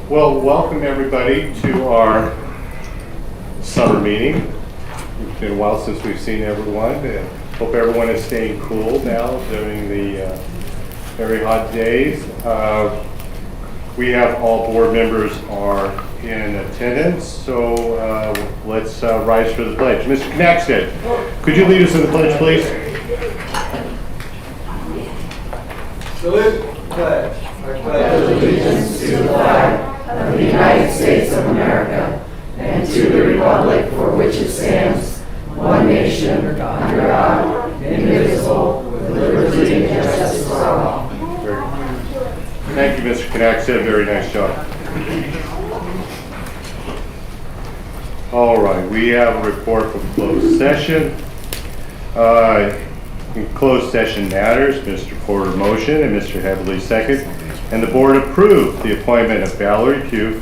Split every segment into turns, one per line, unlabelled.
Well, welcome everybody to our summer meeting. It's been a while since we've seen everyone. Hope everyone is staying cool now during the very hot days. We have all board members are in attendance, so let's rise for the pledge. Mr. Knackstead, could you lead us in the pledge, please?
Salute the pledge. I
pledge allegiance to the flag of the United States of America and to the republic for which it stands, one nation, under God, indivisible, with liberty and justice for all.
Thank you, Mr. Knackstead. Very nice job. All right, we have a report from closed session. In closed session matters, Mr. Porter motion and Mr. Heavily second, and the board approved the appointment of Valerie Pugh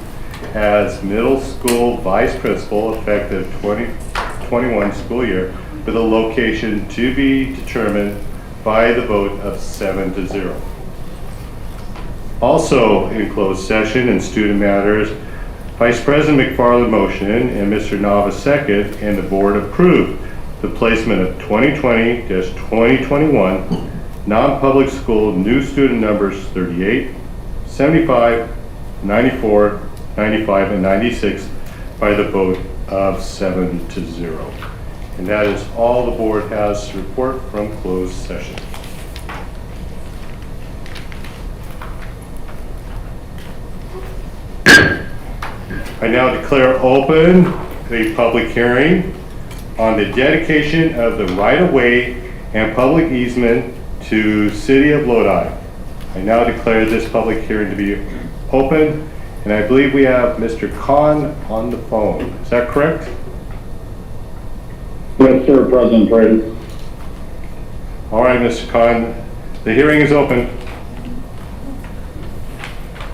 as middle school vice principal effective 2021 school year with a location to be determined by the vote of 7-0. Also in closed session and student matters, Vice President McFarland motion and Mr. Nava second, and the board approved the placement of 2020-2021 non-public school new student numbers 38, 75, 94, 95, and 96 by the vote of 7-0. And that is all the board has to report from closed session. I now declare open the public hearing on the dedication of the right-of-way and public easement to City of Lodi. I now declare this public hearing to be open, and I believe we have Mr. Khan on the phone. Is that correct?
Yes, sir, President Brady.
All right, Mr. Khan, the hearing is open.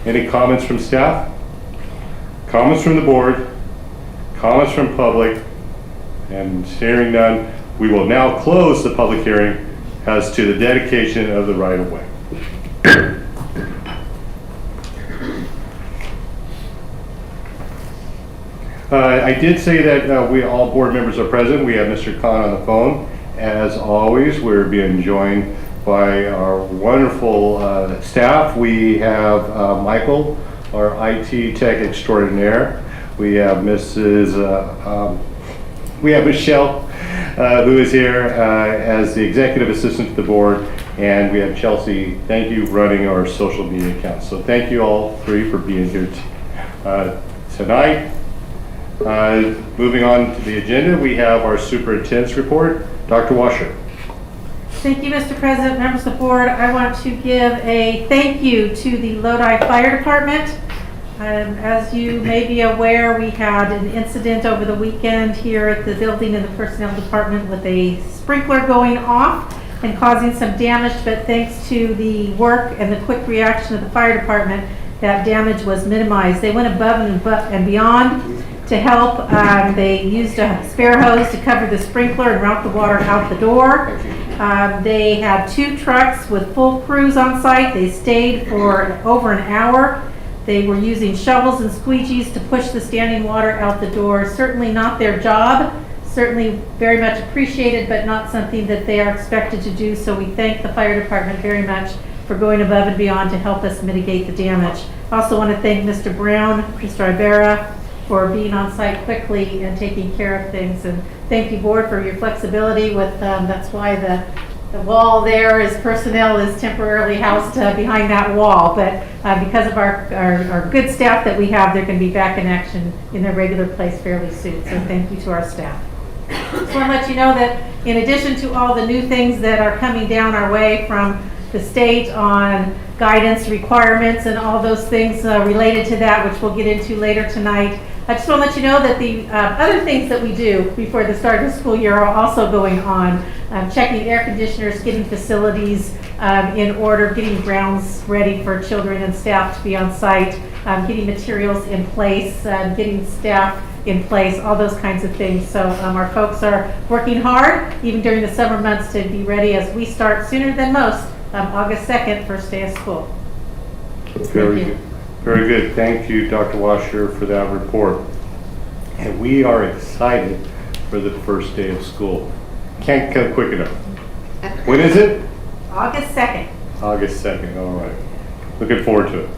Any comments from staff? Comments from the board? Comments from public? And hearing none, we will now close the public hearing as to the dedication of the right-of-way. I did say that we all board members are present. We have Mr. Khan on the phone. As always, we're being joined by our wonderful staff. We have Michael, our IT tech extraordinaire. We have we have Michelle, who is here as the executive assistant to the board, and we have Chelsea, thank you, running our social media accounts. So thank you all three for being here tonight. Moving on to the agenda, we have our superintendent's report. Dr. Washer.
Thank you, Mr. President, members of the board. I want to give a thank you to the Lodi Fire Department. As you may be aware, we had an incident over the weekend here at the building in the personnel department with a sprinkler going off and causing some damage, but thanks to the work and the quick reaction of the fire department, that damage was minimized. They went above and beyond to help. They used a spare hose to cover the sprinkler and route the water out the door. They had 2 trucks with full crews on site. They stayed for over an hour. They were using shovels and squeegees to push the standing water out the door. Certainly not their job, certainly very much appreciated, but not something that they are expected to do. So we thank the fire department very much for going above and beyond to help us mitigate the damage. I also want to thank Mr. Brown, Mr. Ibarra, for being on site quickly and taking care of things. And thank you, board, for your flexibility with, that's why the wall there is personnel is temporarily housed behind that wall, but because of our good staff that we have, they're going to be back in action in their regular place fairly soon. So thank you to our staff. Just want to let you know that in addition to all the new things that are coming down our way from the state on guidance requirements and all those things related to that, which we'll get into later tonight, I just want to let you know that the other things that we do before the start of the school year are also going on. Checking air conditioners, getting facilities in order, getting grounds ready for children and staff to be on site, getting materials in place, getting staff in place, all those kinds of things. So our folks are working hard, even during the summer months, to be ready as we start sooner than most, August 2nd, first day of school.
Very good. Very good. Thank you, Dr. Washer, for that report. And we are excited for the first day of school. Can't come quick enough. When is it?
August 2nd.
August 2nd, all right. Looking forward to it.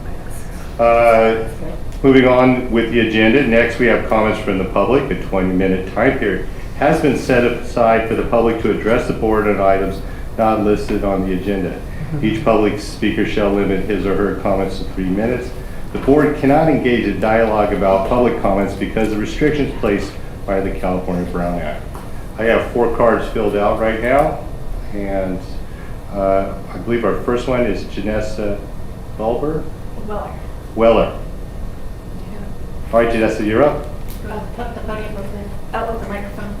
Moving on with the agenda, next we have comments from the public. A 20-minute time period has been set aside for the public to address the board on items not listed on the agenda. Each public speaker shall limit his or her comments to 3 minutes. The board cannot engage in dialogue about public comments because of restrictions placed by the California Brown Act. I have 4 cards filled out right now, and I believe our first one is Janessa Weller. All right, Janessa, you're up.
Put the podium open. Oh, the microphone.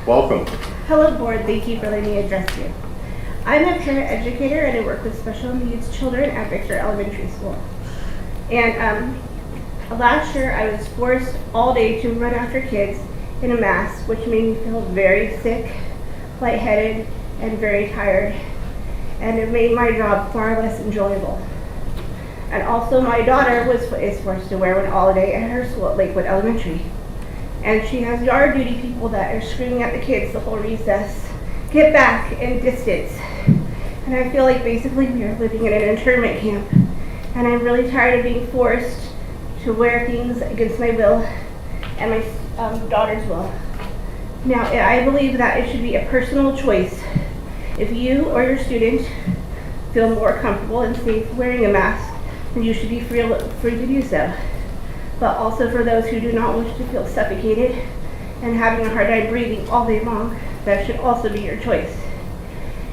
Welcome.
Hello, board. Thank you for letting me address you. I'm a parent educator and I work with special needs children at Victor Elementary School. And last year I was forced all day to run after kids in a mask, which made me feel very sick, lightheaded, and very tired. And it made my job far less enjoyable. And also my daughter is forced to wear one all day at her school at Lakewood Elementary. And she has yard duty people that are screaming at the kids the whole recess, "Get back," and distance. And I feel like basically we are living in an internment camp. And I'm really tired of being forced to wear things against my will and my daughter's will. Now, I believe that it should be a personal choice. If you or your student feel more comfortable and safe wearing a mask, then you should be free to do so. But also for those who do not wish to feel suffocated and having a hard time breathing all day long, that should also be your choice.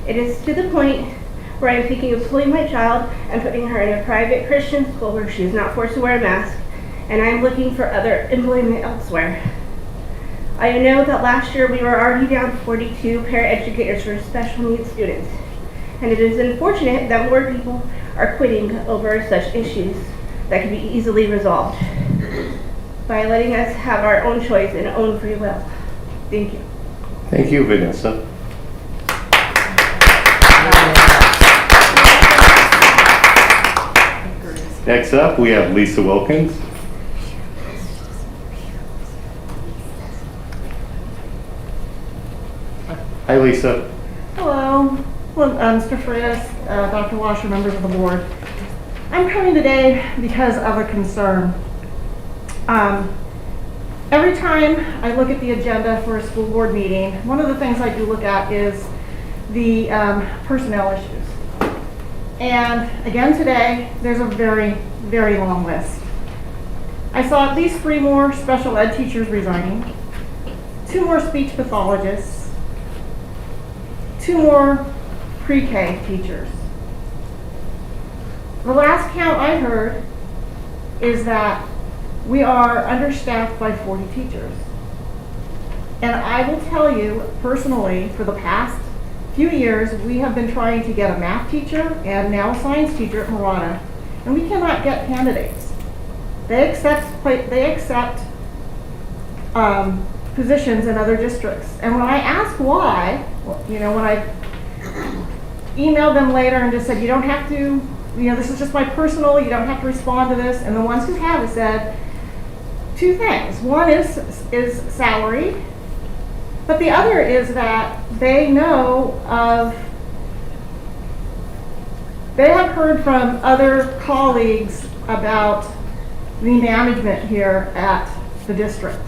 It is to the point where I'm thinking of pulling my child and putting her in a private Christian school where she is not forced to wear a mask, and I'm looking for other employment elsewhere. I know that last year we were already down 42 paraeducators for special needs students, and it is unfortunate that more people are quitting over such issues that can be easily resolved by letting us have our own choice and own free will. Thank you.
Thank you, Vanessa. Next up, we have Lisa Wilkins. Hi, Lisa.
Hello, Mr. Freitas, Dr. Washer, members of the board. I'm coming today because of a concern. Every time I look at the agenda for a school board meeting, one of the things I do look at is the personnel issues. And again today, there's a very, very long list. I saw at least 3 more special ed teachers resigning, 2 more speech pathologists, 2 more pre-K teachers. The last count I heard is that we are understaffed by 40 teachers. And I will tell you personally, for the past few years, we have been trying to get a math teacher and now a science teacher at Murata, and we cannot get candidates. They accept positions in other districts. And when I ask why, when I emailed them later and just said, you don't have to, this is just my personal, you don't have to respond to this. And the ones who have said 2 things. One is salary, but the other is that they have heard from other colleagues about the management here at the district.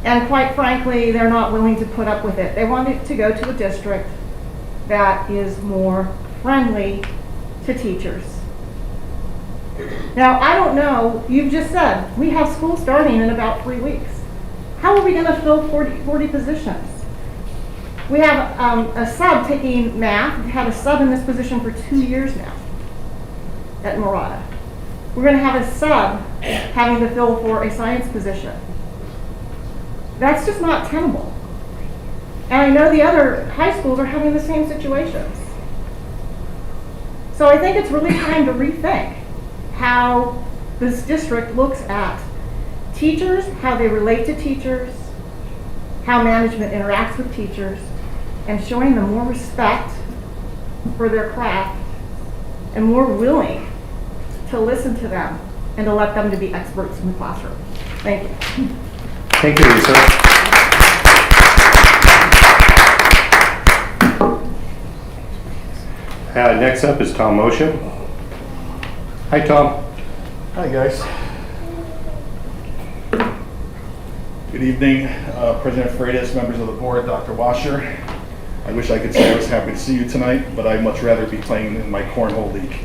And quite frankly, they're not willing to put up with it. They want it to go to a district that is more friendly to teachers. Now, I don't know, you've just said, we have school starting in about 3 weeks. How are we going to fill 40 positions? We have a sub taking math. We've had a sub in this position for 2 years now at Murata. We're going to have a sub having to fill for a science position. That's just not tenable. And I know the other high schools are having the same situations. So I think it's really time to rethink how this district looks at teachers, how they relate to teachers, how management interacts with teachers, and showing them more respect for their craft and more willing to listen to them and to let them to be experts in the classroom. Thank you.
Thank you, Lisa. Next up is Tom Motion. Hi, Tom.
Hi, guys. Good evening, President Freitas, members of the board, Dr. Washer. I wish I could say I was happy to see you tonight, but I'd much rather be playing in my cornhole league.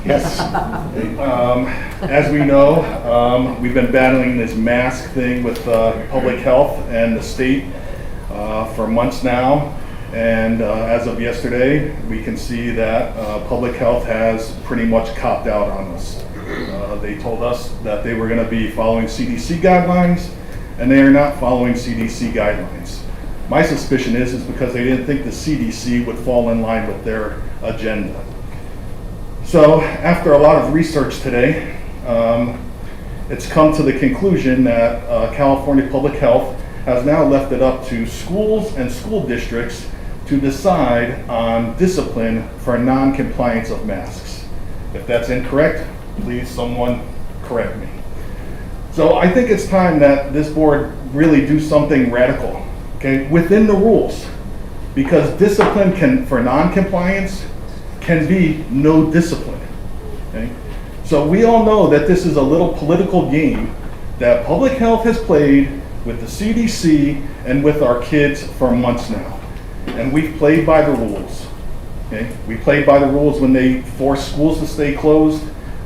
Yes.
As we know, we've been battling this mask thing with public health and the state for months now. And as of yesterday, we can see that public health has pretty much copped out on us. They told us that they were going to be following CDC guidelines, and they are not following CDC guidelines. My suspicion is because they didn't think the CDC would fall in line with their agenda. So after a lot of research today, it's come to the conclusion that California Public Health has now left it up to schools and school districts to decide on discipline for non-compliance of masks. If that's incorrect, please someone correct me. So I think it's time that this board really do something radical, okay, within the rules, because discipline for non-compliance can be no discipline, okay? So we all know that this is a little political game that public health has played with the CDC and with our kids for months now. And we've played by the rules, okay? We played by the rules when they forced schools to stay closed.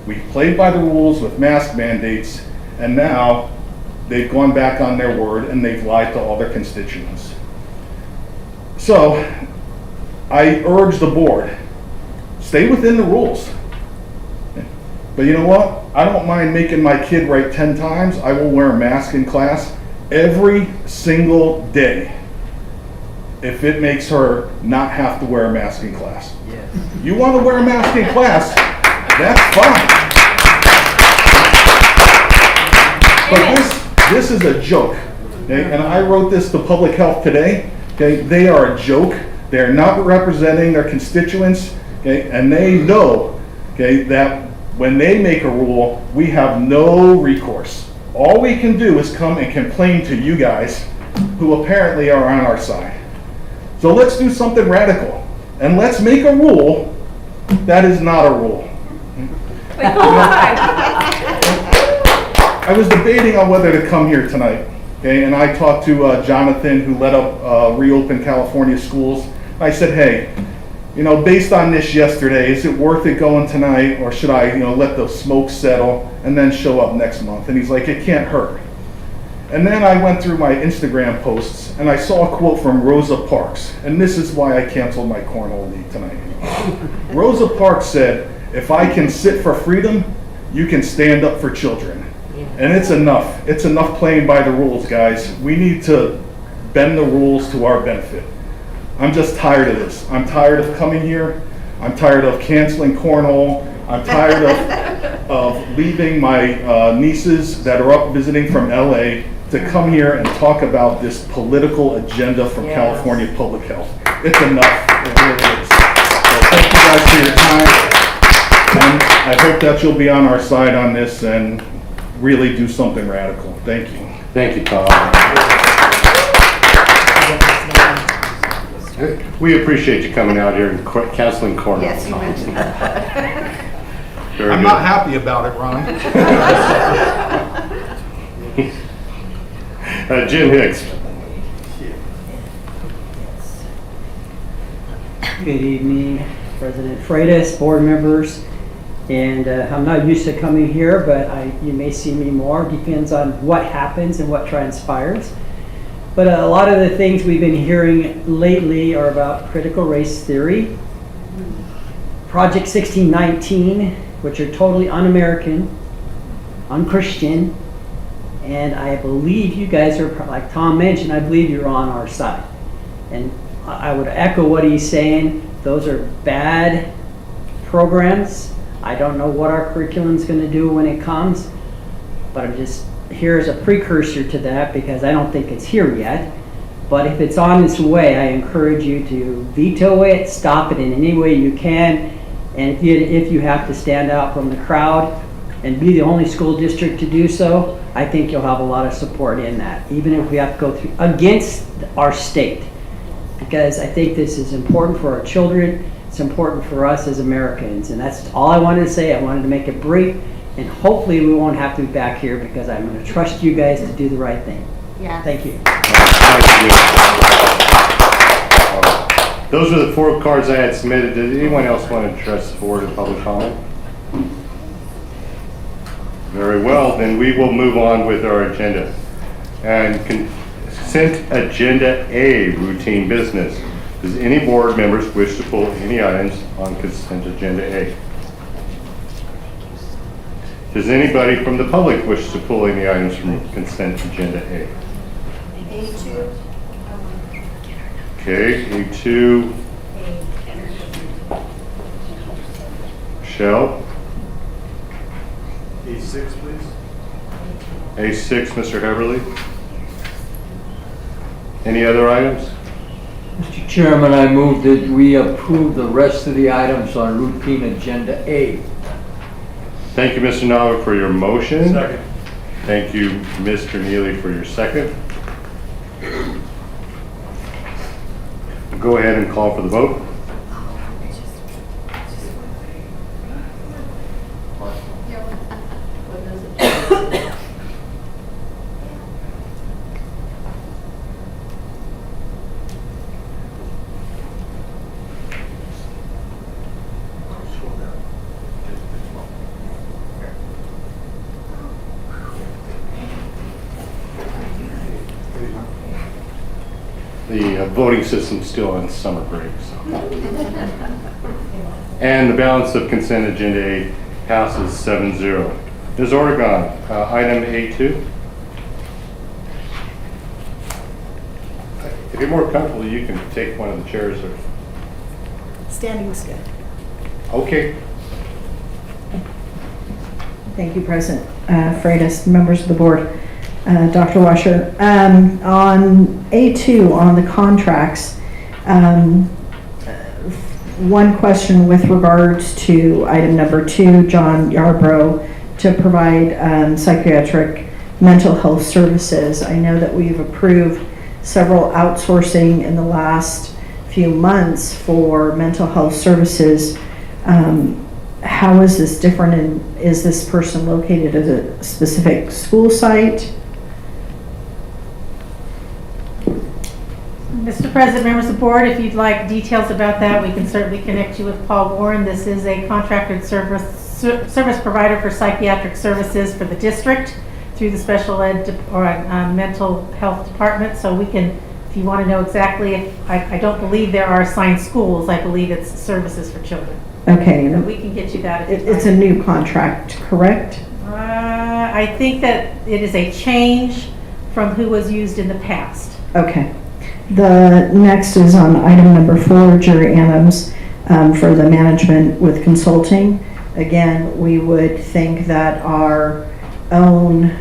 We played by the rules with mask mandates, and now they've gone back on their word and they've lied to all their constituents. So I urge the board, stay within the rules. But you know what? I don't mind making my kid write 10 times. I will wear a mask in class every single day if it makes her not have to wear a mask in class. Yes. You want to wear a mask in class, that's fine. But this is a joke, okay? And I wrote this to Public Health today, okay? They are a joke. They are not representing their constituents, okay? And they know, okay, that when they make a rule, we have no recourse. All we can do is come and complain to you guys who apparently are on our side. So let's do something radical, and let's make a rule that is not a rule. I was debating on whether to come here tonight, okay, and I talked to Jonathan, who led up Reopen California Schools. I said, hey, you know, based on this yesterday, is it worth it going tonight, or should I, you know, let the smoke settle and then show up next month? And he's like, it can't hurt. And then I went through my Instagram posts and I saw a quote from Rosa Parks, and this is why I canceled my cornhole league tonight. Rosa Parks said, if I can sit for freedom, you can stand up for children. And it's enough. It's enough playing by the rules, guys. We need to bend the rules to our benefit. I'm just tired of this. I'm tired of coming here. I'm tired of canceling cornhole. I'm tired of leaving my nieces that are up visiting from LA to come here and talk about this political agenda from California Public Health. It's enough. It really is. So thank you guys for your time. And I hope that you'll be on our side on this and really do something radical. Thank you.
Thank you, Tom. We appreciate you coming out here and canceling cornhole.
Yes, you mentioned that.
Very
I'm
good.
not happy about it, Ron.
Jim Hicks.
Good evening, President Freitas, board members, and I'm not used to coming here, but you may see me more. Depends on what happens and what transpires. But a lot of the things we've been hearing lately are about critical race theory, Project 1619, which are totally un-American, un-Christian, and I believe you guys are, like Tom mentioned, I believe you're on our side. And I would echo what he's saying. Those are bad programs. I don't know what our curriculum's going to do when it comes, but I'm just here as a precursor to that because I don't think it's here yet. But if it's on its way, I encourage you to veto it, stop it in any way you can, And if you have to stand out from the crowd and be the only school district to do so, I think you'll have a lot of support in that, even if we have to go through against our state. Because I think this is important for our children, it's important for us as Americans, and that's all I wanted to say. I wanted to make it brief, and hopefully we won't have to be back here because I'm going to trust you guys to do the right thing.
Yeah.
Thank you.
Thank you. Those are the 4 cards I had submitted. Did anyone else want to address the board in public comment? Very well, then we will move on with our agenda. And consent agenda A, routine business. Does any board members wish to pull any items on consent agenda A? Does anybody from the public wish to pull any items from consent agenda A?
A2.
Okay, A2. Michelle?
A6, please.
A6, Mr. Heverly? Any other items?
Mr. Chairman, I move that we approve the rest of the items on routine agenda A.
Thank you, Mr. Nava, for your motion.
Second.
Thank you, Mr. Neely, for your second. Go ahead and call for the vote. The voting system's still on summer break, so. And the balance of consent agenda A passes 7-0. Ms. Oregon, item A2. If you're more comfortable, you can take one of the chairs or.
Standing's good.
Okay.
Thank you, President Freitas, members of the board, Dr. Washer. On A2, on the contracts, one question with regards to item number 2, John Yarbrough, to provide psychiatric mental health services. I know that we've approved several outsourcing in the last few months for mental health services. How is this different, and is this person located at a specific school site?
Mr. President, members of the board, if you'd like details about that, we can certainly connect you with Paul Warren. This is a contracted service provider for psychiatric services for the district through the special ed or mental health department. So we can, if you want to know exactly, I don't believe there are assigned schools. I believe it's services for children.
Okay.
But we can get you that.
It's a new contract, correct?
I think that it is a change from who was used in the past.
Okay. The next is on item number 4, Jerry Adams, for the management with consulting. Again, we would think that our own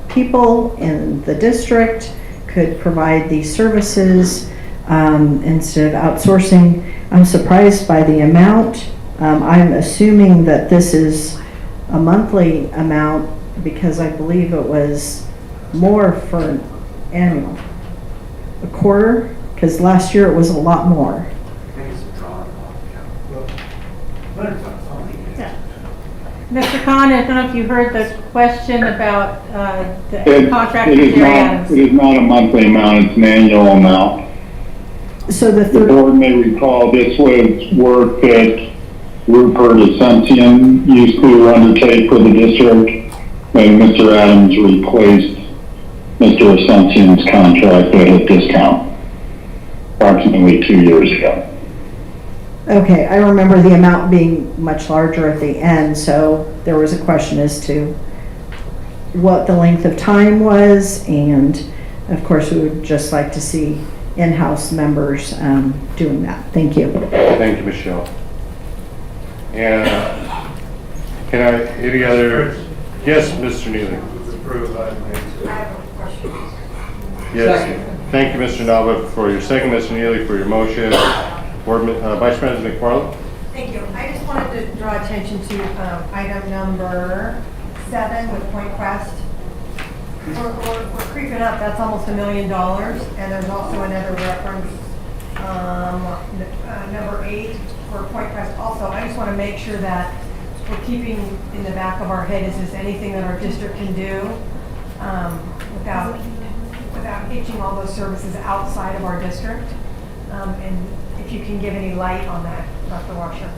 people in the district could provide these services instead of outsourcing. I'm surprised by the amount. I'm assuming that this is a monthly amount because I believe it was more for annual. A quarter? Because last year it was a lot more.
Mr. Khan, I don't know if you heard the question about the contract with Jerry Adams.
It is not a monthly amount, it's an annual amount.
So the
The board may recall this was work that Rupert Asuncion used to undertake for the district, and Mr. Adams replaced Mr. Asuncion's contract at a discount approximately 2 years ago.
Okay, I remember the amount being much larger at the end, so there was a question as to what the length of time was, and of course we would just like to see in-house members doing that. Thank you.
Thank you, Michelle. And can I, any other? Yes, Mr. Neely. Yes. Thank you, Mr. Nava, for your second, Mr. Neely, for your motion. Board, Vice President McFarland?
Thank you. I just wanted to draw attention to item number 7 with Point Quest. We're creeping up. That's almost $1 million. And there's also another reference, number 8 for Point Quest also. I just want to make sure that we're keeping in the back of our head, is this anything that our district can do without hitching all those services outside of our district? And if you can give any light on that, Dr. Washer.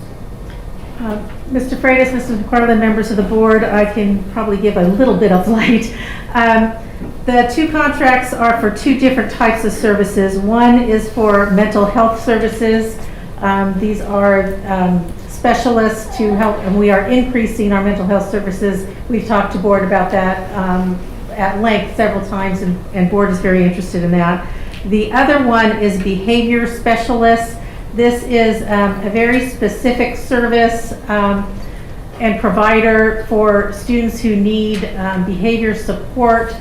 Mr. Freitas, Mrs. McFarland, members of the board, I can probably give a little bit of light. The 2 contracts are for 2 different types of services. One is for mental health services. These are specialists to help, and we are increasing our mental health services. We've talked to board about that at length several times, and board is very interested in that. The other one is behavior specialists. This is a very specific service and provider for students who need behavior support.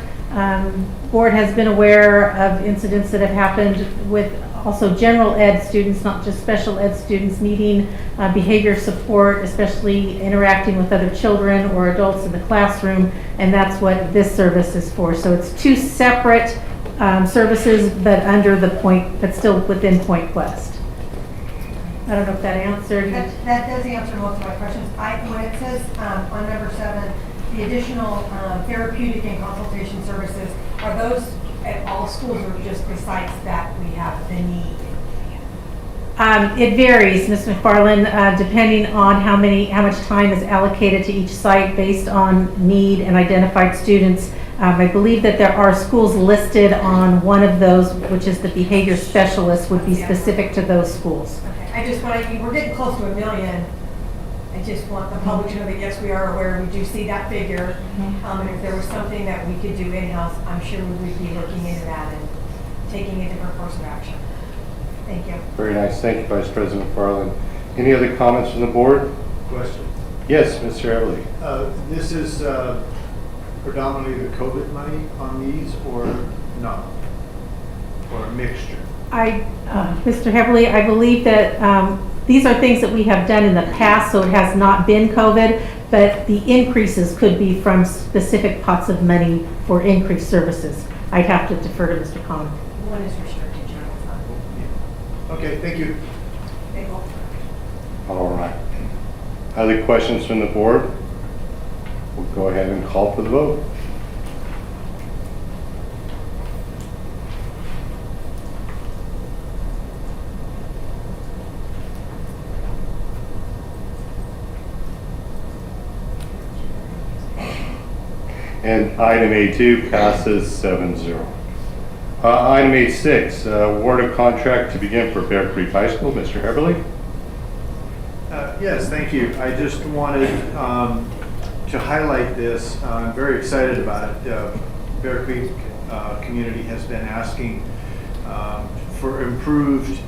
Board has been aware of incidents that have happened with also general ed students, not just special ed students, needing behavior support, especially interacting with other children or adults in the classroom, and that's what this service is for. So it's 2 separate services, but under the point, but still within Point Quest. I don't know if that answered.
That does answer most of my questions. When it says on number 7, the additional therapeutic and consultation services, are those at all schools or just the sites that we have the need?
It varies, Ms. McFarland, depending on how much time is allocated to each site based on need and identified students. I believe that there are schools listed on one of those, which is the behavior specialist, would be specific to those schools.
Okay. I just want to, we're getting close to $1 million. I just want the public to know that yes, we are aware, we do see that figure. And if there was something that we could do in-house, I'm sure we would be looking into that and taking a different course of action. Thank you.
Very nice. Thank you, Vice President McFarland. Any other comments from the board?
Question.
Yes, Mr. Everly.
This is predominantly the COVID money on these or not? Or a mixture?
Mr. Heberly, I believe that these are things that we have done in the past, so it has not been COVID, but the increases could be from specific pots of money for increased services. I'd have to defer to Mr. Kahn.
One is restricted general fund.
Okay, thank you.
All right. Other questions from the board? We'll go ahead and call for the vote. And item A2 passes 7-0. Item A6, award of contract to begin for Bear Creek High School. Mr. Heberly?
Yes, thank you. I just wanted to highlight this. I'm very excited about it. Bear Creek community has been asking for improved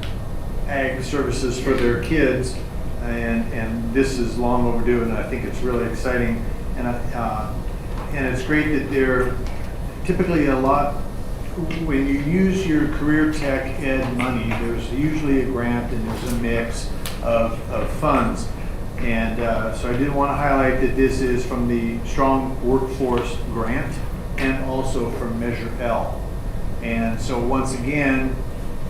ag services for their kids, and this is long overdue, and I think it's really exciting. And it's great that they're typically a lot, when you use your career tech ed money, there's usually a grant and there's a mix of funds. And so I did want to highlight that this is from the Strong Workforce Grant and also from Measure L. And so once again,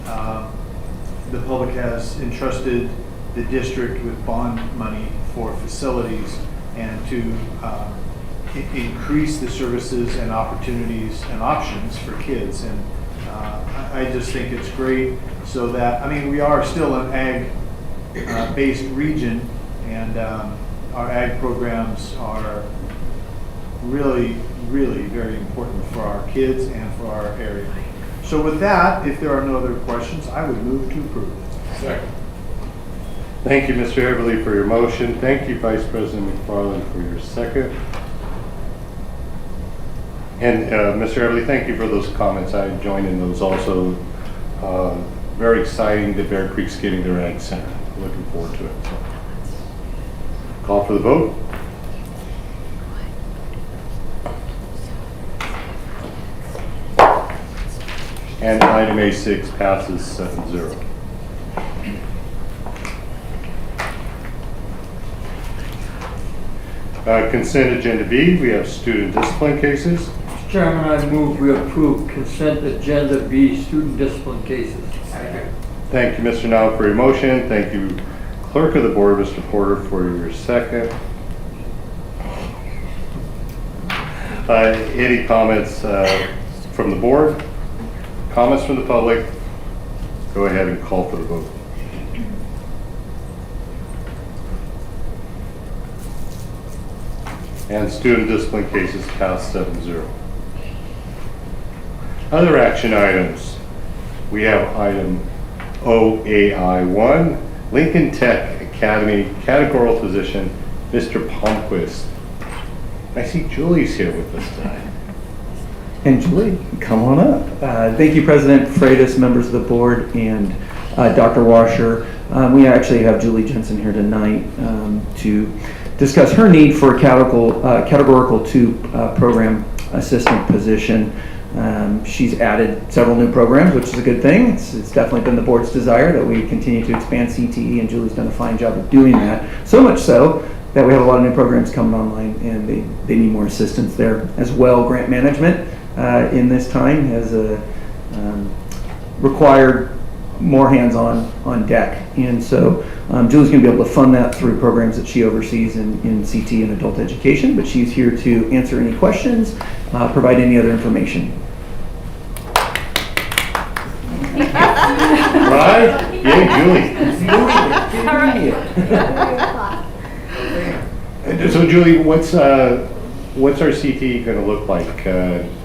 the public has entrusted the district with bond money for facilities and to increase the services and opportunities and options for kids. And I just think it's great so that, I mean, we are still an ag-based region, and our ag programs are really, really very important for our kids and for our area. So with that, if there are no other questions, I would move to approve.
Second. Thank you, Mr. Everly, for your motion. Thank you, Vice President McFarland, for your second. And Mr. Everly, thank you for those comments. I joined in those also. Very exciting that Bear Creek's getting their ag center. Looking forward to it. So. Call for the vote. And item A6 passes 7-0. Consent agenda B, we have student discipline cases.
Mr. Chairman, I move we approve consent agenda B, student discipline cases.
Thank you, Mr. Now, for your motion. Thank you, Clerk of the Board, Mr. Porter, for your second. Any comments from the board? Comments from the public? Go ahead and call for the vote. And student discipline cases passed 7-0. Other action items. We have item OAI1, Lincoln Tech Academy categorical position, Mr. Palmquist. I see Julie's here with us tonight.
And Julie, come on up. Thank you, President Freitas, members of the board, and Dr. Washer. We actually have Julie Jensen here tonight to discuss her need for a categorical 2 program assistant position. She's added several new programs, which is a good thing. It's definitely been the board's desire that we continue to expand CTE, and Julie's done a fine job of doing that. So much so that we have a lot of new programs coming online, and they need more assistance there as well. Grant management in this time has required more hands on deck, and so Julie's going to be able to fund that through programs that she oversees in CT and adult education, but she's here to answer any questions, provide any other information.
Right? Yay, Julie. So Julie, what's our CTE going to look like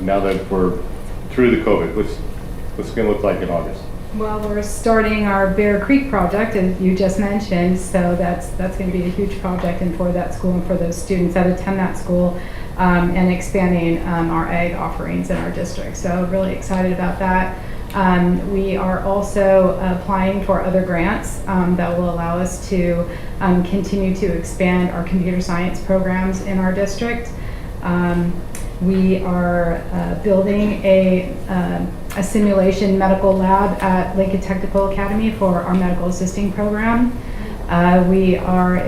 now that we're through the COVID? What's it going to look like in August?
Well, we're starting our Bear Creek project, as you just mentioned, so that's going to be a huge project and for that school and for those students that attend that school, and expanding our ag offerings in our district. So really excited about that. We are also applying for other grants that will allow us to continue to expand our computer science programs in our district. We are building a simulation medical lab at Lincoln Technical Academy for our medical assisting program. We are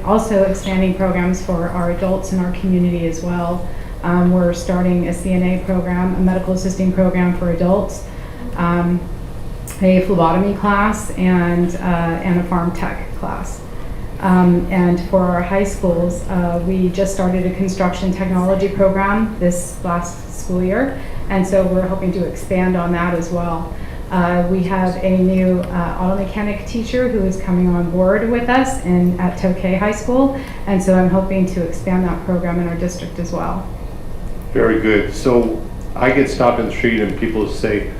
also expanding programs for our adults in our community as well. We're starting a CNA program, a medical assisting program for adults, a phlebotomy class, and a farm tech class. And for our high schools, we just started a construction technology program this last school year, and so we're hoping to expand on that as well. We have a new auto mechanic teacher who is coming on board with us at Tokay High School, and so I'm hoping to expand that program in our district as well.
Very good. So I get stopped in the street and people say,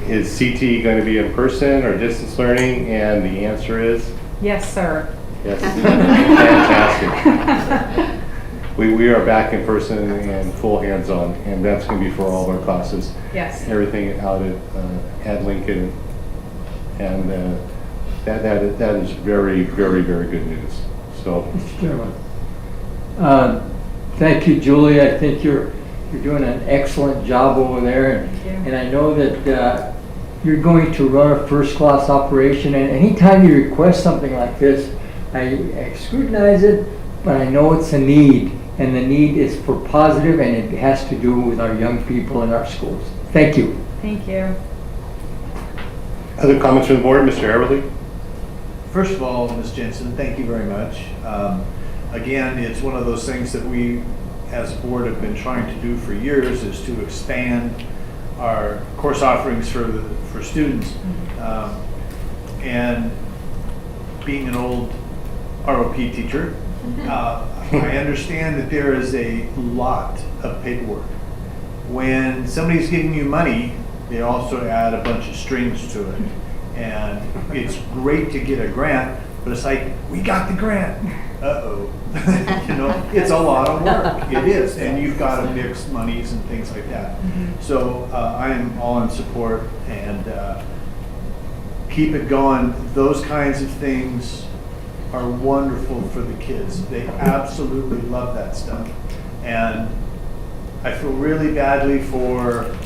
is CTE going to be in person or distance learning? And the answer is?
Yes, sir.
Yes. Fantastic. We are back in person and full hands-on, and that's going to be for all of our classes.
Yes.
Everything out at Lincoln, and that is very, very, very good news. So,
Mr. Chairman, thank you, Julie. I think you're doing an excellent job over there, and I know that you're going to run a first-class operation. And anytime you request something like this, I scrutinize it, but I know it's a need. And the need is for positive, and it has to do with our young people in our schools. Thank you.
Thank you.
Other comments from the board, Mr. Everly?
First of all, Ms. Jensen, thank you very much. Again, it's one of those things that we as a board have been trying to do for years, is to expand our course offerings for students. And being an old ROP teacher, I understand that there is a lot of paperwork. When somebody's giving you money, they also add a bunch of strings to it. And it's great to get a grant, but it's like, we got the grant. Uh-oh. You know, it's a lot of work. It is. And you've got to mix monies and things like that. So I am all in support, and keep it going. Those kinds of things are wonderful for the kids. They absolutely love that stuff. And I feel really badly for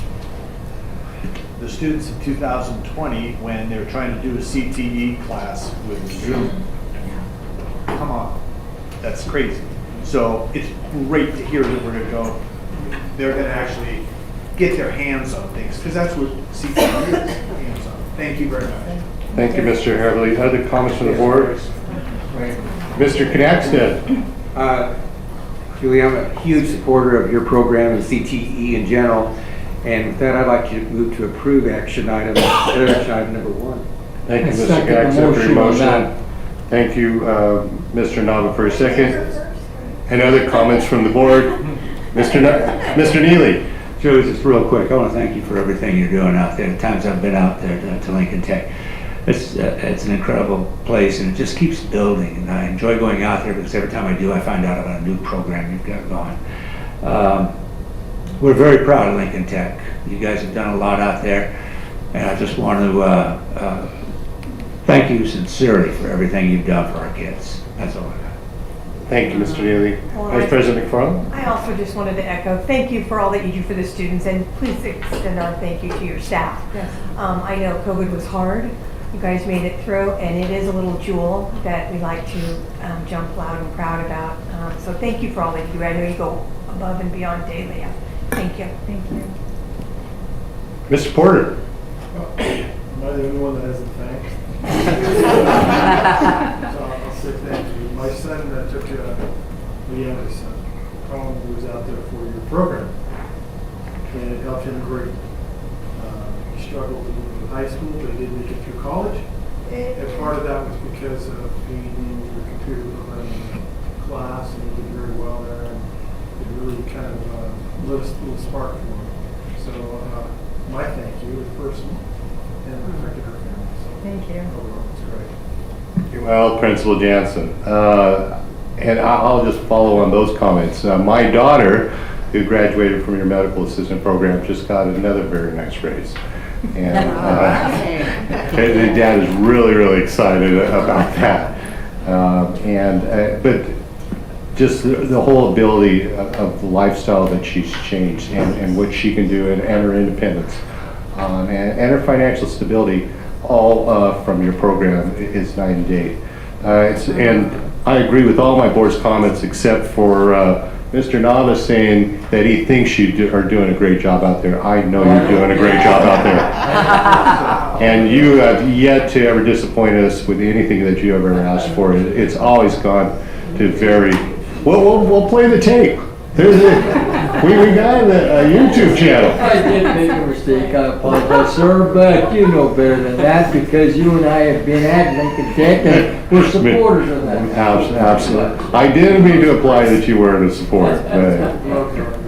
the students in 2020 when they're trying to do a CTE class with Zoom. Come on, that's crazy. So it's great to hear that we're going to go, they're going to actually get their hands on things, because that's what CTE is, hands on. Thank you very much.
Thank you, Mr. Haverly. Other comments from the board? Mr. Knackstead?
Julie, I'm a huge supporter of your program and CTE in general. And with that, I'd like to move to approve action item number 1.
Thank you,
I
Mr.
second the
Knackstead, for your
motion on
motion.
that.
Thank you, Mr. Nava, for a second. And other comments from the board? Mr. Neely?
Julie, just real quick, I want to thank you for everything you're doing out there. The times I've been out there to Lincoln Tech, it's an incredible place, and it just keeps building. And I enjoy going out there because every time I do, I find out about a new program you've got going. We're very proud of Lincoln Tech. You guys have done a lot out there, and I just want to thank you sincerely for everything you've done for our kids. That's all I got.
Thank you, Mr. Neely.
Well,
Vice President McFarland?
I also just wanted to echo, thank you for all that you do for the students, and please extend our thank you to your staff.
Yes.
I know COVID was hard. You guys made it through, and it is a little jewel that we like to jump loud and proud about. So thank you for all that you do. I know you go above and beyond daily. Thank you.
Thank you.
Mr. Porter?
Am I the only one that hasn't thanked? So I'll say thank you. My son took Leanna's son, Colin, who was out there for your program, and it helped him great. He struggled in high school, but he did make it through college. And part of that was because of being your computer programming class, and he did very well there, and it really kind of lit a little spark for him. So my thank you is personal and affected her family. So
Thank you.
overall, it's great.
Well, Principal Jansen, and I'll just follow on those comments. My daughter, who graduated from your medical assistant program, just got another very nice raise. And Dad is really, really excited about that. But just the whole ability of the lifestyle that she's changed and what she can do and her independence and her financial stability, all from your program, is night and day. And I agree with all my board's comments except for Mr. Nava saying that he thinks you are doing a great job out there. I know you're doing a great job out there. And you have yet to ever disappoint us with anything that you ever asked for. It's always gone to very, we'll play the tape. There's we got a YouTube channel.
I did make a mistake, I apologize, sir, but you know better than that because you and I have been at Lincoln Tech and we're supporters of that.
Absolutely. I didn't mean to imply that you weren't a supporter.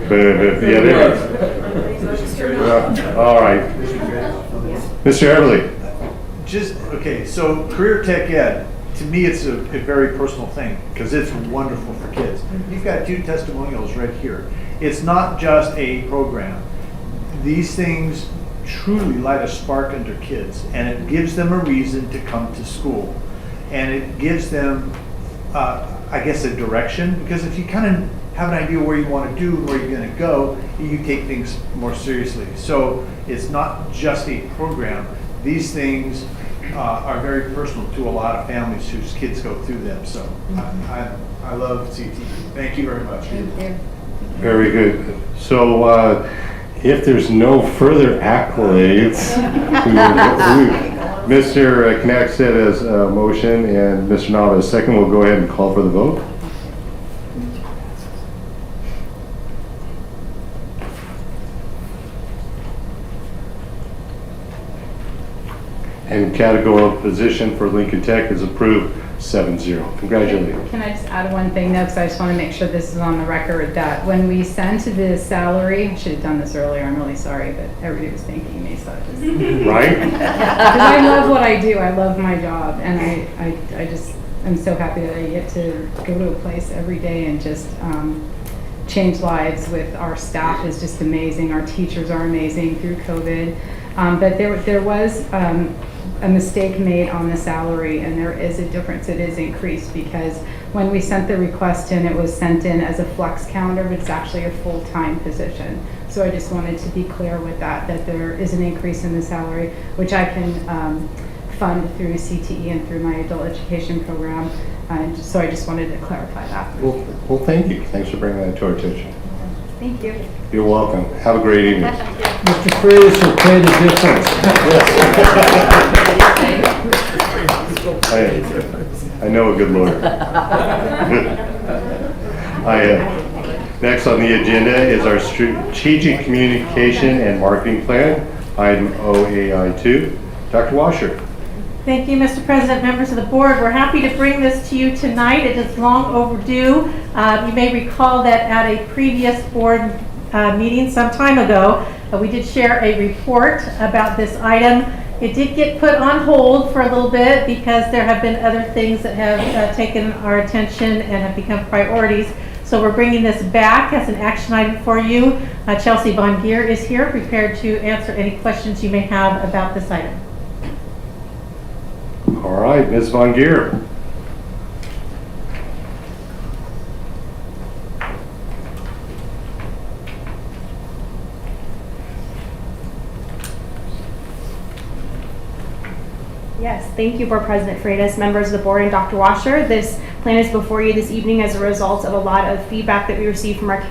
But yeah, there. All right. Mr. Everly.
Okay, so Career Tech Ed, to me, it's a very personal thing because it's wonderful for kids. You've got 2 testimonials right here. It's not just a program. These things truly light a spark under kids, and it gives them a reason to come to school. And it gives them, I guess, a direction, because if you kind of have an idea where you want to do, where you're going to go, you take things more seriously. So it's not just a program. These things are very personal to a lot of families whose kids go through them. So I love CTE. Thank you very much.
Thank you.
Very good. So if there's no further accolades, Mr. Knackstead has a motion and Mr. Nava has second. We'll go ahead and call for the vote. And categorical position for Lincoln Tech is approved 7-0. Congratulations.
Can I just add one thing though, because I just want to make sure this is on the record, that when we sent the salary, I should have done this earlier, I'm really sorry, but everybody was thanking me, so I just...
Right?
Because I love what I do, I love my job, and I just, I'm so happy that I get to go to a place every day and just change lives with our staff is just amazing, our teachers are amazing through COVID. But there was a mistake made on the salary, and there is a difference. It is increased because when we sent the request in, it was sent in as a flex calendar, but it's actually a full-time position. So I just wanted to be clear with that there is an increase in the salary, which I can fund through CTE and through my adult education program. So I just wanted to clarify that.
Well, thank you. Thanks for bringing that to our attention.
Thank you.
You're welcome. Have a great evening.
Mr. Freitas will pay the difference.
I know a good lawyer. Next on the agenda is our strategic communication and marketing plan, item OAI2. Dr. Washer.
Thank you, Mr. President, members of the board. We're happy to bring this to you tonight. It is long overdue. You may recall that at a previous board meeting some time ago, we did share a report about this item. It did get put on hold for a little bit because there have been other things that have taken our attention and have become priorities. So we're bringing this back as an action item for you. Chelsea Von Geer is here, prepared to answer any questions you may have about this item.
All right, Ms. Von Geer.
Yes, thank you, Board President Freitas, members of the board, and Dr. Washer. This plan is before you this evening as a result of a lot of feedback that we received from our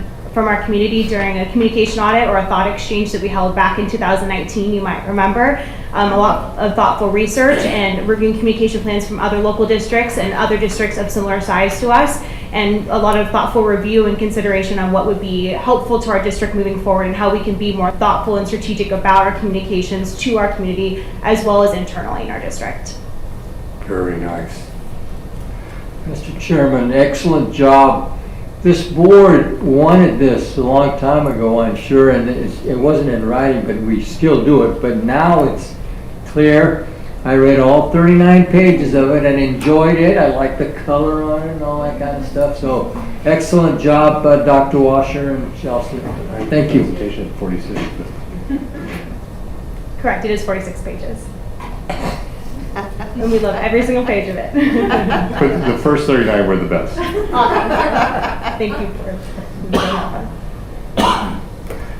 community during a communication audit or a thought exchange that we held back in 2019, you might remember. A lot of thoughtful research and reviewing communication plans from other local districts and other districts of similar size to us, and a lot of thoughtful review and consideration on what would be helpful to our district moving forward and how we can be more thoughtful and strategic about our communications to our community as well as internally in our district.
Very nice.
Mr. Chairman, excellent job. This board wanted this a long time ago, I'm sure, and it wasn't in writing, but we still do it. But now it's clear. I read all 39 pages of it and enjoyed it. I like the color on it and all that kind of stuff. So excellent job, Dr. Washer and Chelsea. Thank you.
Presentation 46.
Correct, it is 46 pages. And we love every single page of it.
The first 39 were the best.
Awesome. Thank you for doing that one.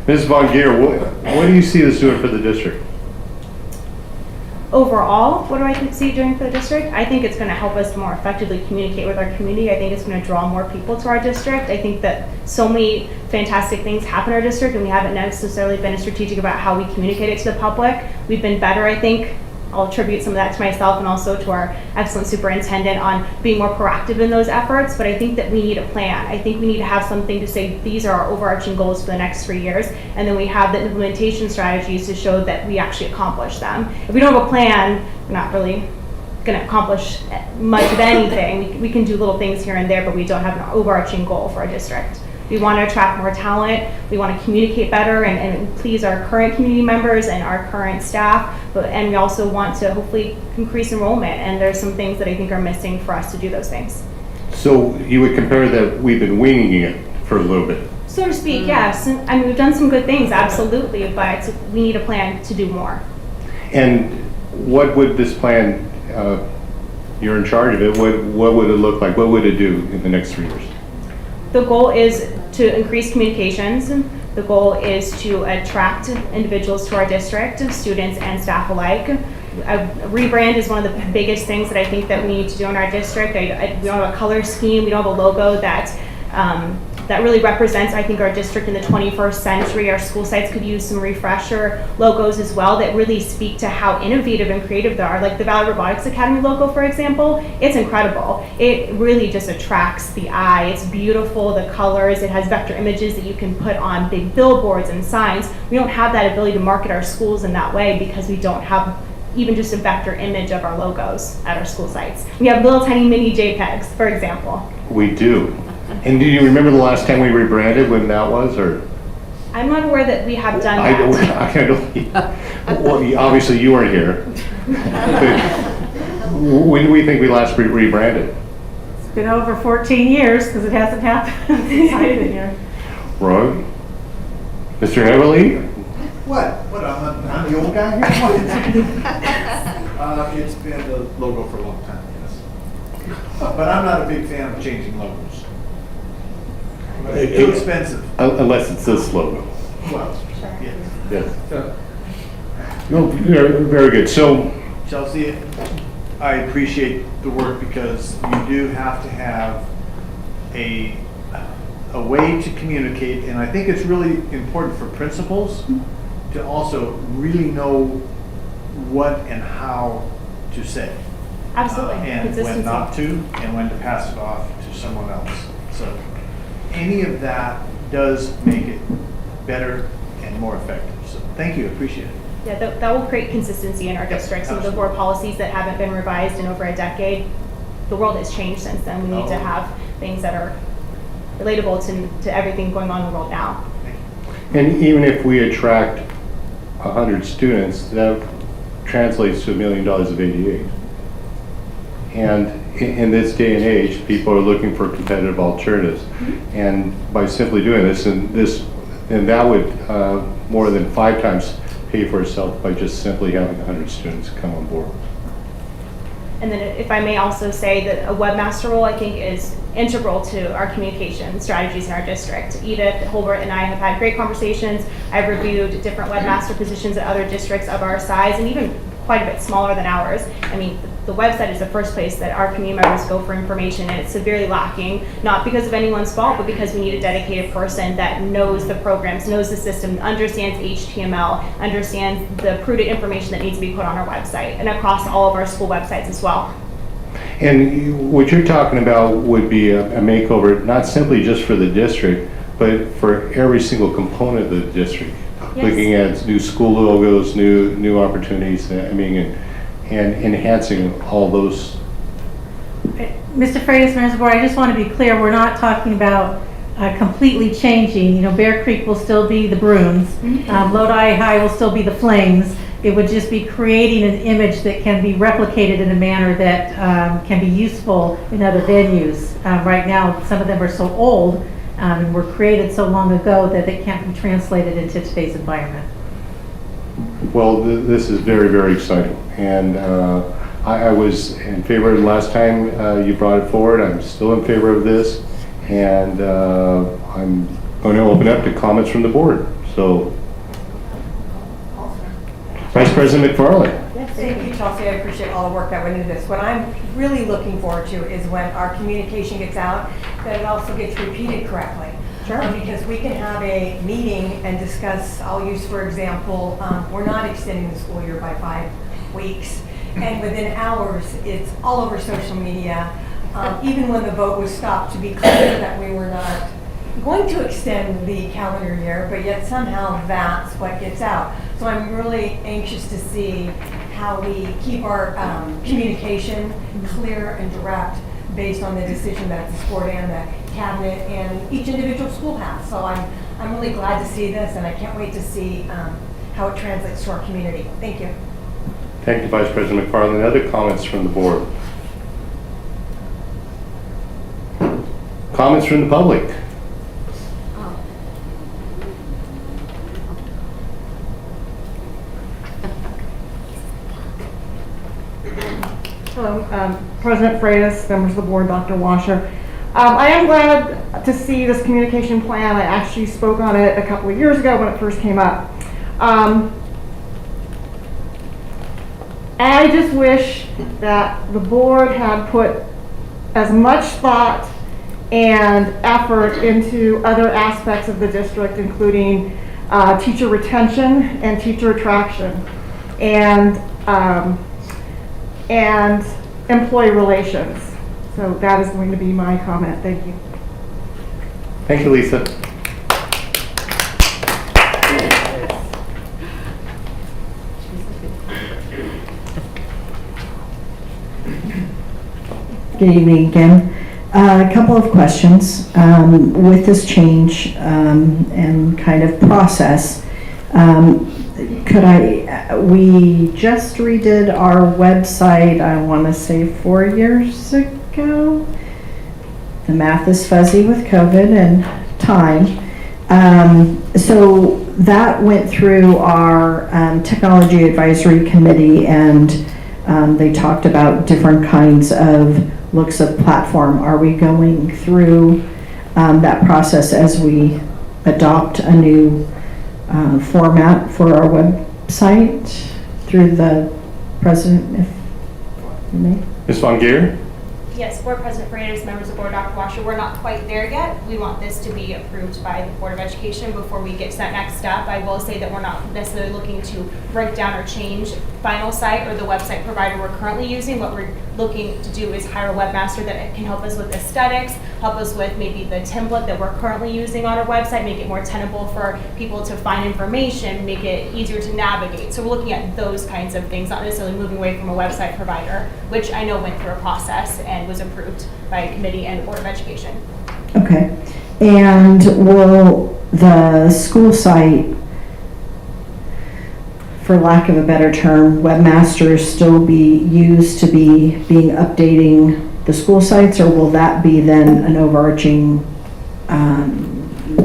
Ms. Von Geer, what do you see this doing for the district?
Overall, what do I see it doing for the district? I think it's going to help us more effectively communicate with our community. I think it's going to draw more people to our district. I think that so many fantastic things happen in our district and we haven't necessarily been as strategic about how we communicate it to the public. We've been better, I think. I'll attribute some of that to myself and also to our excellent superintendent on being more proactive in those efforts, but I think that we need a plan. I think we need to have something to say these are our overarching goals for the next 3 years, and then we have the implementation strategies to show that we actually accomplish them. If we don't have a plan, we're not really going to accomplish much of anything. We can do little things here and there, but we don't have an overarching goal for our district. We want to attract more talent, we want to communicate better and please our current community members and our current staff, and we also want to hopefully increase enrollment, and there's some things that I think are missing for us to do those things.
So you would compare that we've been winging it for a little bit?
So to speak, yes. I mean, we've done some good things, absolutely, but we need a plan to do more.
And what would this plan, you're in charge of it, what would it look like? What would it do in the next 3 years?
The goal is to increase communications. The goal is to attract individuals to our district, students and staff alike. A rebrand is one of the biggest things that I think that we need to do in our district. We don't have a color scheme, we don't have a logo that really represents, I think, our district in the 21st century. Our school sites could use some refresher logos as well that really speak to how innovative and creative they are. Like the Valley Robotics Academy logo, for example, it's incredible. It really just attracts the eye. It's beautiful, the colors, it has vector images that you can put on big billboards and signs. We don't have that ability to market our schools in that way because we don't have even just a vector image of our logos at our school sites. We have little tiny mini JPEGs, for example.
We do. And do you remember the last time we rebranded, when that was, or?
I'm not aware that we have done that.
Well, obviously you weren't here. When do we think we last rebranded?
It's been over 14 years because it hasn't happened since I've been here.
Roy? Mr. Everly?
What, I'm the old guy here? It's been the logo for a long time, yes. But I'm not a big fan of changing logos. Too expensive.
Unless it's this logo.
Well, yes.
Yes. No, very good. So,
Chelsea, I appreciate the work because you do have to have a way to communicate, and I think it's really important for principals to also really know what and how to say.
Absolutely.
And when
Consistency.
not to, and when to pass it off to someone else. So any of that does make it better and more effective. So thank you, appreciate it.
Yeah, that will create consistency in our district. Some of the board policies that haven't been revised in over a decade, the world has changed since then. We need to have things that are relatable to everything going on in the world now.
And even if we attract 100 students, that translates to $1 million of ADA. And in this day and age, people are looking for competitive alternatives. And by simply doing this, and that would more than 5 times pay for itself by just simply having 100 students come on board.
And then if I may also say that a webmaster role, I think, is integral to our communication strategies in our district. Edith, Holbert, and I have had great conversations. I've reviewed different webmaster positions at other districts of our size and even quite a bit smaller than ours. I mean, the website is the first place that our community members go for information, and it's severely lacking, not because of anyone's fault, but because we need a dedicated person that knows the programs, knows the system, understands HTML, understands the prudent information that needs to be put on our website and across all of our school websites as well.
And what you're talking about would be a makeover, not simply just for the district, but for every single component of the district.
Yes.
Looking at new school logos, new opportunities, and enhancing all those.
Mr. Freitas, members of the board, I just want to be clear, we're not talking about completely changing. You know, Bear Creek will still be the Bruins. Lodi High will still be the Flames. It would just be creating an image that can be replicated in a manner that can be useful in other venues. Right now, some of them are so old and were created so long ago that they can't be translated into today's environment.
Well, this is very, very exciting. And I was in favor of it last time you brought it forward. I'm still in favor of this. And I'm going to open up to comments from the board. So, Vice President McFarland.
Thank you, Chelsea. I appreciate all the work that went into this. What I'm really looking forward to is when our communication gets out, that it also gets repeated correctly.
Sure.
Because we can have a meeting and discuss, I'll use for example, we're not extending the school year by 5 weeks. And within hours, it's all over social media. Even when the vote was stopped, to be clear that we were not going to extend the calendar year, but yet somehow that's what gets out. So I'm really anxious to see how we keep our communication clear and direct based on the decision that the board and the cabinet and each individual school has. So I'm really glad to see this, and I can't wait to see how it translates to our community. Thank you.
Thank you, Vice President McFarland. Other comments from the board? Comments from the public?
Hello, President Freitas, members of the board, Dr. Washer. I am glad to see this communication plan. I actually spoke on it a couple of years ago when it first came up. I just wish that the board had put as much thought and effort into other aspects of the district, including teacher retention and teacher attraction, and employee relations. So that is going to be my comment. Thank you.
Thank you, Lisa.
Good evening again. A couple of questions. With this change and kind of process, we just redid our website, I want to say 4 years ago. The math is fuzzy with COVID and time. So that went through our technology advisory committee, and they talked about different kinds of looks of platform. Are we going through that process as we adopt a new format for our website through the president, if You may.
Ms. Von Geer?
Yes, Board President Freitas, members of the Board, Dr. Washer, we're not quite there yet. We want this to be approved by the Board of Education before we get to that next step. I will say that we're not necessarily looking to break down or change final site or the website provider we're currently using. What we're looking to do is hire a webmaster that can help us with aesthetics, help us with maybe the template that we're currently using on our website, make it more tenable for people to find information, make it easier to navigate. So we're looking at those kinds of things, not necessarily moving away from a website provider, which I know went through a process and was approved by a committee and Board of Education.
Okay. And will the school site, for lack of a better term, webmasters still be used to being updating the school sites, or will that be then an overarching,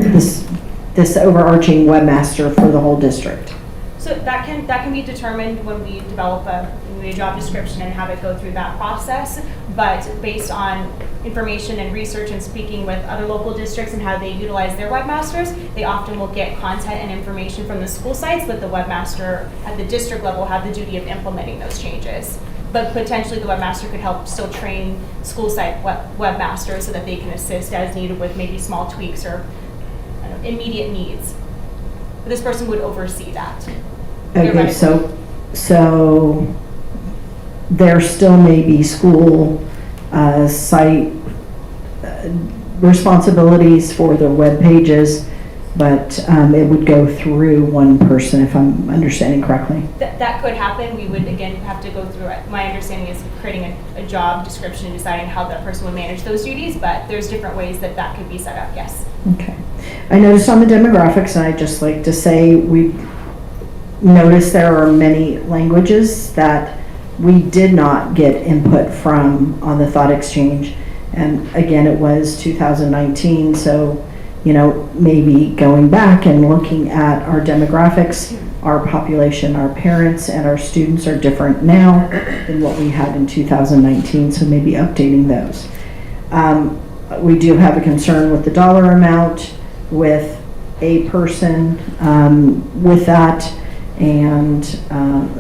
this overarching webmaster for the whole district?
So that can be determined when we develop a job description and have it go through that process. But based on information and research and speaking with other local districts and how they utilize their webmasters, they often will get content and information from the school sites, but the webmaster at the district level will have the duty of implementing those changes. But potentially the webmaster could help still train school site webmasters so that they can assist as needed with maybe small tweaks or immediate needs. But this person would oversee that.
Okay, so there still may be school site responsibilities for their web pages, but it would go through one person, if I'm understanding correctly.
That could happen. We would, again, have to go through it. My understanding is creating a job description and deciding how that person would manage those duties, but there's different ways that could be set up, yes.
Okay. I noticed on the demographics, and I'd just like to say, we noticed there are many languages that we did not get input from on the Thought Exchange. And again, it was 2019, so, you know, maybe going back and looking at our demographics, our population, our parents and our students are different now than what we had in 2019, so maybe updating those. We do have a concern with the dollar amount, with a person with that, and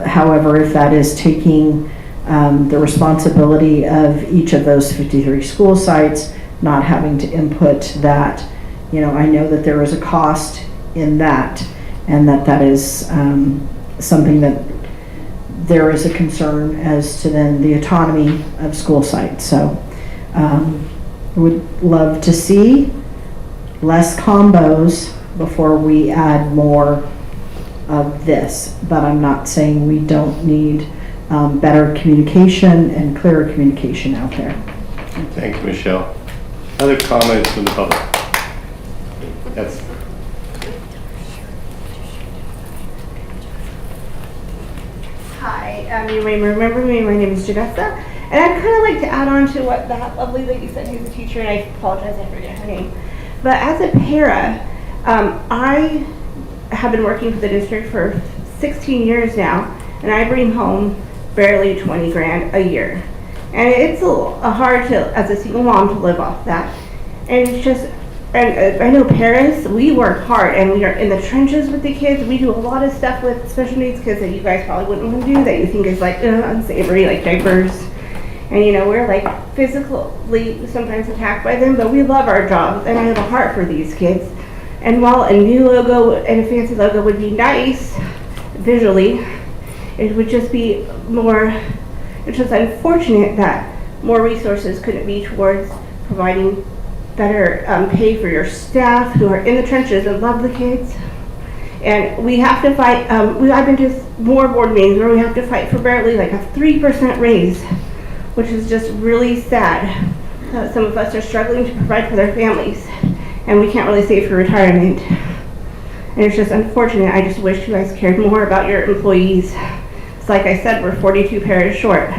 however, if that is taking the responsibility of each of those 53 school sites, not having to input that, you know, I know that there is a cost in that, and that is something that there is a concern as to then the autonomy of school sites. So would love to see less combos before we add more of this, but I'm not saying we don't need better communication and clearer communication out there.
Thank you, Michelle. Other comments from the public? Yes.
Hi, you may remember me. My name is Janessa, and I'd kind of like to add on to what that lovely lady said, who's a teacher, and I apologize, I forget her name. But as a para, I have been working for the district for 16 years now, and I bring home barely 20 grand a year. And it's a hard to, as a single mom, to live off that. And it's just, and I know parents, we work hard and we are in the trenches with the kids. We do a lot of stuff with special needs kids that you guys probably wouldn't want to do, that you think is like unsavory, like diapers. And you know, we're like physically sometimes attacked by them, but we love our jobs and I have a heart for these kids. And while a new logo and a fancy logo would be nice visually, it would just be more, it's just unfortunate that more resources couldn't be towards providing better pay for your staff who are in the trenches and love the kids. And we have to fight, I've been to more board meetings where we have to fight for barely like a 3% raise, which is just really sad. Some of us are struggling to provide for their families, and we can't really save for retirement. And it's just unfortunate. I just wish you guys cared more about your employees. It's like I said, we're 42 paras short,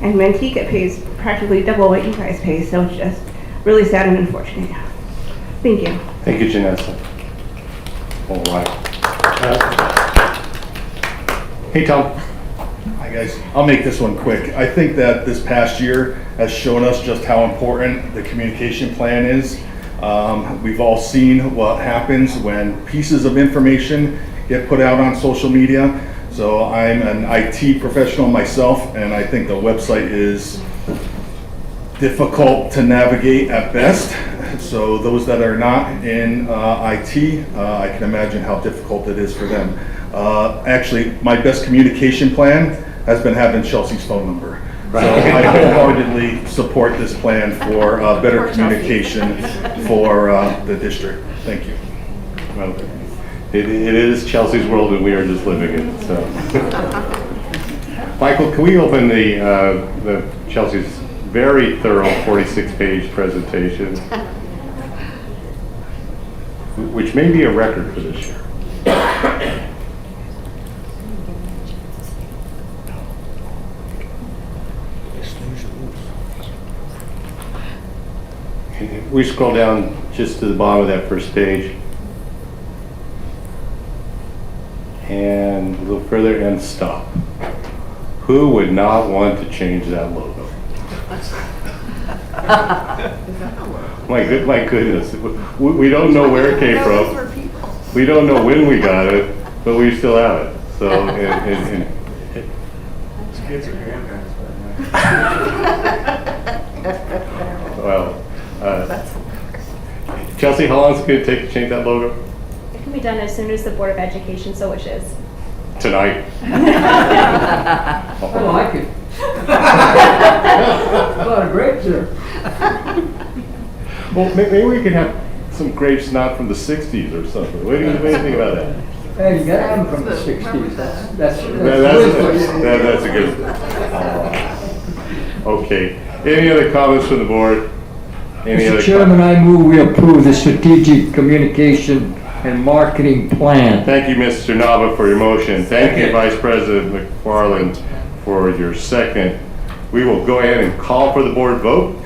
and Manteca pays practically double what you guys pay, so it's just really sad and unfortunate. Thank you.
Thank you, Janessa. All right. Hey, Tom.
Hi, guys. I'll make this one quick. I think that this past year has shown us just how important the communication plan is. We've all seen what happens when pieces of information get put out on social media. So I'm an IT professional myself, and I think the website is difficult to navigate at best. So those that are not in IT, I can imagine how difficult it is for them. Actually, my best communication plan has been having Chelsea's phone number. So I wholeheartedly support this plan for better communication for the district. Thank you.
Well, it is Chelsea's world and we are just living it, so. Michael, can we open the Chelsea's very thorough 46-page presentation, which may be a record for this year. We scroll down just to the bottom of that first page. And a little further and stop. Who would not want to change that logo? My goodness. We don't know where it came from. We don't know when we got it, but we still have it. So,
Kids are grandparents
well, Chelsea, how long is it going to take to change that logo?
It can be done as soon as the Board of Education so wishes.
Tonight.
Oh, I like it. A lot of grapes there.
Well, maybe we could have some grapes not from the 60s or something. What do you think about that?
Hey, you got them from the 60s. That's
a good. Okay. Any other comments from the board?
Mr. Chairman, I move we approve the strategic communication and marketing plan.
Thank you, Mr. Nava, for your motion. Thank you, Vice President McFarland, for your second. We will go ahead and call for the board vote.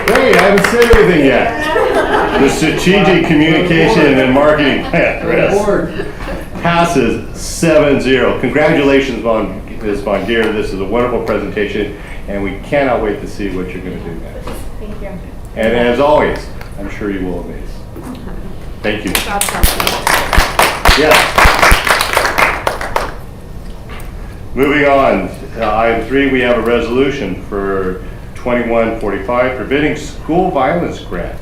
Hey, I haven't said anything yet. The strategic communication and marketing plan passes 7-0. Congratulations, Ms. Von Geer. This is a wonderful presentation, and we cannot wait to see what you're going to do next.
Thank you.
And as always, I'm sure you will amaze. Thank you. Yes. Moving on, item 3, we have a resolution for 2145, preventing school violence grant.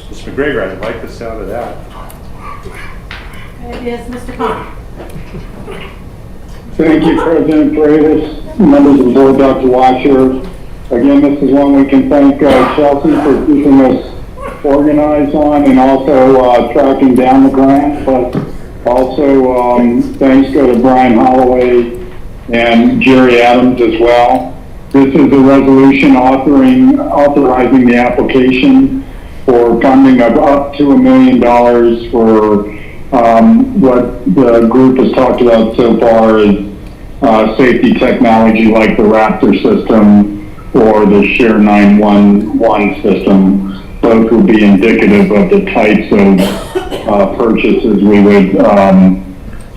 Mr. McGregor, I like the sound of that.
It is Mr. Khan.
Thank you, President Freitas, members of the board, Dr. Washer. Again, this is one we can thank Chelsea for keeping us organized on and also tracking down the grant, but also thanks go to Brian Holloway and Jerry Adams as well. This is a resolution authorizing the application for funding of up to $1 million for what the group has talked about so far is safety technology like the Raptor system or the Share 911 system. Both will be indicative of the types of purchases we would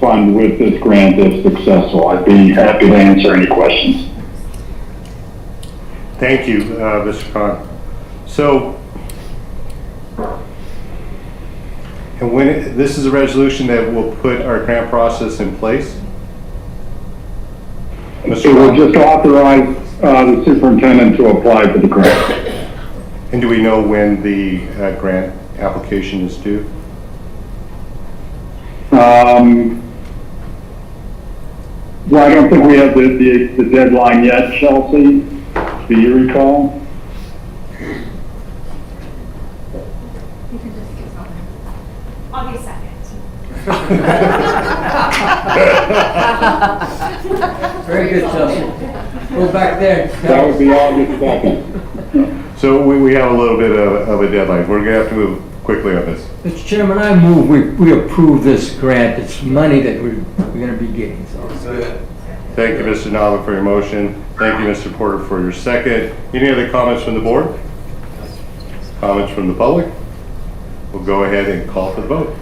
fund with this grant if successful. I'd be happy to answer any questions.
Thank you, Mr. Khan. So, and when this is a resolution that will put our grant process in place?
So we'll just authorize the superintendent to apply for the grant.
And do we know when the grant application is due?
Well, I don't think we have the deadline yet, Chelsea. Do you recall?
August 2nd.
Very good, Chelsea. Go back there.
That would be August 2nd.
So we have a little bit of a deadline. We're going to have to move quickly on this.
Mr. Chairman, I move we approve this grant. It's money that we're going to be getting. So.
Thank you, Mr. Nava, for your motion. Thank you, Mr. Porter, for your second. Any other comments from the board? Comments from the public? We'll go ahead and call for the vote.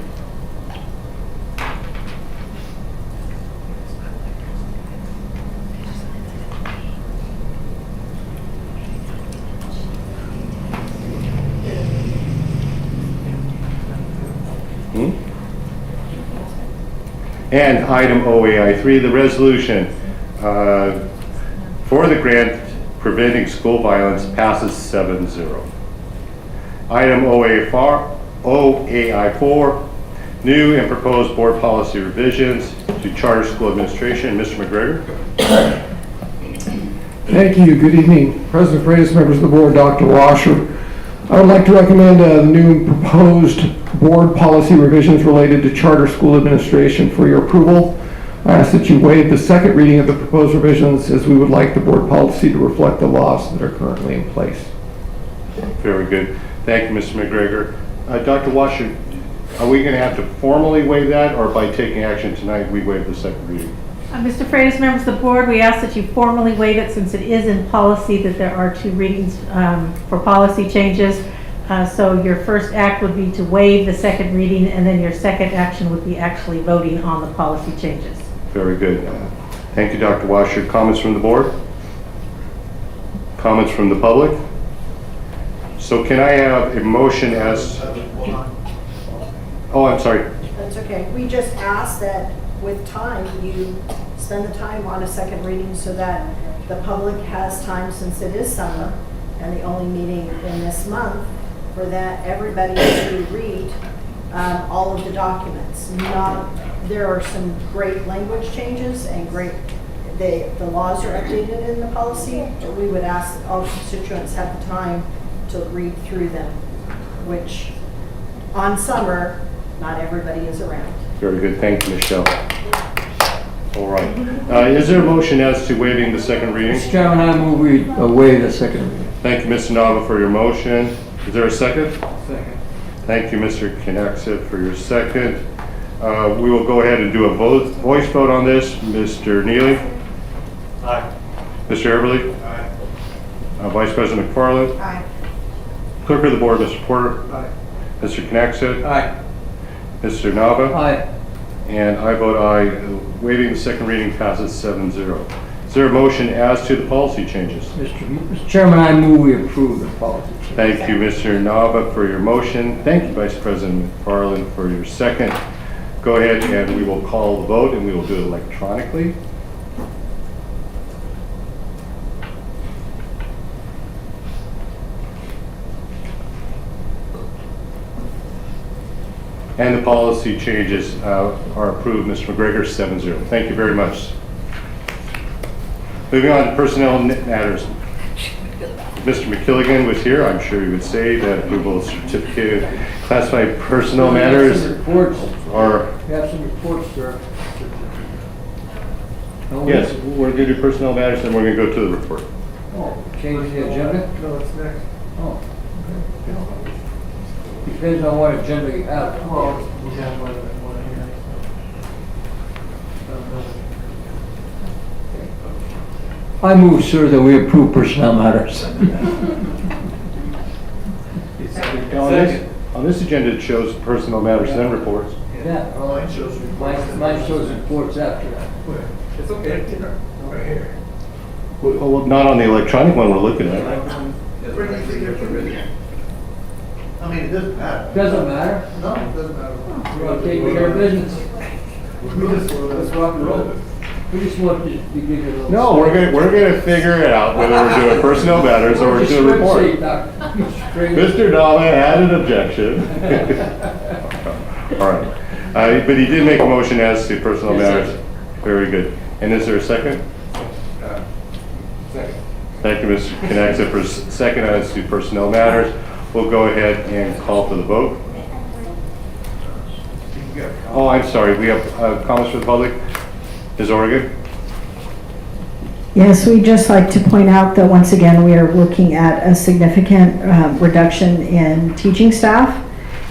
And item OAI3, the resolution for the grant preventing school violence passes 7-0. Item OAI4, new and proposed board policy revisions to charter school administration. Mr. McGregor.
Thank you. Good evening, President Freitas, members of the board, Dr. Washer. I would like to recommend the new proposed board policy revisions related to charter school administration for your approval. I ask that you waive the second reading of the proposed revisions, as we would like the board policy to reflect the laws that are currently in place.
Very good. Thank you, Mr. McGregor. Dr. Washer, are we going to have to formally waive that, or by taking action tonight, we waive the second reading?
Mr. Freitas, members of the board, we ask that you formally waive it, since it is in policy that there are 2 readings for policy changes. So your first act would be to waive the second reading, and then your second action would be actually voting on the policy changes.
Very good. Thank you, Dr. Washer. Comments from the board? Comments from the public? So can I have a motion as... Oh, I'm sorry.
That's okay. We just ask that with time, you spend the time on a second reading so that the public has time, since it is summer and the only meeting in this month, for that everybody to read all of the documents. There are some great language changes and the laws are updated in the policy, but we would ask that all constituents have the time to read through them, which on summer, not everybody is around.
Very good. Thank you, Michelle. All right. Is there a motion as to waiving the second reading?
Mr. Chairman, I move we waive the second reading.
Thank you, Mr. Nava, for your motion. Is there a second?
Second.
Thank you, Mr. Knaxit, for your second. We will go ahead and do a voice vote on this. Mr. Neely?
Aye.
Mr. Everly?
Aye.
Vice President McFarland?
Aye.
Clerk of the board, Mr. Porter?
Aye.
Mr. Knaxit?
Aye.
Mr. Nava?
Aye.
And I vote aye. Waiving the second reading passes 7-0. Is there a motion as to the policy changes?
Mr. Chairman, I move we approve the policy changes.
Thank you, Mr. Nava, for your motion. Thank you, Vice President McFarland, for your second. Go ahead and we will call the vote, and we will do it electronically. And the policy changes are approved. Mr. McGregor, 7-0. Thank you very much. Moving on to personnel matters. If Mr. McKilligan was here, I'm sure he would say that approval of certificate of classified personnel matters are...
We have some reports, sir.
Yes, we're going to do personnel matters, then we're going to go to the report.
Oh, change the agenda?
No, it's next.
Oh, okay. Depends on what agenda you have.
Well, we have one here.
I move, sir, that we approve personnel matters.
On this agenda, it shows personnel matters, then reports.
Yeah.
Mine shows reports.
Mine shows reports after that.
It's okay. Right here.
Well, not on the electronic one we're looking at.
Where do you think you're ready? I mean, it doesn't matter.
Doesn't matter.
No, it doesn't matter.
We're going to take care of business.
Let's rock and roll.
We just want to give you a little...
No, we're gonna figure it out, whether we're doing personnel matters or we're doing a report. Mr. Nava had an objection. All right. But he did make a motion as to personnel matters. Very good. And is there a second?
Second.
Thank you, Mr. Knaxit, for second as to personnel matters. We'll go ahead and call for the vote. Oh, I'm sorry. We have comments from the public. Ms. Oregon?
Yes, we'd just like to point out that once again, we are looking at a significant reduction in teaching staff.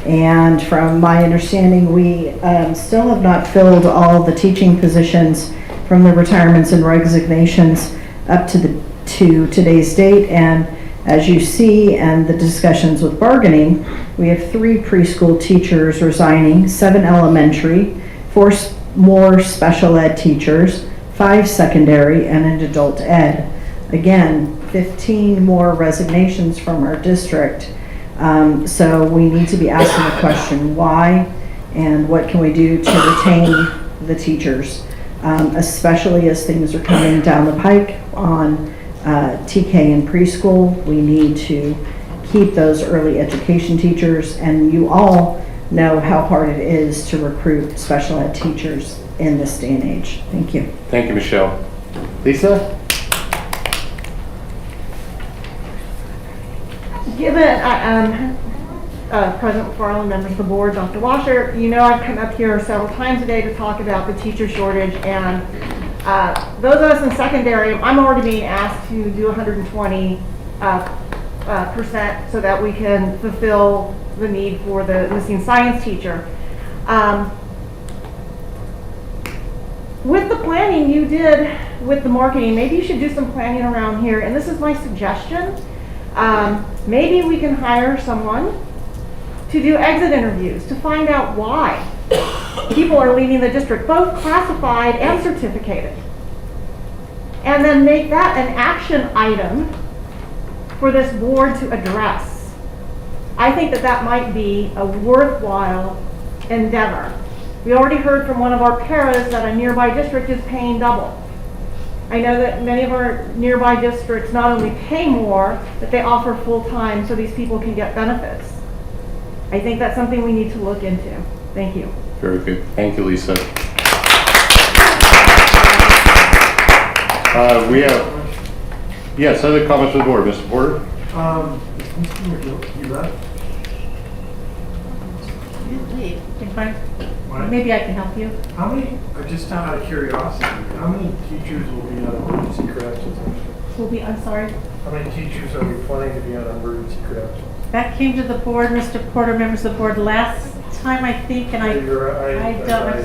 And from my understanding, we still have not filled all the teaching positions from the retirements and resignations up to today's date. And as you see, and the discussions with bargaining, we have 3 preschool teachers resigning, 7 elementary, 4 more special ed teachers, 5 secondary, and an adult ed. Again, 15 more resignations from our district. So we need to be asking the question, why, and what can we do to retain the teachers, especially as things are coming down the pike on TK and preschool. We need to keep those early education teachers, and you all know how hard it is to recruit special ed teachers in this day and age. Thank you.
Thank you, Michelle. Lisa?
Given, President McFarland, members of the board, Dr. Washer, you know I've come up here several times a day to talk about the teacher shortage, and those of us in secondary, I'm already being asked to do 120% so that we can fulfill the need for the missing science teacher. With the planning you did with the marketing, maybe you should do some planning around here, and this is my suggestion. Maybe we can hire someone to do exit interviews to find out why people are leaving the district, both classified and certificated. And then make that an action item for this board to address. I think that that might be a worthwhile endeavor. We already heard from one of our paras that a nearby district is paying double. I know that many of our nearby districts not only pay more, but they offer full-time so these people can get benefits. I think that's something we need to look into. Thank you.
Very good. Thank you, Lisa. We have, yes, other comments from the board. Mr. Porter?
You left?
Maybe I can help you.
How many, just out of curiosity, how many teachers will be on emergency corrections?
I'm sorry.
How many teachers are we planning to be on emergency corrections?
That came to the board, Mr. Porter, members of the board, last time, I think, and I'm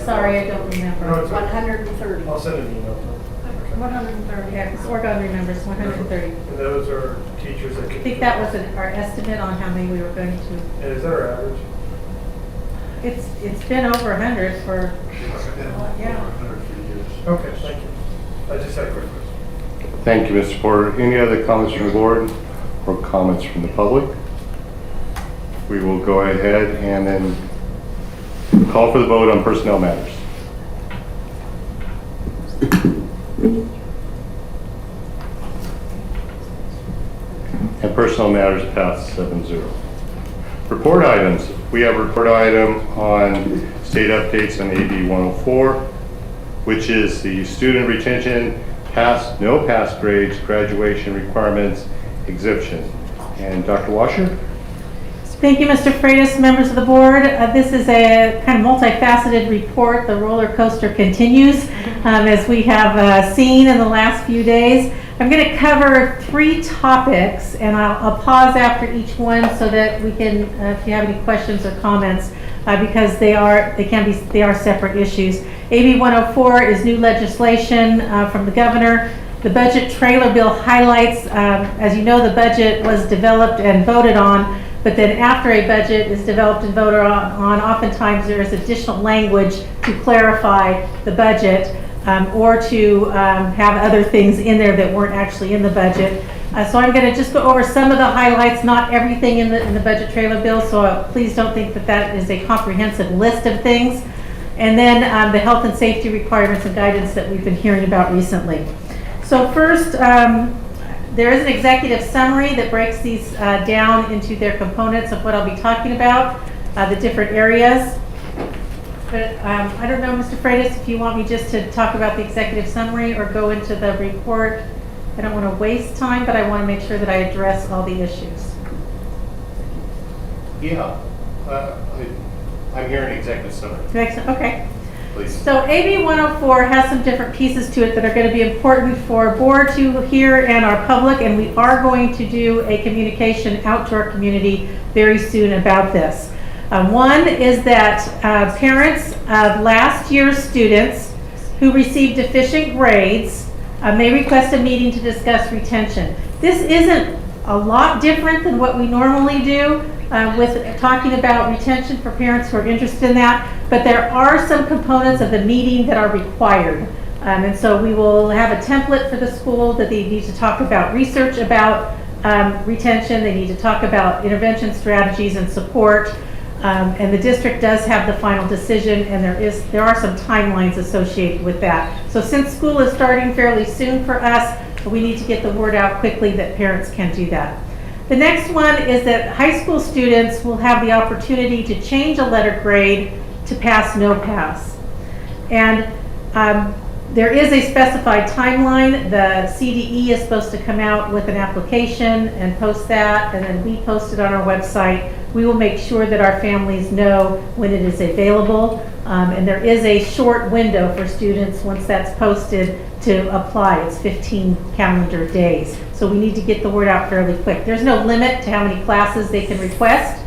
sorry, I don't remember.
No, it's okay.
130.
I'll send an email.
130, yeah, Oregon remembers 130.
And those are teachers that
I
can.
think that was our estimate on how many we were going to.
And is that our average?
It's been over 100 for, yeah.
Okay, thank you. I just had a quick question.
Thank you, Mr. Porter. Any other comments from the board or comments from the public? We will go ahead and then call for the vote on personnel matters. And personnel matters passed 7-0. Report items. We have a report item on state updates on AB 104, which is the student retention, no pass grades, graduation requirements, exemption. And Dr. Washer?
Thank you, Mr. Freitas, members of the board. This is a kind of multifaceted report. The roller coaster continues, as we have seen in the last few days. I'm going to cover 3 topics, and I'll pause after each one so that we can, if you have any questions or comments, because they are separate issues. AB 104 is new legislation from the governor. The budget trailer bill highlights, as you know, the budget was developed and voted on, but then after a budget is developed and voted on, oftentimes there is additional language to clarify the budget. Or to have other things in there that weren't actually in the budget. So I'm going to just go over some of the highlights, not everything in the budget trailer bill, so please don't think that that is a comprehensive list of things. And then the health and safety requirements and guidance that we've been hearing about recently. So first, there is an executive summary that breaks these down into their components of what I'll be talking about, the different areas. But I don't know, Mr. Freitas, if you want me just to talk about the executive summary or go into the report. I don't want to waste time, but I want to make sure that I address all the issues.
Yeah, I'm hearing executive summary.
Okay.
Please.
So AB 104 has some different pieces to it that are going to be important for board to hear and our public, and we are going to do a communication out to our community very soon about this. One is that parents of last year's students who received deficient grades may request a meeting to discuss retention. This isn't a lot different than what we normally do with talking about retention for parents who are interested in that, but there are some components of the meeting that are required. And so we will have a template for the school that they need to talk about research about retention. They need to talk about intervention strategies and support. And the district does have the final decision, and there are some timelines associated with that. So since school is starting fairly soon for us, we need to get the word out quickly that parents can do that. The next one is that high school students will have the opportunity to change a letter grade to pass, no pass. And there is a specified timeline. The CDE is supposed to come out with an application and post that, and then we post it on our website. We will make sure that our families know when it is available. And there is a short window for students once that's posted to apply. It's 15 calendar days. So we need to get the word out fairly quick. There's no limit to how many classes they can request.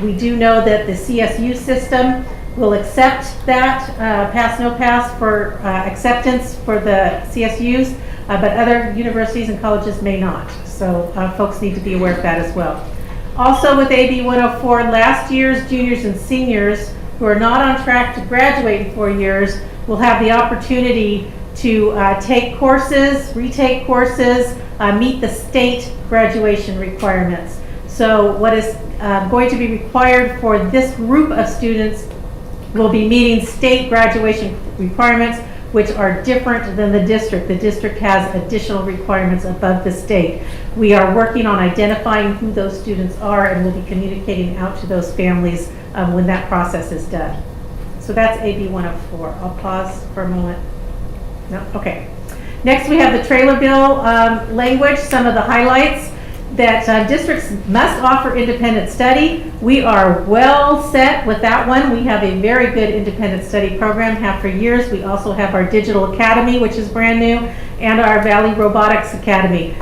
We do know that the CSU system will accept that pass, no pass for acceptance for the CSUs, but other universities and colleges may not. So folks need to be aware of that as well. Also with AB 104, last year's juniors and seniors who are not on track to graduate in 4 years will have the opportunity to take courses, retake courses, meet the state graduation requirements. So what is going to be required for this group of students will be meeting state graduation requirements, which are different than the district. The district has additional requirements above the state. We are working on identifying who those students are, and we'll be communicating out to those families when that process is done. So that's AB 104. I'll pause for a moment. No? Okay. Next we have the trailer bill language, some of the highlights. That districts must offer independent study. We are well set with that one. We have a very good independent study program, have for years. We also have our Digital Academy, which is brand new, and our Valley Robotics Academy.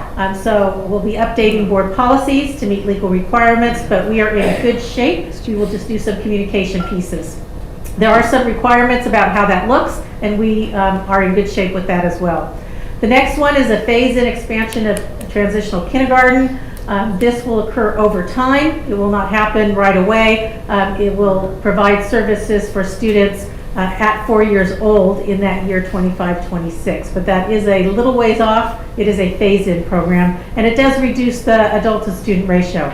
So we'll be updating board policies to meet legal requirements, but we are in good shape. We will just do some communication pieces. There are some requirements about how that looks, and we are in good shape with that as well. The next one is a phase-in expansion of Transitional Kindergarten. This will occur over time. It will not happen right away. It will provide services for students at 4 years old in that year 25-26. But that is a little ways off. It is a phase-in program, and it does reduce the adult to student ratio.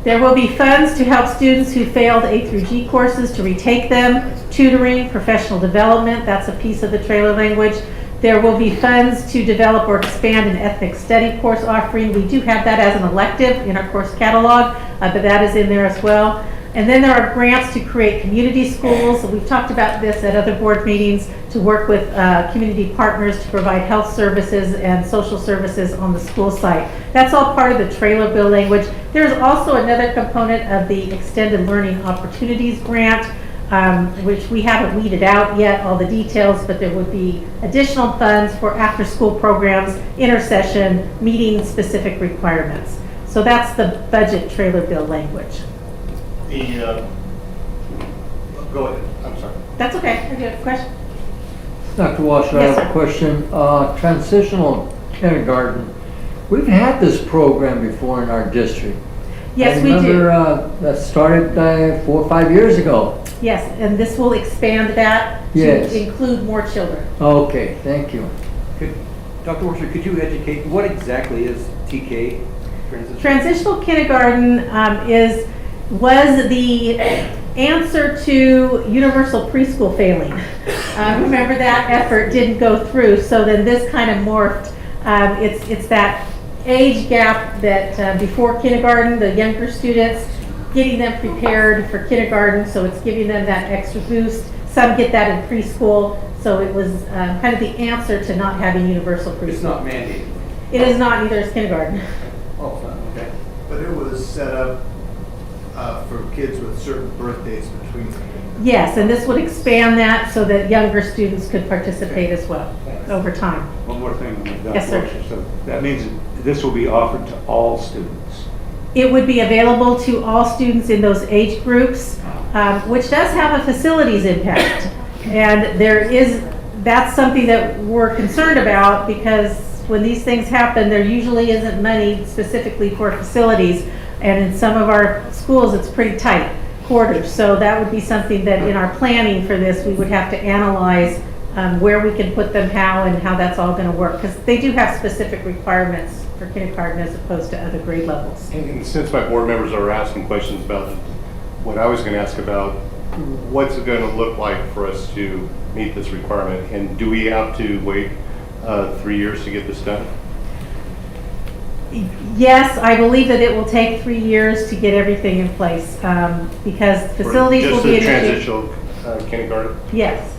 There will be funds to help students who failed A through G courses to retake them, tutoring, professional development. That's a piece of the trailer language. There will be funds to develop or expand an ethnic study course offering. We do have that as an elective in our course catalog, but that is in there as well. And then there are grants to create community schools. We've talked about this at other board meetings, to work with community partners to provide health services and social services on the school site. That's all part of the trailer bill language. There's also another component of the Extended Learning Opportunities Grant, which we haven't weeded out yet, all the details, but there would be additional funds for after-school programs, intercession, meeting specific requirements. So that's the budget trailer bill language.
Go ahead, I'm sorry.
That's okay. Do you have a question?
Dr. Washer,
Yes,
I have a question. Transitional Kindergarten. We've had this program before in our district.
Yes, we do.
I remember that started 4 or 5 years ago.
Yes, and this will expand that
Yes.
to include more children.
Okay, thank you.
Dr. Washer, could you educate, what exactly is TK?
Transitional Kindergarten was the answer to universal preschool failing. Remember that effort didn't go through, so then this kind of morphed. It's that age gap that before kindergarten, the younger students, getting them prepared for kindergarten, so it's giving them that extra boost. Some get that in preschool, so it was kind of the answer to not having universal preschool.
It's not mandated.
It is not, neither is kindergarten.
Oh, okay.
But it was set up for kids with certain birth dates between them.
Yes, and this would expand that so that younger students could participate as well over time.
One more thing, Dr.
Yes, sir.
Washer. So that means this will be offered to all students.
It would be available to all students in those age groups, which does have a facilities impact. And that's something that we're concerned about, because when these things happen, there usually isn't money specifically for facilities. And in some of our schools, it's pretty tight quarters. So that would be something that in our planning for this, we would have to analyze where we can put them, how, and how that's all going to work. Because they do have specific requirements for kindergarten as opposed to other grade levels.
And since my board members are asking questions about what I was going to ask about, what's it going to look like for us to meet this requirement? And do we have to wait 3 years to get this done?
Yes, I believe that it will take 3 years to get everything in place because facilities will be
just the transitional kindergarten?
Yes.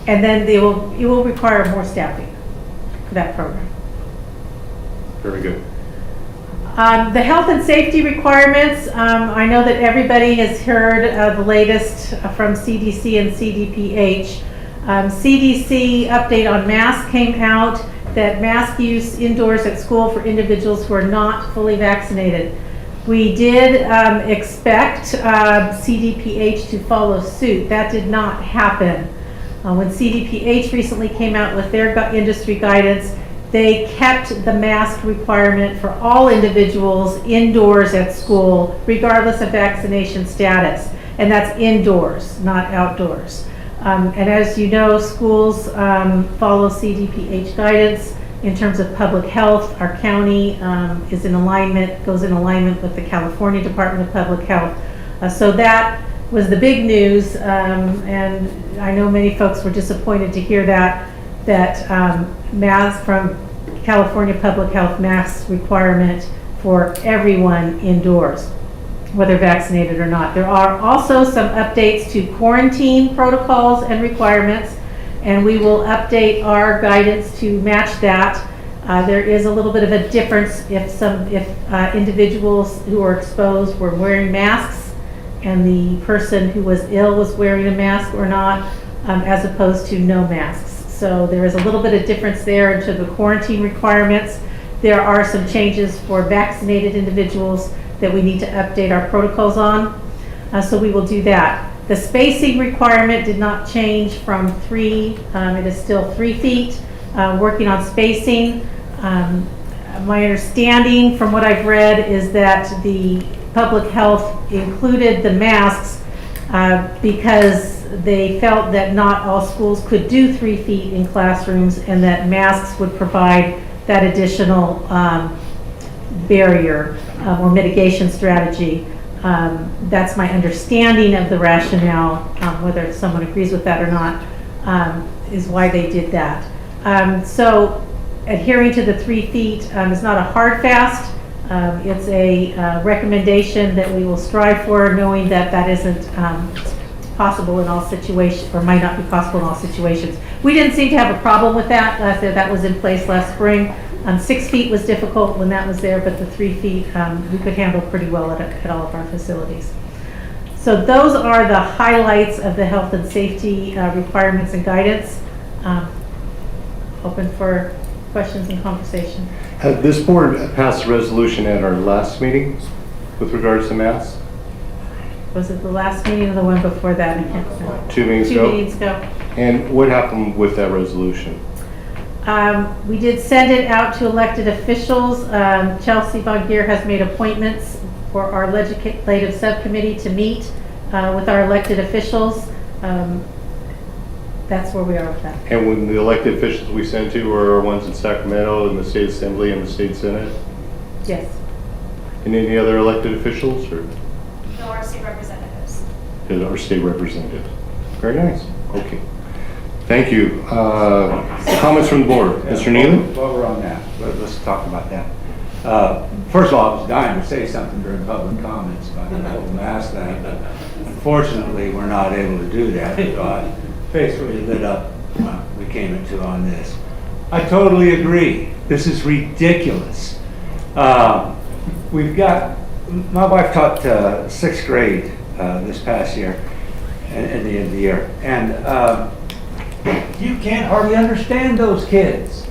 And then it will require more staffing for that program.
Very good.
The health and safety requirements, I know that everybody has heard the latest from CDC and CDPH. CDC update on masks came out, that mask use indoors at school for individuals who are not fully vaccinated. We did expect CDPH to follow suit. That did not happen. When CDPH recently came out with their industry guidance, they kept the mask requirement for all individuals indoors at school, regardless of vaccination status. And that's indoors, not outdoors. And as you know, schools follow CDPH guidance in terms of public health. Our county is in alignment, goes in alignment with the California Department of Public Health. So that was the big news, and I know many folks were disappointed to hear that mask from California Public Health mask requirement for everyone indoors, whether vaccinated or not. There are also some updates to quarantine protocols and requirements, and we will update our guidance to match that. There is a little bit of a difference if individuals who are exposed were wearing masks and the person who was ill was wearing a mask or not, as opposed to no masks. So there is a little bit of difference there into the quarantine requirements. There are some changes for vaccinated individuals that we need to update our protocols on. So we will do that. The spacing requirement did not change from 3, it is still 3 feet, working on spacing. My understanding from what I've read is that the public health included the masks because they felt that not all schools could do 3 feet in classrooms and that masks would provide that additional barrier or mitigation strategy. That's my understanding of the rationale, whether someone agrees with that or not, is why they did that. So adhering to the 3 feet is not a hard fast. It's a recommendation that we will strive for, knowing that that isn't possible in all situations, or might not be possible in all situations. We didn't seem to have a problem with that. That was in place last spring. 6 feet was difficult when that was there, but the 3 feet we could handle pretty well at all of our facilities. So those are the highlights of the health and safety requirements and guidance. Open for questions and conversation.
Had this board passed a resolution at our last meeting with regards to masks?
Was it the last meeting or the one before that? I can't remember.
2 meetings ago?
2 meetings ago.
And what happened with that resolution?
We did send it out to elected officials. Chelsea Von Gier has made appointments for our legislative subcommittee to meet with our elected officials. That's where we are with that.
And when the elected officials we sent to were ones in Sacramento and the state assembly and the state senate?
Yes.
And any other elected officials? Or?
No, our state representatives.
Our state representative. Very nice. Okay. Thank you. Comments from the board. Mr. Neely?
While we're on that, let's talk about that. First of all, I was dying to say something during public comments about the whole mask thing, but unfortunately, we're not able to do that. So my face really lit up when we came into on this. I totally agree. This is ridiculous. We've got, my wife taught 6th grade this past year, at the end of the year, and you can't hardly understand those kids.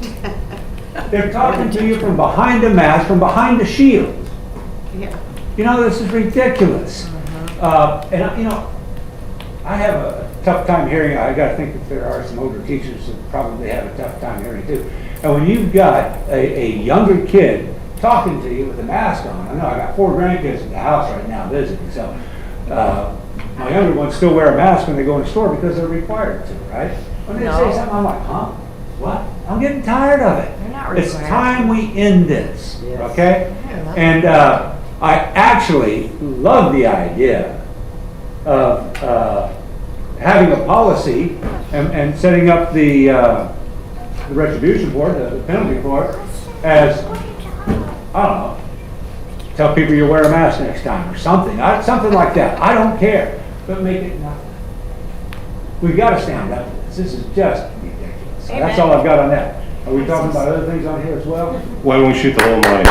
They're talking to you from behind a mask, from behind a shield.
Yeah.
You know, this is ridiculous. And, you know, I have a tough time hearing. I got to think that there are some older teachers that probably have a tough time hearing too. And when you've got a younger kid talking to you with a mask on, I know I got 4 grandkids in the house right now visiting, so my younger ones still wear a mask when they go in the store because they're required to, right? When they
No.
say something, I'm like, huh? What? I'm getting tired of it.
They're not
It's
required.
time we end this,
Yes.
okay?
I love
And I actually love the idea of having a policy and setting up the retribution for it, the penalty for it, as, I don't know, tell people you wear a mask next time or something, something like that. I don't care, but make it nothing. We've got to stand up to this. This is just ridiculous. So that's all I've got on that. Are we talking about other things on here as well?
Why don't we shoot the whole night?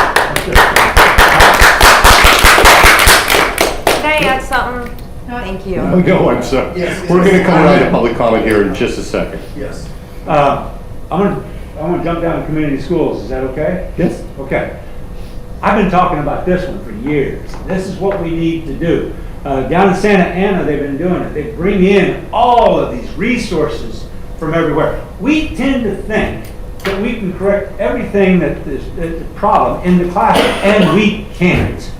Can I add something? Thank you.
Go on, sir.
Yes,
We're
yes.
going to come around to public comment here in just a second.
Yes.
I'm gonna jump down to community schools. Is that okay?
Yes.
Okay. I've been talking about this one for years. This is what we need to do. Down in Santa Ana, they've been doing it. They bring in all of these resources from everywhere. We tend to think that we can correct everything that is the problem in the classroom, and we can't.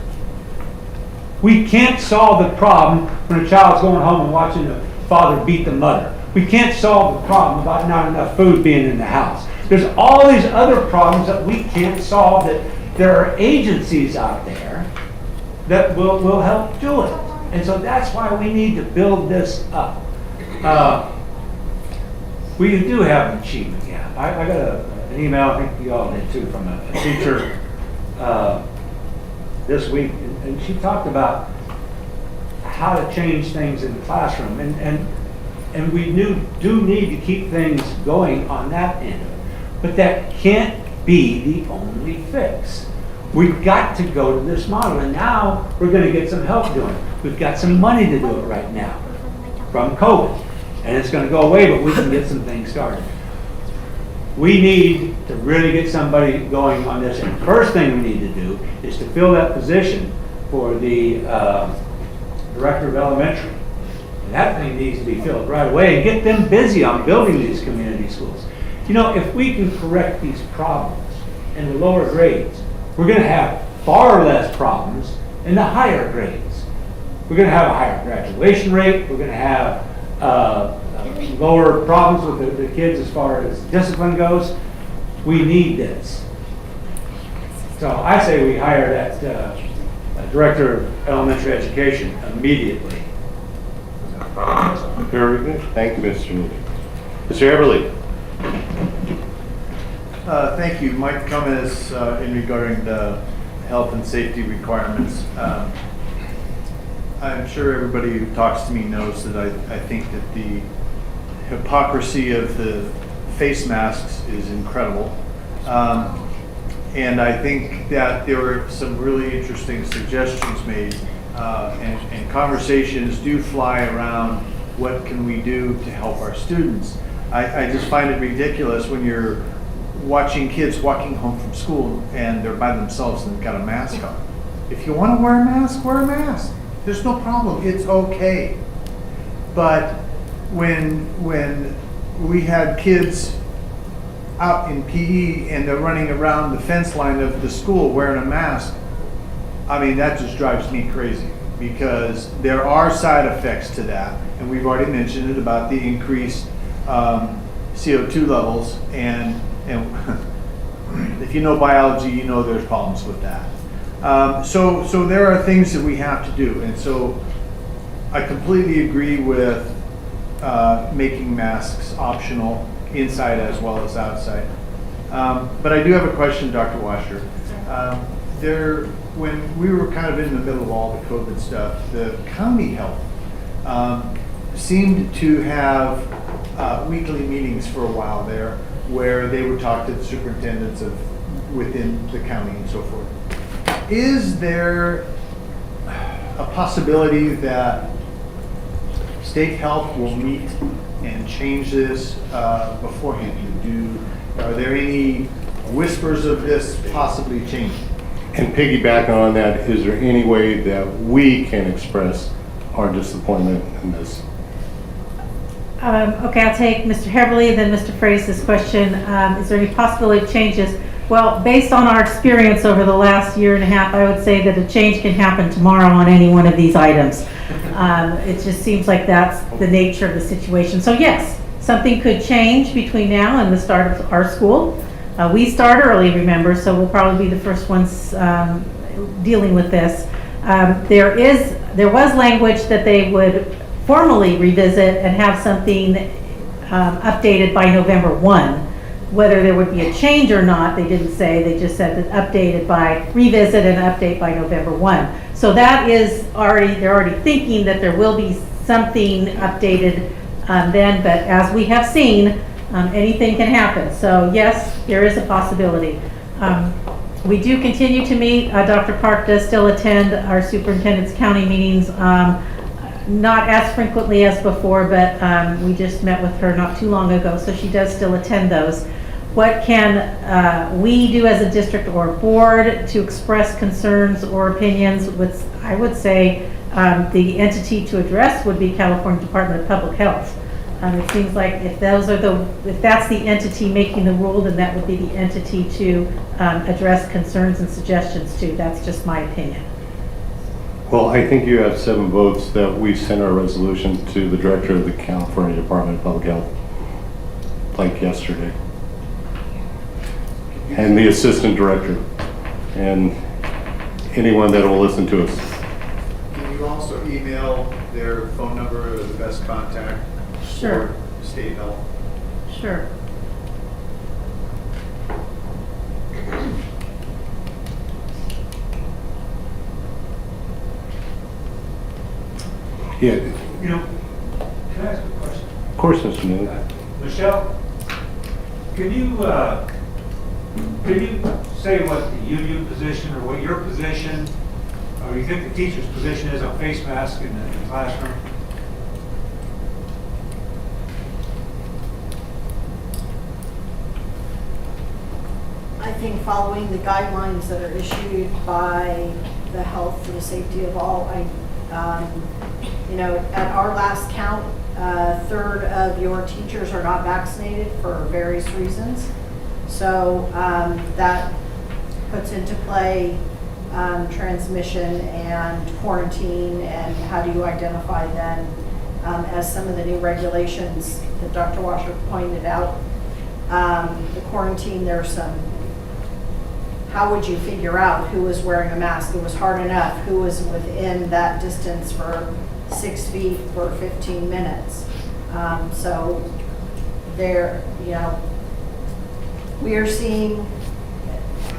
We can't solve the problem when a child's going home and watching the father beat the mother. We can't solve the problem about not enough food being in the house. There's all these other problems that we can't solve, that there are agencies out there that will help do it. And so that's why we need to build this up. We do have an achievement gap. I got an email, I think you all did too, from a teacher this week, and she talked about how to change things in the classroom. And we do need to keep things going on that end. But that can't be the only fix. We've got to go to this model, and now we're going to get some help doing it. We've got some money to do it right now from COVID, and it's going to go away, but we can get some things started. We need to really get somebody going on this, and the first thing we need to do is to fill that position for the director of elementary. And that thing needs to be filled right away, and get them busy on building these community schools. You know, if we can correct these problems in the lower grades, we're going to have far less problems in the higher grades. We're going to have a higher graduation rate. We're going to have lower problems with the kids as far as discipline goes. We need this. So I say we hire that director of elementary education immediately.
Very good. Thank you, Mr. Moody. Mr. Everly.
Thank you. My comment is in regarding the health and safety requirements. I'm sure everybody who talks to me knows that I think that the hypocrisy of the face masks is incredible. And I think that there were some really interesting suggestions made, and conversations do fly around what can we do to help our students. I just find it ridiculous when you're watching kids walking home from school and they're by themselves and they've got a mask on. If you want to wear a mask, wear a mask. There's no problem. It's okay. But when we had kids out in PE and they're running around the fence line of the school wearing a mask, I mean, that just drives me crazy, because there are side effects to that. And we've already mentioned it about the increased CO2 levels, and if you know biology, you know there's problems with that. So there are things that we have to do, and so I completely agree with making masks optional inside as well as outside. But I do have a question, Dr. Washer. When we were kind of in the middle of all the COVID stuff, the county health seemed to have weekly meetings for a while there, where they would talk to the superintendents of within the county and so forth. Is there a possibility that state health will meet and change this beforehand? Are there any whispers of this possibly changing?
And piggybacking on that, is there any way that we can express our disappointment in this?
Okay, I'll take Mr. Heverly, then Mr. Freitas' question. Is there any possibility of changes? Well, based on our experience over the last year and a half, I would say that a change can happen tomorrow on any one of these items. It just seems like that's the nature of the situation. So yes, something could change between now and the start of our school. We start early, remember, so we'll probably be the first ones dealing with this. There was language that they would formally revisit and have something updated by November 1. Whether there would be a change or not, they didn't say. They just said that revisit and update by November 1. So that is they're already thinking that there will be something updated then, but as we have seen, anything can happen. So yes, there is a possibility. We do continue to meet. Dr. Park does still attend our superintendent's county meetings, not as frequently as before, but we just met with her not too long ago, so she does still attend those. What can we do as a district or board to express concerns or opinions? I would say the entity to address would be California Department of Public Health. It seems like if that's the entity making the rule, then that would be the entity to address concerns and suggestions to. That's just my opinion.
Well, I think you have 7 votes that we sent our resolution to the director of the California Department of Public Health, like yesterday. And the assistant director, and anyone that will listen to us.
Can you also email their phone number or the best contact?
Sure.
For state health?
Sure.
Yeah.
You know, can I ask a question?
Of course, Mr. Neely.
Michelle, can you say what the union position or what your position, or you think the teacher's position is on face mask in the classroom?
I think following the guidelines that are issued by the health and the safety of all, at our last count, a third of your teachers are not vaccinated for various reasons. So that puts into play transmission and quarantine, and how do you identify then as some of the new regulations that Dr. Washer pointed out. The quarantine, there's some, how would you figure out who was wearing a mask? It was hard enough. Who was within that distance for 6 feet for 15 minutes? So there, we are seeing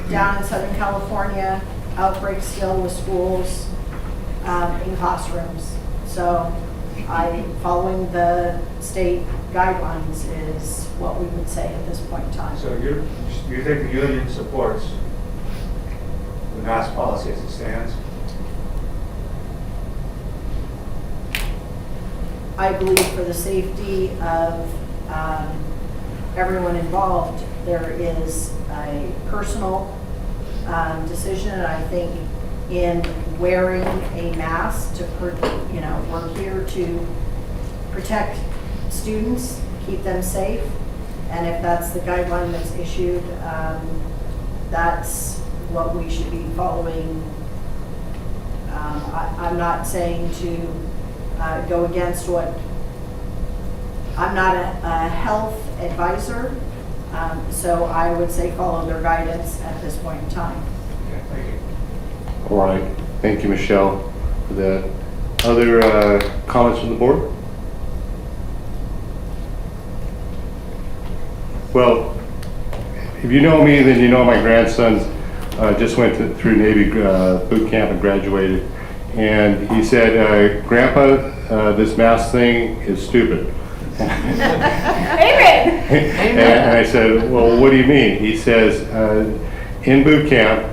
down in Southern California outbreaks still with schools in classrooms. So following the state guidelines is what we would say at this point in time.
So you think the union supports the mask policy as it stands?
I believe for the safety of everyone involved, there is a personal decision, and I think in wearing a mask we're here to protect students, keep them safe, and if that's the guideline that's issued, that's what we should be following. I'm not saying to go against what, I'm not a health advisor, so I would say follow their guidance at this point in time.
Okay, thank you.
All right. Thank you, Michelle, for that. Other comments from the board? Well, if you know me, then you know my grandsons just went through Navy boot camp and graduated. And he said, Grandpa, this mask thing is stupid.
Amen.
And I said, well, what do you mean? He says, in boot camp,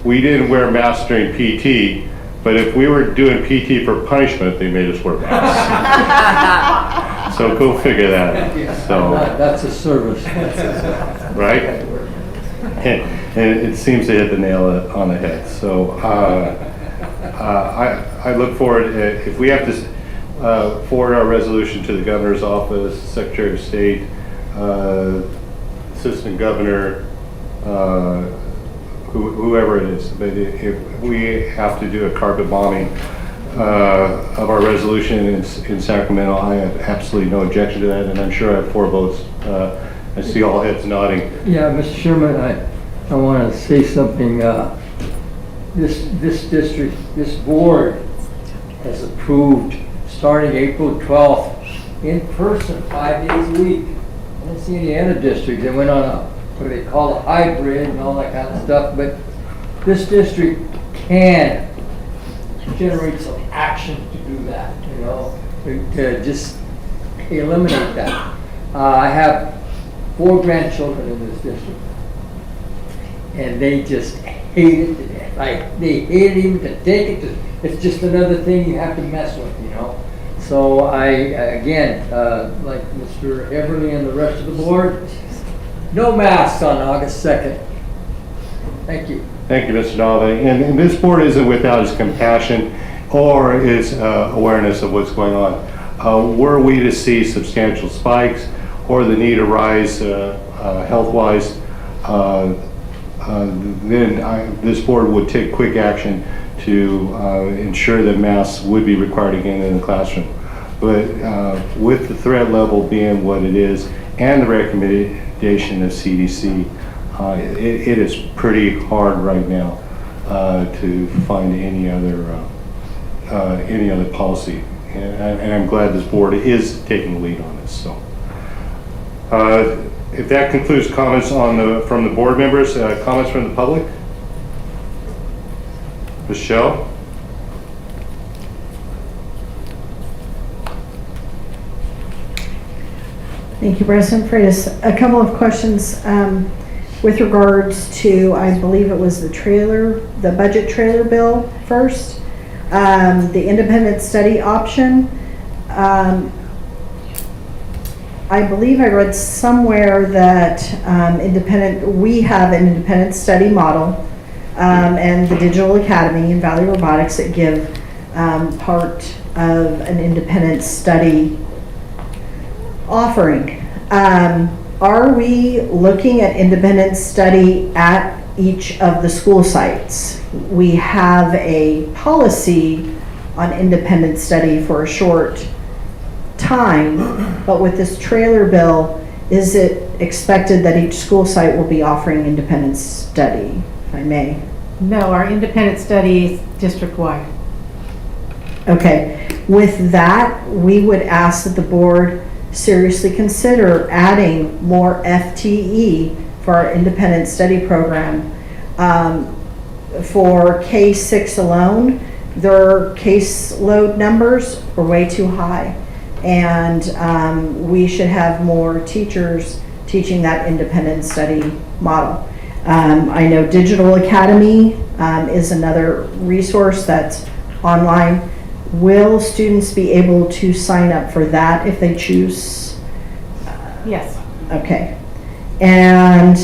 we didn't wear masks during PT, but if we were doing PT for punishment, they made us wear masks. So go figure that out. So
That's a service.
right? And it seems to hit the nail on the head. So I look forward, if we have to forward our resolution to the governor's office, Secretary of State, Assistant Governor, whoever it is, but if we have to do a carpet bombing of our resolution in Sacramento, I have absolutely no objection to that, and I'm sure I have 4 votes. I see all heads nodding.
Yeah, Mr. Sherman, I want to say something. This district, this board has approved starting April 12th in person, 5 days a week. I don't see any other district that went on a, what do they call a hybrid and all that kind of stuff, but this district can generate some action to do that, you know, to just eliminate that. I have 4 grandchildren in this district, and they just hate it to death. Like, they hate it even to take it. It's just another thing you have to mess with, you know. So I, again, like Mr. Everly and the rest of the board, no masks on August 2nd. Thank you.
Thank you, Mr. Nave. And this board isn't without its compassion or its awareness of what's going on. Were we to see substantial spikes or the need arise health-wise, then this board would take quick action to ensure that masks would be required again in the classroom. But with the threat level being what it is and the recommendation of CDC, it is pretty hard right now to find any other policy. And I'm glad this board is taking the lead on this. So, if that concludes comments from the board members, comments from the public? Michelle?
Thank you, President Freitas. A couple of questions with regards to, I believe it was the budget trailer bill first, the independent study option. I believe I read somewhere that we have an independent study model and the Digital Academy and Valley Robotics that give part of an independent study offering. Are we looking at independent study at each of the school sites? We have a policy on independent study for a short time, but with this trailer bill, is it expected that each school site will be offering independent study, if I may?
No, our independent study is district-wide.
Okay, with that, we would ask that the board seriously consider adding more FTE for our independent study program. For K-6 alone, their caseload numbers are way too high. And we should have more teachers teaching that independent study model. I know Digital Academy is another resource that's online. Will students be able to sign up for that if they choose?
Yes.
Okay. And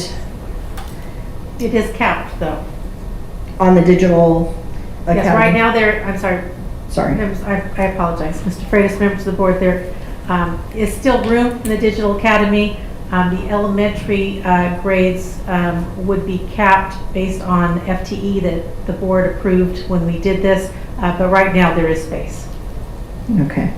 it is capped, though.
On the Digital Academy?
Yes, right now I'm sorry.
Sorry.
I apologize. Mr. Freitas, members of the board, there is still room in the Digital Academy. The elementary grades would be capped based on FTE that the board approved when we did this, but right now there is space.
Okay.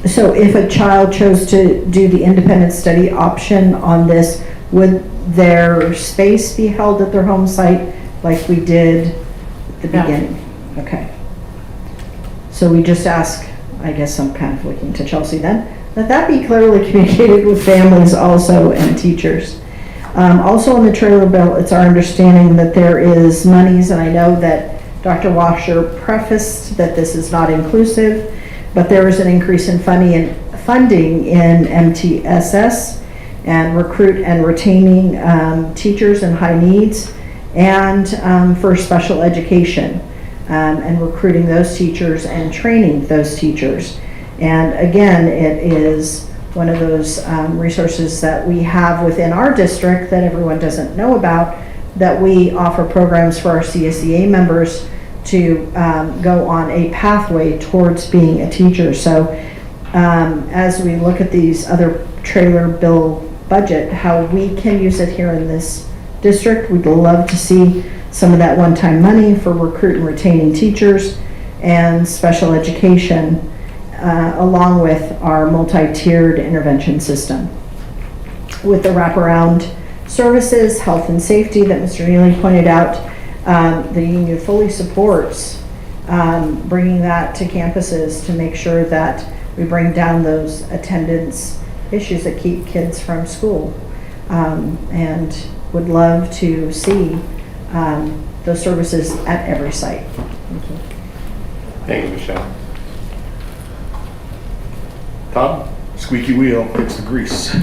So if a child chose to do the independent study option on this, would their space be held at their home site like we did at the beginning? Okay. So we just ask, I guess I'm kind of looking to Chelsea then, that be clearly communicated with families also and teachers. Also in the trailer bill, it's our understanding that there is monies, and I know that Dr. Washer prefaced that this is not inclusive, but there is an increase in funding in MTSS and recruit and retaining teachers in high needs, and for special education and recruiting those teachers and training those teachers. And again, it is one of those resources that we have within our district that everyone doesn't know about, that we offer programs for our CSEA members to go on a pathway towards being a teacher. So as we look at these other trailer bill budget, how we can use it here in this district. We'd love to see some of that one-time money for recruit and retaining teachers and special education, along with our multi-tiered intervention system. With the wraparound services, health and safety that Mr. Neely pointed out, the union fully supports bringing that to campuses to make sure that we bring down those attendance issues that keep kids from school, and would love to see those services at every site. Thank you.
Thank you, Michelle. Tom?
Squeaky wheel gets the grease.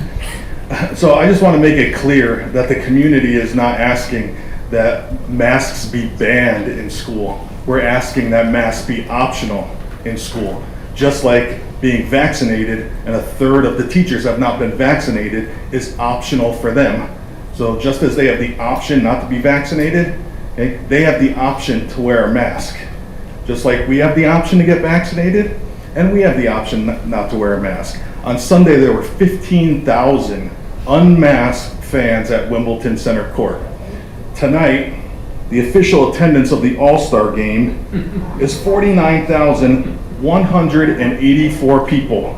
So I just want to make it clear that the community is not asking that masks be banned in school. We're asking that masks be optional in school. Just like being vaccinated and a third of the teachers have not been vaccinated is optional for them. So just as they have the option not to be vaccinated, okay, they have the option to wear a mask. Just like we have the option to get vaccinated and we have the option not to wear a mask. On Sunday, there were 15,000 unmasked fans at Wimbledon Center Court. Tonight, the official attendance of the All-Star game is 49,184 people.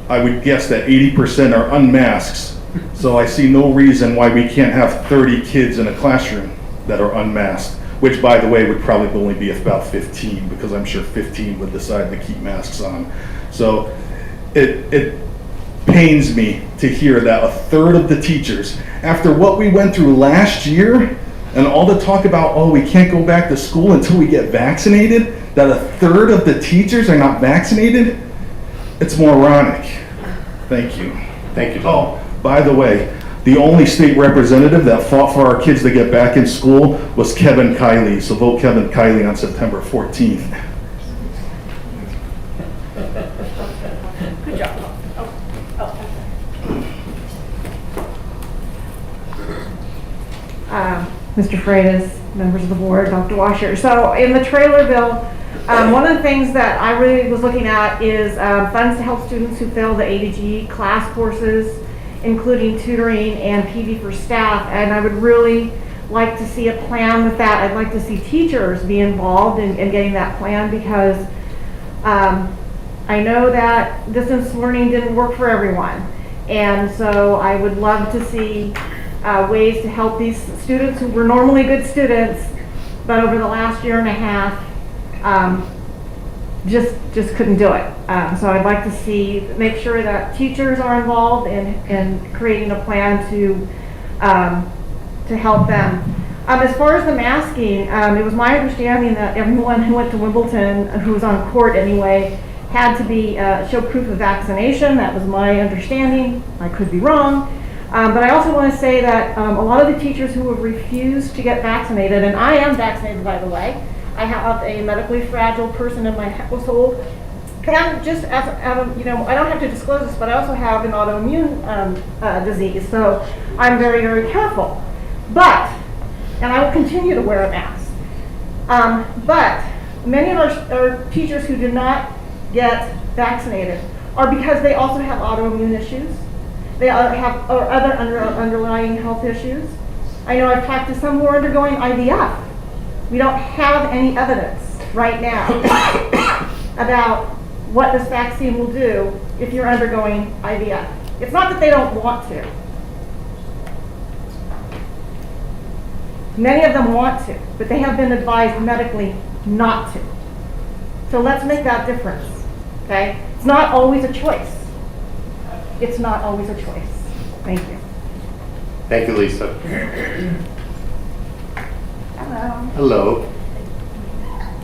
I would guess that 80% are unmasked, so I see no reason why we can't have 30 kids in a classroom that are unmasked, which, by the way, would probably only be about 15, because I'm sure 15 would decide to keep masks on. So it pains me to hear that a third of the teachers, after what we went through last year, and all the talk about, oh, we can't go back to school until we get vaccinated, that a third of the teachers are not vaccinated, it's moronic. Thank you.
Thank you, Tom.
Oh, by the way, the only state representative that fought for our kids to get back in school was Kevin Kiley, so vote Kevin Kiley on September 14th.
Good job.
Mr. Freitas, members of the board, Dr. Washer. So in the trailer bill, one of the things that I really was looking at is funds to help students who fail the ADG class courses, including tutoring and PV for staff. And I would really like to see a plan with that. I'd like to see teachers be involved in getting that plan, because I know that distance learning didn't work for everyone. And so I would love to see ways to help these students who were normally good students, but over the last year and a half, just couldn't do it. So I'd like to make sure that teachers are involved in creating a plan to help them. As far as the masking, it was my understanding that everyone who went to Wimbledon, who was on court anyway, had to be show proof of vaccination. That was my understanding. I could be wrong. But I also want to say that a lot of the teachers who have refused to get vaccinated, and I am vaccinated, by the way. I have a medically fragile person in my household. And just as I don't have to disclose this, but I also have an autoimmune disease, so I'm very, very careful. And I will continue to wear a mask. But many of our teachers who do not get vaccinated are because they also have autoimmune issues. They have other underlying health issues. I know I've talked to some who are undergoing IVF. We don't have any evidence right now about what this vaccine will do if you're undergoing IVF. It's not that they don't want to. Many of them want to, but they have been advised medically not to. So let's make that difference, okay? It's not always a choice. It's not always a choice. Thank you.
Thank you, Lisa.
Hello.
Hello.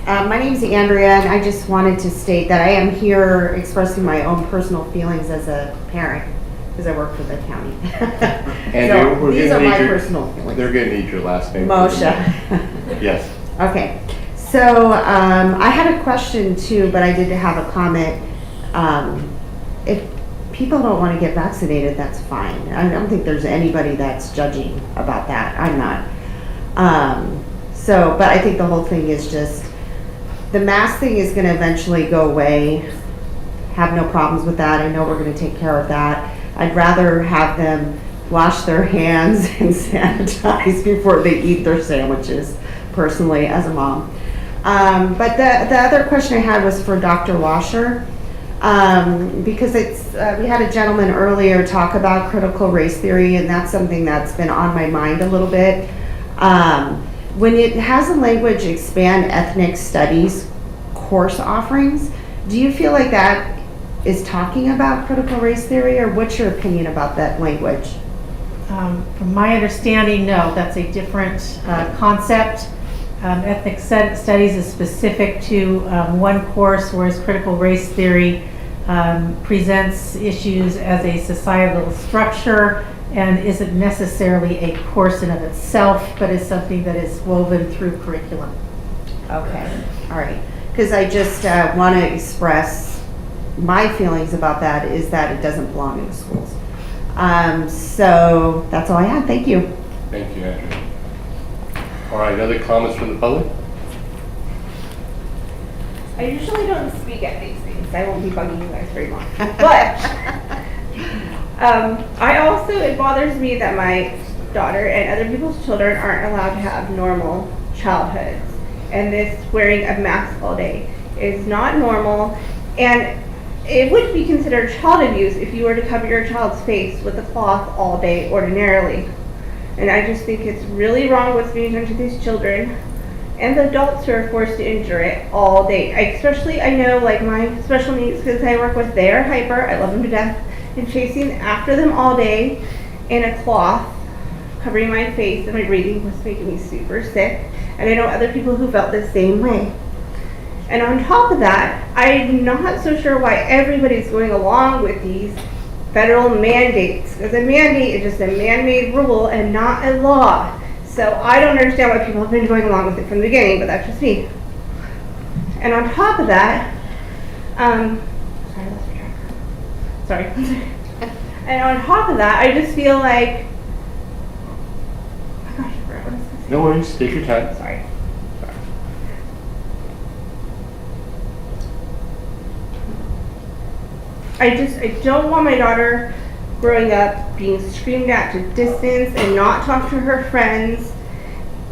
My name is Andrea, and I just wanted to state that I am here expressing my own personal feelings as a parent, because I work for the county.
Andrea,
So these are my personal feelings.
They're going to need your last name.
Moshe.
Yes.
Okay. So I had a question too, but I did have a comment. If people don't want to get vaccinated, that's fine. I don't think there's anybody that's judging about that. I'm not. But I think the whole thing is just, the mask thing is going to eventually go away. Have no problems with that. I know we're going to take care of that. I'd rather have them wash their hands and sanitize before they eat their sandwiches, personally, as a mom. But the other question I had was for Dr. Washer, because we had a gentleman earlier talk about critical race theory, and that's something that's been on my mind a little bit. When it has a language expand ethnic studies course offerings, do you feel like that is talking about critical race theory, or what's your opinion about that language?
From my understanding, no, that's a different concept. Ethnic studies is specific to one course, whereas critical race theory presents issues as a societal structure and isn't necessarily a course in of itself, but is something that is woven through curriculum.
Okay, all right. Because I just want to express my feelings about that is that it doesn't belong in the schools. So that's all I had. Thank you.
Thank you, Andrew. All right, other comments from the public?
I usually don't speak at these things. I won't be bugging you guys very long. But it bothers me that my daughter and other people's children aren't allowed to have normal childhoods. And this wearing a mask all day is not normal. And it would be considered child abuse if you were to cover your child's face with a cloth all day ordinarily. And I just think it's really wrong what's being done to these children and the adults who are forced to endure it all day. I know like my special needs kids I work with, they are hyper, I love them to death, and chasing after them all day in a cloth covering my face and my breathing was making me super sick. And I know other people who felt the same way. And on top of that, I'm not so sure why everybody's going along with these federal mandates, because a mandate is just a man-made rule and not a law. So I don't understand why people have been going along with it from the beginning, but that's just me. And on top of that, sorry. And on top of that, I just feel like, oh my gosh, I forgot what I was going to say.
No worries, take your time.
Sorry. I don't want my daughter growing up being screamed at to distance and not talk to her friends,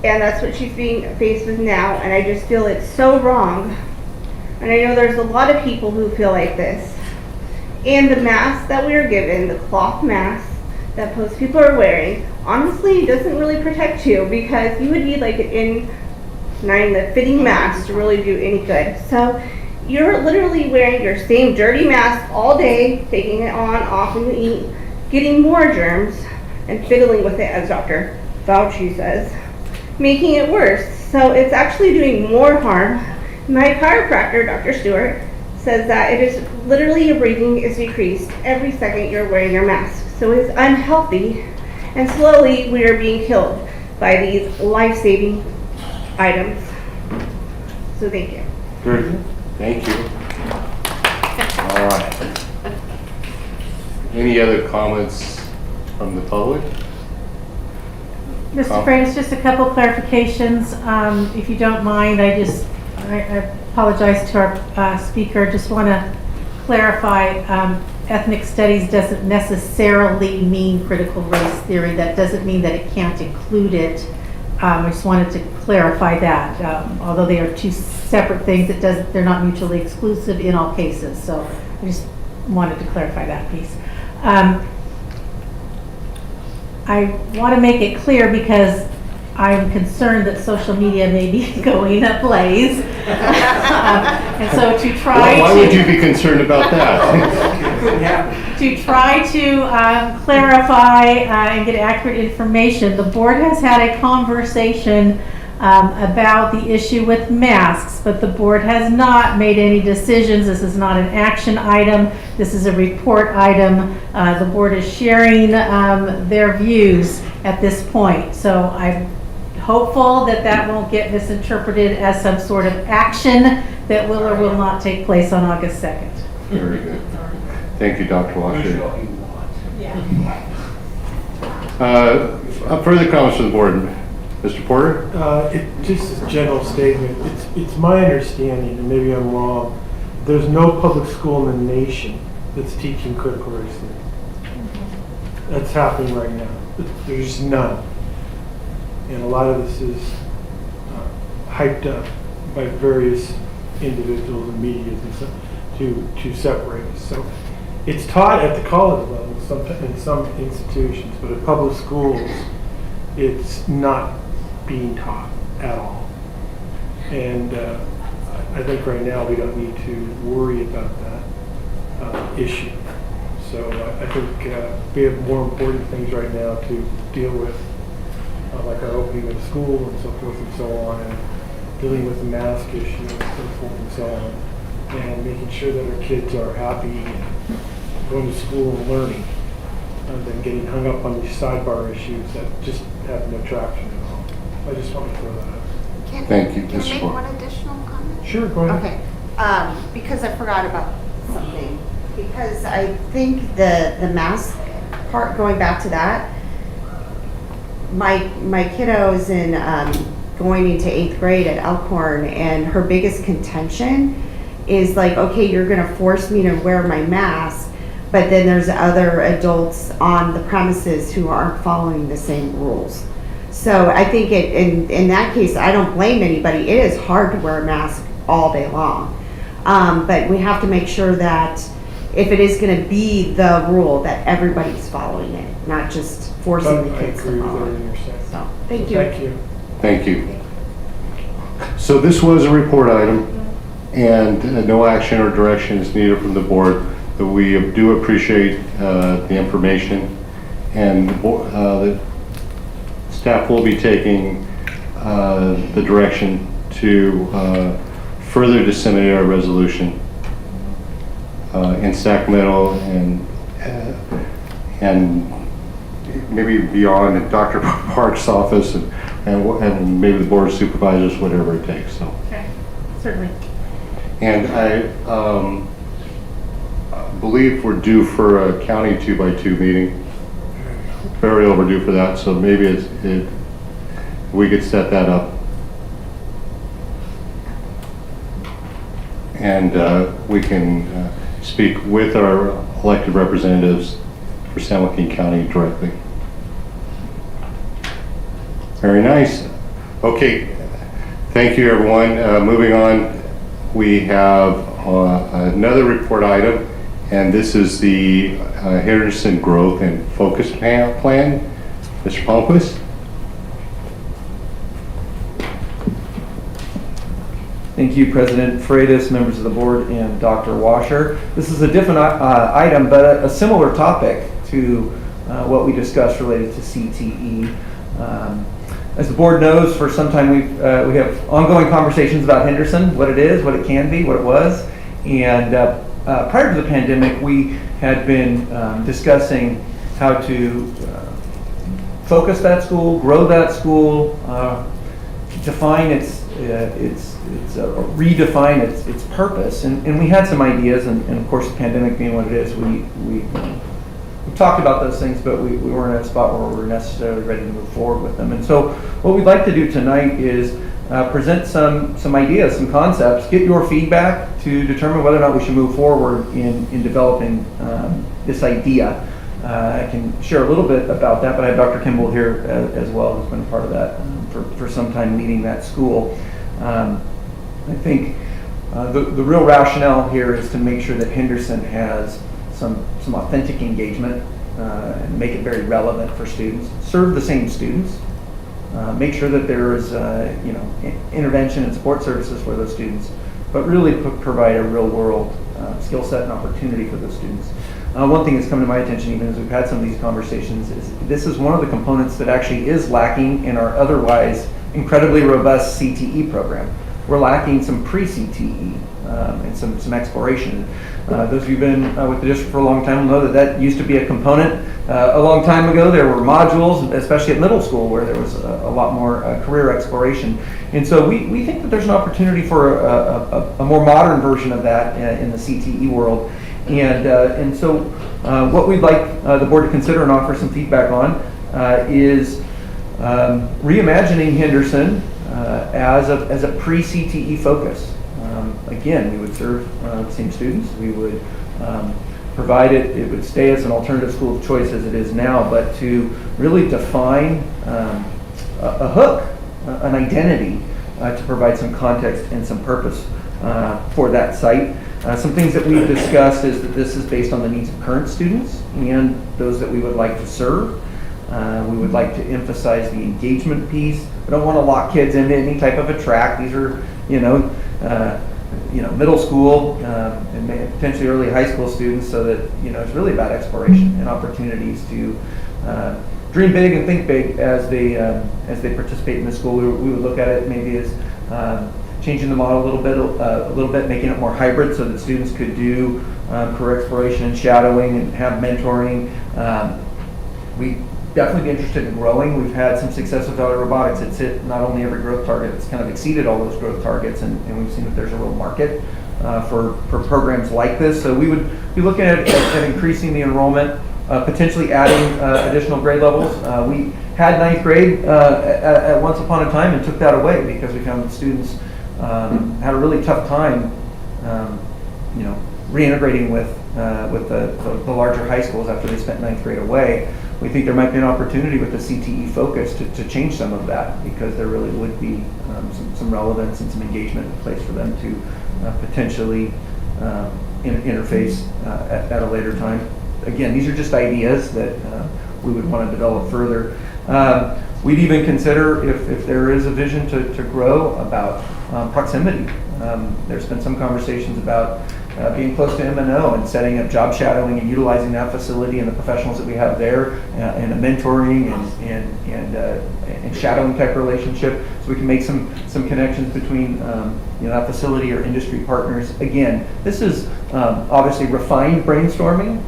and that's what she's being faced with now, and I just feel it's so wrong. And I know there's a lot of people who feel like this. And the mask that we are given, the cloth mask that most people are wearing, honestly doesn't really protect you, because you would need like an N95 fitting mask to really do any good. So you're literally wearing your same dirty mask all day, taking it on, off when you eat, getting more germs, and fiddling with it, as Dr. Fauci says, making it worse. So it's actually doing more harm. My chiropractor, Dr. Stewart, says that it is literally your breathing is decreased every second you're wearing your mask. So it's unhealthy, and slowly we are being killed by these life-saving items. So thank you.
Very good. Thank you. All right. Any other comments from the public?
Mr. Freitas, just a couple clarifications. If you don't mind, I apologize to our speaker. Just want to clarify, ethnic studies doesn't necessarily mean critical race theory. That doesn't mean that it can't include it. I just wanted to clarify that. Although they are two separate things, they're not mutually exclusive in all cases. So I just wanted to clarify that piece. I want to make it clear because I'm concerned that social media may be going ablaze. And so to try
Why would you be concerned about that?
To try to clarify and get accurate information, the board has had a conversation about the issue with masks, but the board has not made any decisions. This is not an action item. This is a report item. The board is sharing their views at this point. So I'm hopeful that that won't get misinterpreted as some sort of action that will or will not take place on August 2nd.
Very good. Thank you, Dr. Washer. Further comments from the board? Mr. Porter?
Just a general statement. It's my understanding, and maybe I'm wrong, there's no public school in the nation that's teaching critical race theory. that's happening right now. There's none. And a lot of this is hyped up by various individuals and media and stuff to separate us. So it's taught at the college level in some institutions, but at public schools, it's not being taught at all. And I think right now we don't need to worry about that issue. So I think we have more important things right now to deal with, like our opening of school and so forth and so on, and dealing with the mask issue and so forth and so on, and making sure that our kids are happy and going to school and learning, and then getting hung up on these sidebar issues that just have no traction at all. I just want to throw that out.
Can I make one additional comment?
Sure, go ahead.
Okay, because I forgot about something. Because I think the mask part, going back to that, my kiddo is in going into 8th grade at Elkhorn, and her biggest contention is like, okay, you're gonna force me to wear my mask, but then there's other adults on the premises who aren't following the same rules. So I think in that case, I don't blame anybody. It is hard to wear a mask all day long. But we have to make sure that if it is going to be the rule, that everybody's following it, not just forcing the kids to follow it. So, thank you.
Thank you.
Thank you. So this was a report item, and no action or direction is needed from the board, but we do appreciate the information, and the staff will be taking the direction to further disseminate our resolution in Sacramento and maybe beyond in Dr. Park's office and maybe the board of supervisors, whatever it takes. So.
Okay, certainly.
And I believe we're due for a county 2x2 meeting. Very overdue for that, so maybe we could set that up. And we can speak with our elected representatives for San Joaquin County directly. Very nice. Okay, thank you everyone. Moving on, we have another report item, and this is the Henderson Growth and Focus Plan. Mr. Palmquist?
Thank you, President Freitas, members of the board, and Dr. Washer. This is a different item, but a similar topic to what we discussed related to CTE. As the board knows, for some time we have ongoing conversations about Henderson, what it is, what it can be, what it was. And prior to the pandemic, we had been discussing how to focus that school, grow that school, define redefine its purpose, and we had some ideas, and of course the pandemic being what it is, we talked about those things, but we weren't at a spot where we were necessarily ready to move forward with them. And so what we'd like to do tonight is present some ideas, some concepts, get your feedback to determine whether or not we should move forward in developing this idea. I can share a little bit about that, but I have Dr. Kimball here as well, who's been a part of that for some time leading that school. I think the real rationale here is to make sure that Henderson has some authentic engagement and make it very relevant for students. Serve the same students. Make sure that there is intervention and support services for those students, but really provide a real world skill set and opportunity for those students. One thing that's come to my attention, even as we've had some of these conversations, is this is one of the components that actually is lacking in our otherwise incredibly robust CTE program. We're lacking some pre-CTE and some exploration. Those of you who've been with the district for a long time will know that used to be a component. A long time ago, there were modules, especially at middle school, where there was a lot more career exploration. And so we think that there's an opportunity for a more modern version of that in the CTE world. And so what we'd like the board to consider and offer some feedback on is reimagining Henderson as a pre-CTE focus. Again, we would serve the same students. We would provide it would stay as an alternative school of choice as it is now, but to really define a hook, an identity, to provide some context and some purpose for that site. Some things that we've discussed is that this is based on the needs of current students and those that we would like to serve. We would like to emphasize the engagement piece. We don't want to lock kids into any type of a track. These are, middle school and potentially early high school students, so that it's really about exploration and opportunities to dream big and think big as they participate in the school. We would look at it maybe as changing the model a little bit, making it more hybrid, so that students could do career exploration and shadowing and have mentoring. We definitely be interested in growing. We've had some success with Valley Robotics. It's hit not only every growth target, it's kind of exceeded all those growth targets, and we've seen that there's a real market for programs like this. So we would be looking at increasing the enrollment, potentially adding additional grade levels. We had ninth grade at once upon a time and took that away because we found that students had a really tough time, reintegrating with the larger high schools after they spent ninth grade away. We think there might be an opportunity with the CTE focus to change some of that, because there really would be some relevance and some engagement in place for them to potentially interface at a later time. Again, these are just ideas that we would want to develop further. We'd even consider, if there is a vision to grow, about proximity. There's been some conversations about being close to M&O and setting up job shadowing and utilizing that facility and the professionals that we have there, and a mentoring and shadowing type relationship, so we can make some connections between that facility or industry partners. Again, this is obviously refined brainstorming.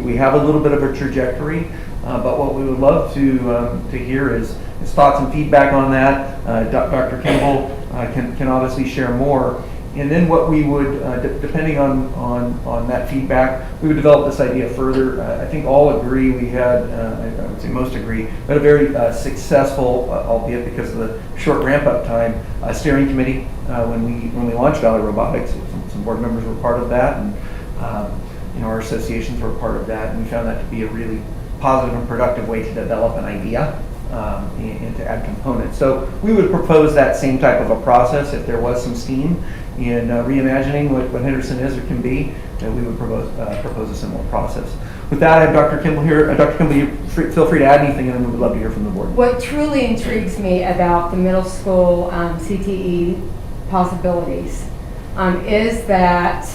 We have a little bit of a trajectory, but what we would love to hear is thoughts and feedback on that. Dr. Kimball can obviously share more. And then what we would, depending on that feedback, we would develop this idea further. I think all agree, we had, I would say most agree, we had a very successful, albeit because of the short ramp-up time, steering committee when we launched Valley Robotics. Some board members were part of that, and our associations were part of that, and we found that to be a really positive and productive way to develop an idea. And to add components. So we would propose that same type of a process if there was some steam in reimagining what Henderson is or can be, that we would propose a similar process. With that, I have Dr. Kimball here. Dr. Kimball, you feel free to add anything, and then we would love to hear from the board.
What truly intrigues me about the middle school CTE possibilities is that,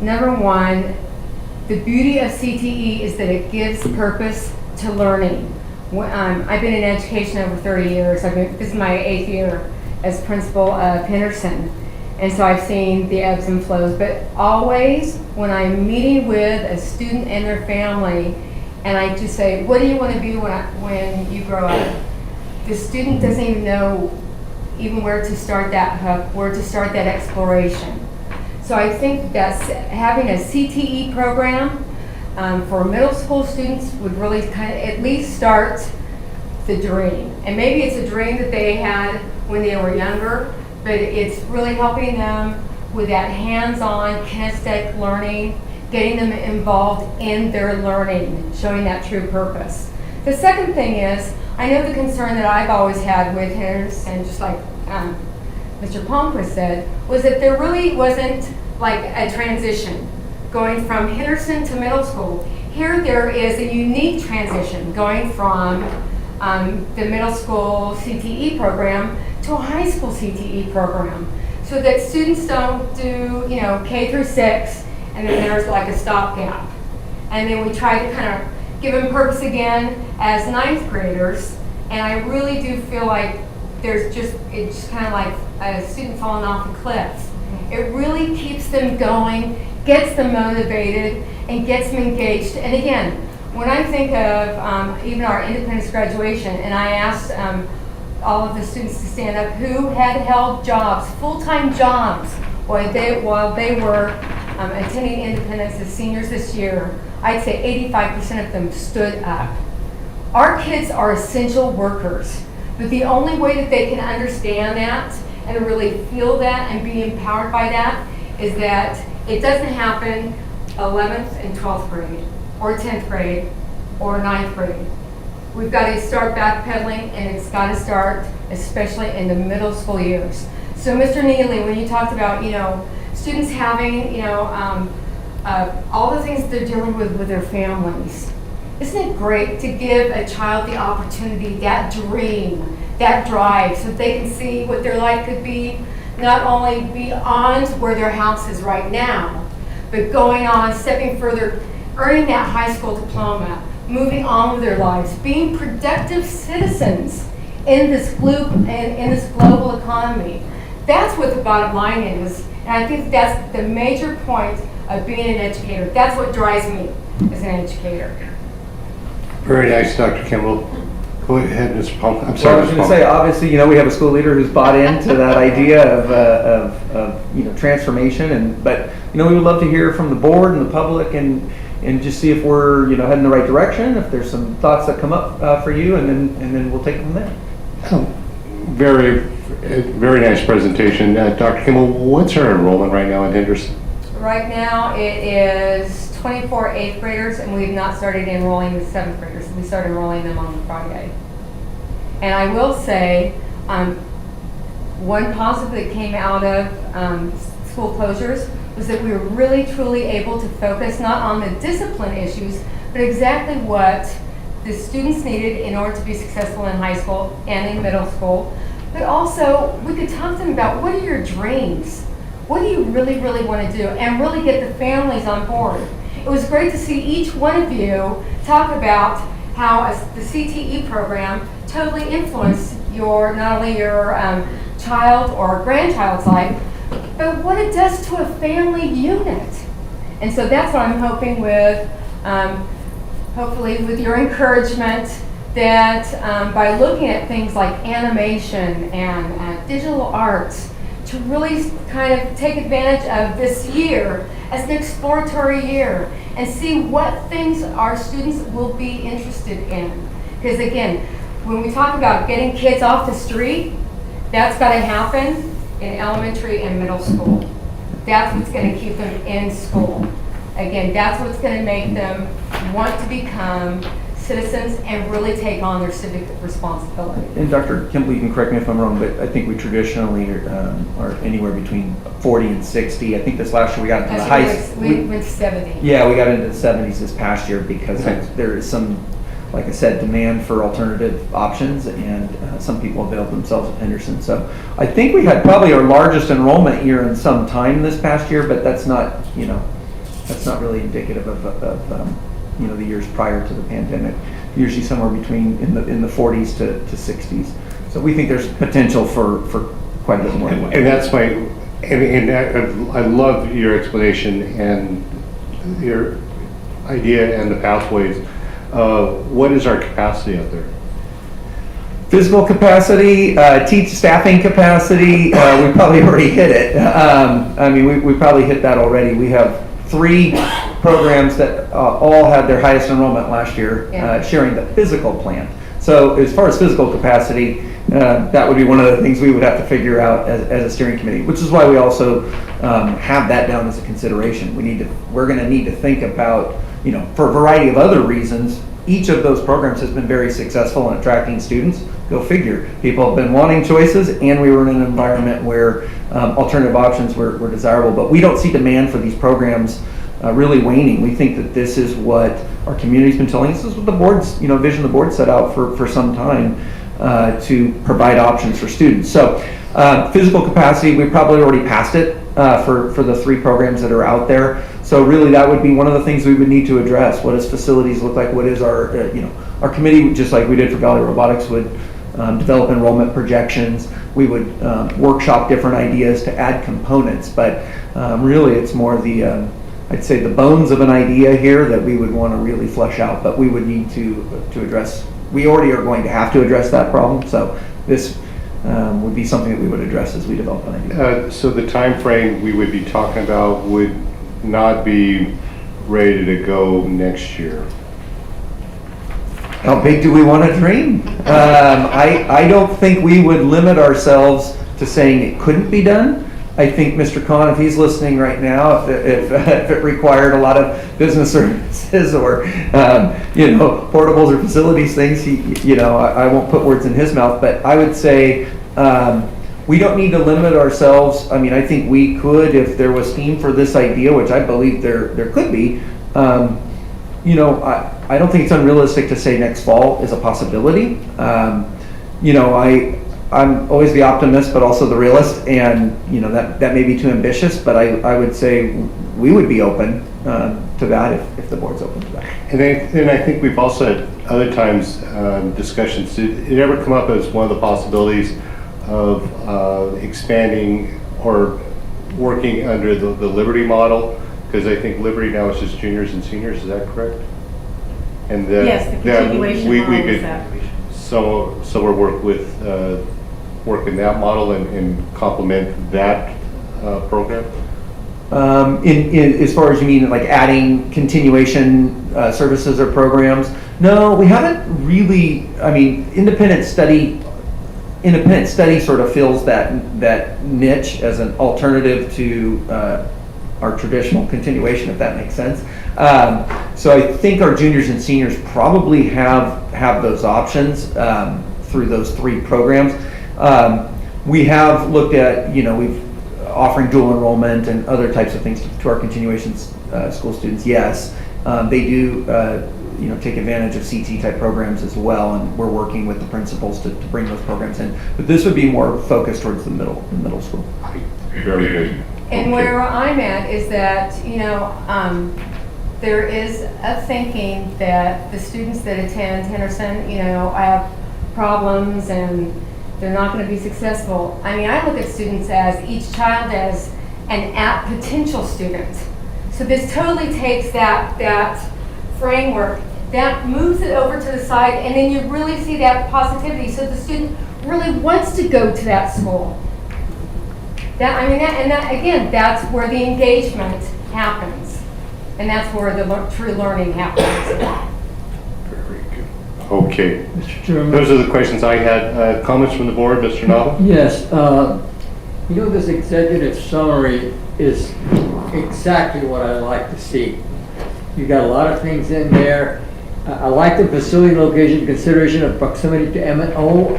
number one, the beauty of CTE is that it gives purpose to learning. I've been in education over 30 years. This is my 8th year as principal of Henderson. And so I've seen the ebbs and flows, but always when I'm meeting with a student and their family, and I just say, what do you want to be when you grow up? The student doesn't even know even where to start that hook, where to start that exploration. So I think that having a CTE program for middle school students would really kind of at least start the dream. And maybe it's a dream that they had when they were younger, but it's really helping them with that hands-on kinesthetic learning, getting them involved in their learning, showing that true purpose. The second thing is, I know the concern that I've always had with Henderson, just like Mr. Palmquist said, was that there really wasn't like a transition going from Henderson to middle school. Here there is a unique transition going from the middle school CTE program to a high school CTE program, so that students don't do, K through 6, and then there's like a stopgap. And then we try to kind of give them purpose again as 9th graders, and I really do feel like it's just kind of like a student falling off a cliff. It really keeps them going, gets them motivated, and gets them engaged. And again, when I think of even our independence graduation, and I asked all of the students to stand up who had held jobs, full-time jobs, while they were attending independence as seniors this year, I'd say 85% of them stood up. Our kids are essential workers, but the only way that they can understand that and really feel that and be empowered by that is that it doesn't happen 11th and 12th grade, or 10th grade, or 9th grade. We've got to start backpedaling, and it's got to start especially in the middle school years. So Mr. Neely, when you talked about, students having, all the things they're dealing with their families, isn't it great to give a child the opportunity, that dream, that drive, so they can see what their life could be, not only beyond where their house is right now, but going on, stepping further, earning that high school diploma, moving on with their lives, being productive citizens in this global economy. That's what the bottom line is. And I think that's the major point of being an educator. That's what drives me as an educator.
Very nice, Dr. Kimball. Go ahead, Mr. Palmer. I'm
Well,
sorry,
I was
Mr.
going to
Palmer.
say, obviously, we have a school leader who's bought into that idea of transformation, but we would love to hear from the board and the public and just see if we're heading the right direction, if there's some thoughts that come up for you, and then we'll take it from there.
Very nice presentation. Dr. Kimball, what's our enrollment right now at Henderson?
Right now, it is 24 8th graders, and we've not started enrolling the 7th graders. We started enrolling them on Friday. And I will say, one positive that came out of school closures was that we were really, truly able to focus not on the discipline issues, but exactly what the students needed in order to be successful in high school and in middle school. But also, we could talk to them about, what are your dreams? What do you really, really want to do? And really get the families on board. It was great to see each one of you talk about how the CTE program totally influenced not only your child or grandchild's life, but what it does to a family unit. And so that's what I'm hoping with, hopefully with your encouragement, that by looking at things like animation and digital arts, to really kind of take advantage of this year as an exploratory year and see what things our students will be interested in. Because again, when we talk about getting kids off the street, that's got to happen in elementary and middle school. That's what's going to keep them in school. Again, that's what's going to make them want to become citizens and really take on their civic responsibility.
And Dr. Kimball, you can correct me if I'm wrong, but I think we traditionally are anywhere between 40 and 60. I think this last year we got into the high.
We went 70.
Yeah, we got into the 70s this past year because there is some, like I said, demand for alternative options, and some people availed themselves of Henderson. So I think we had probably our largest enrollment year in some time this past year, but that's not really indicative of the years prior to the pandemic. Usually somewhere between in the 40s to 60s. So we think there's potential for quite a bit more.
And that's I love your explanation and your idea and the pathways. What is our capacity out there?
Physical capacity, staffing capacity, we probably already hit it. We probably hit that already. We have 3 programs that all had their highest enrollment last year, sharing the physical plan. So as far as physical capacity, that would be one of the things we would have to figure out as a steering committee, which is why we also have that down as a consideration. We're going to need to think about, for a variety of other reasons, each of those programs has been very successful in attracting students. Go figure. People have been wanting choices, and we were in an environment where alternative options were desirable. But we don't see demand for these programs really waning. We think that this is what our community's been telling us. This is what the board's, vision the board set out for some time to provide options for students. So physical capacity, we probably already passed it for the 3 programs that are out there. So really that would be one of the things we would need to address. What does facilities look like? What is our committee, just like we did for Valley Robotics, would develop enrollment projections. We would workshop different ideas to add components, but really it's more the, I'd say the bones of an idea here that we would want to really flesh out, but we would need to address, we already are going to have to address that problem, so this would be something that we would address as we develop an idea.
So the time frame we would be talking about would not be ready to go next year.
How big do we want to dream? I don't think we would limit ourselves to saying it couldn't be done. I think Mr. Khan, if he's listening right now, if it required a lot of business services or, portables or facilities things, I won't put words in his mouth, but I would say, we don't need to limit ourselves. I mean, I think we could, if there was steam for this idea, which I believe there could be, I don't think it's unrealistic to say next fall is a possibility. I'm always the optimist, but also the realist, and that may be too ambitious, but I would say we would be open to that if the board's open to that.
And I think we've also had other times discussions. Did it ever come up as one of the possibilities of expanding or working under the Liberty model? Because I think Liberty now is just juniors and seniors. Is that correct? And
yes, the continuation
we
model
could
is that.
so we're work in that model and complement that program.
As far as you mean, like adding continuation services or programs? No, we haven't really. I mean, independent study sort of fills that niche as an alternative to our traditional continuation, if that makes sense. So I think our juniors and seniors probably have those options through those 3 programs. We have looked at, we've offering dual enrollment and other types of things to our continuation school students. Yes, they do, take advantage of CT type programs as well, and we're working with the principals to bring those programs in. But this would be more focused towards the middle school.
Very good.
And where I'm at is that, there is a thinking that the students that attend Henderson, have problems and they're not going to be successful. I mean, I look at students as each child as an potential student. So this totally takes that framework, that moves it over to the side, and then you really see that positivity. So the student really wants to go to that school. Again, that's where the engagement happens. And that's where the true learning happens.
Very good. Okay.
Mr. Chairman.
Those are the questions I had. Comments from the board, Mr. Nava?
Yes. This executive summary is exactly what I like to see. You got a lot of things in there. I like the facility location consideration of proximity to M&O.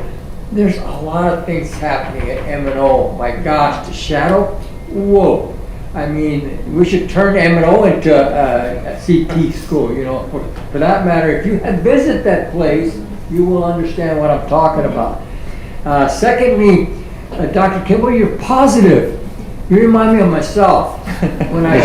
There's a lot of things happening at M&O. My gosh, the shadow, whoa. I mean, we should turn M&O into a CT school, For that matter, if you visit that place, you will understand what I'm talking about. Secondly, Dr. Kimball, you're positive. You remind me of myself. When I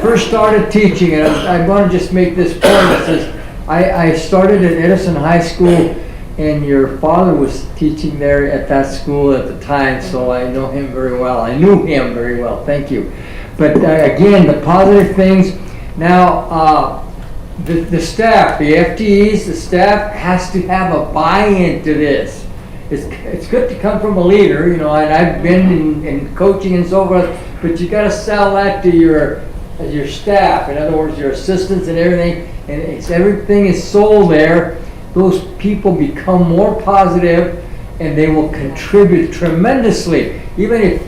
first started teaching, and I'm going to just make this point, it says, I started at Edison High School, and your father was teaching there at that school at the time, so I know him very well. I knew him very well, thank you. But again, the positive things. Now, the staff, the FTEs, the staff has to have a buy-in to this. It's good to come from a leader, and I've been in coaching and so forth, but you got to sell that to your staff. In other words, your assistants and everything, and everything is sold there. Those people become more positive, and they will contribute tremendously. Even if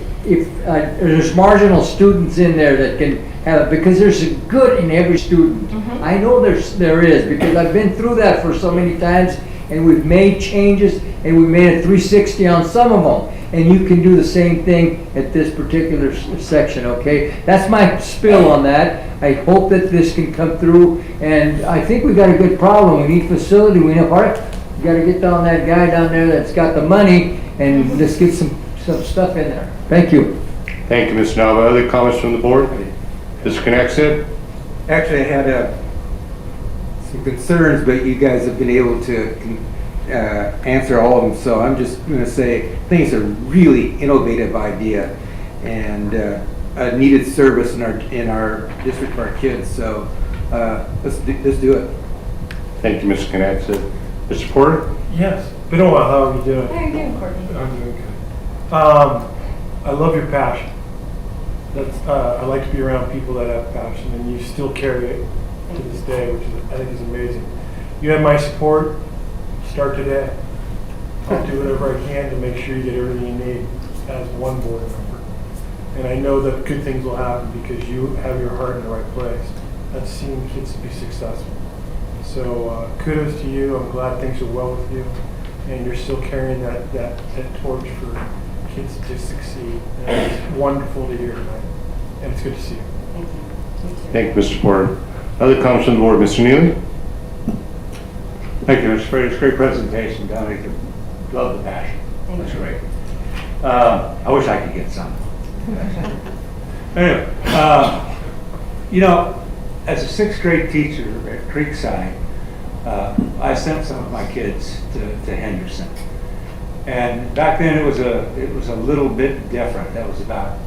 there's marginal students in there that can have it, because there's a good in every student. Mm-hmm. I know there is, because I've been through that for so many times, and we've made changes, and we made a 360 on some of them. And you can do the same thing at this particular section, okay? That's my spill on that. I hope that this can come through, and I think we got a good problem. We need facility, we need park. We got to get down that guy down there that's got the money, and let's get some stuff in there. Thank you.
Thank you, Mr. Nava. Other comments from the board? Mr. Connexid?
Actually, I had some concerns, but you guys have been able to answer all of them. So I'm just going to say, I think it's a really innovative idea and a needed service in our district for our kids. So let's do it.
Thank you, Mr. Connexid. Mr. Porter?
Yes. Been a while. How are you doing?
How are you doing, Courtney?
I'm doing good. I love your passion. I like to be around people that have passion, and you still carry it to this day, which I think is amazing. You have my support. Start today. I'll do whatever I can to make sure you get everything you need. as one board member. And I know that good things will happen because you have your heart in the right place. That's seeing kids to be successful. So kudos to you. I'm glad things are well with you. And you're still carrying that torch for kids to succeed. And it's wonderful to hear tonight. And it's good to see you.
Thank you.
Thank you, Mr. Porter. Other comments from the board, Mr. Neely?
Thank you, Mr. Freitas. Great presentation, Dominic. Love the passion. That's great. I wish I could get some. Anyway, you know, as a sixth grade teacher at Creekside, I sent some of my kids to Henderson. And back then it was a little bit different. That was about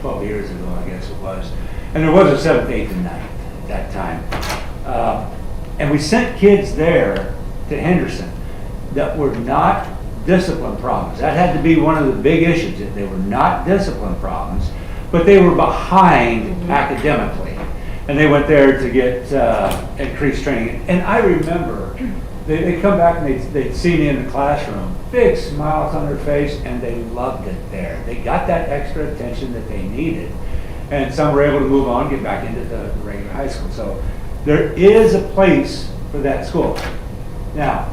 12 years ago, I guess it was. And there was a 7th, 8th, and 9th at that time. And we sent kids there to Henderson that were not discipline problems. That had to be one of the big issues, that they were not discipline problems, but they were behind academically. And they went there to get increased training. And I remember they come back and they'd see me in the classroom, big smiles on their face, and they loved it there. They got that extra attention that they needed. And some were able to move on, get back into the regular high school. So there is a place for that school. Now,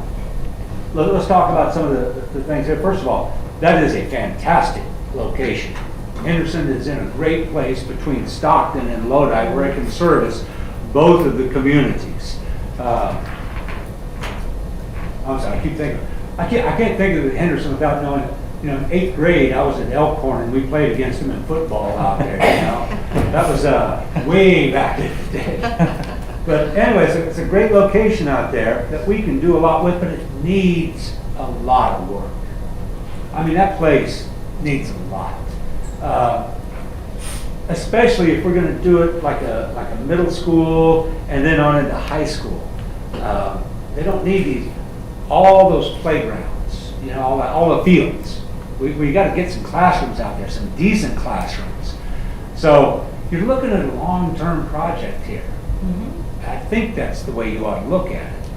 let's talk about some of the things here. First of all, that is a fantastic location. Henderson is in a great place between Stockton and Lodi where it can service both of the communities. I'm sorry, I keep thinking, I can't think of Henderson without knowing, you know, in 8th grade, I was at Elkhorn and we played against them in football out there, you know. That was way back in the day. But anyways, it's a great location out there that we can do a lot with, but it needs a lot of work. I mean, that place needs a lot. Especially if we're going to do it like a middle school and then on into high school. They don't need all those playgrounds, you know, all the fields. We got to get some classrooms out there, some decent classrooms. So you're looking at a long-term project here. I think that's the way you ought to look at it.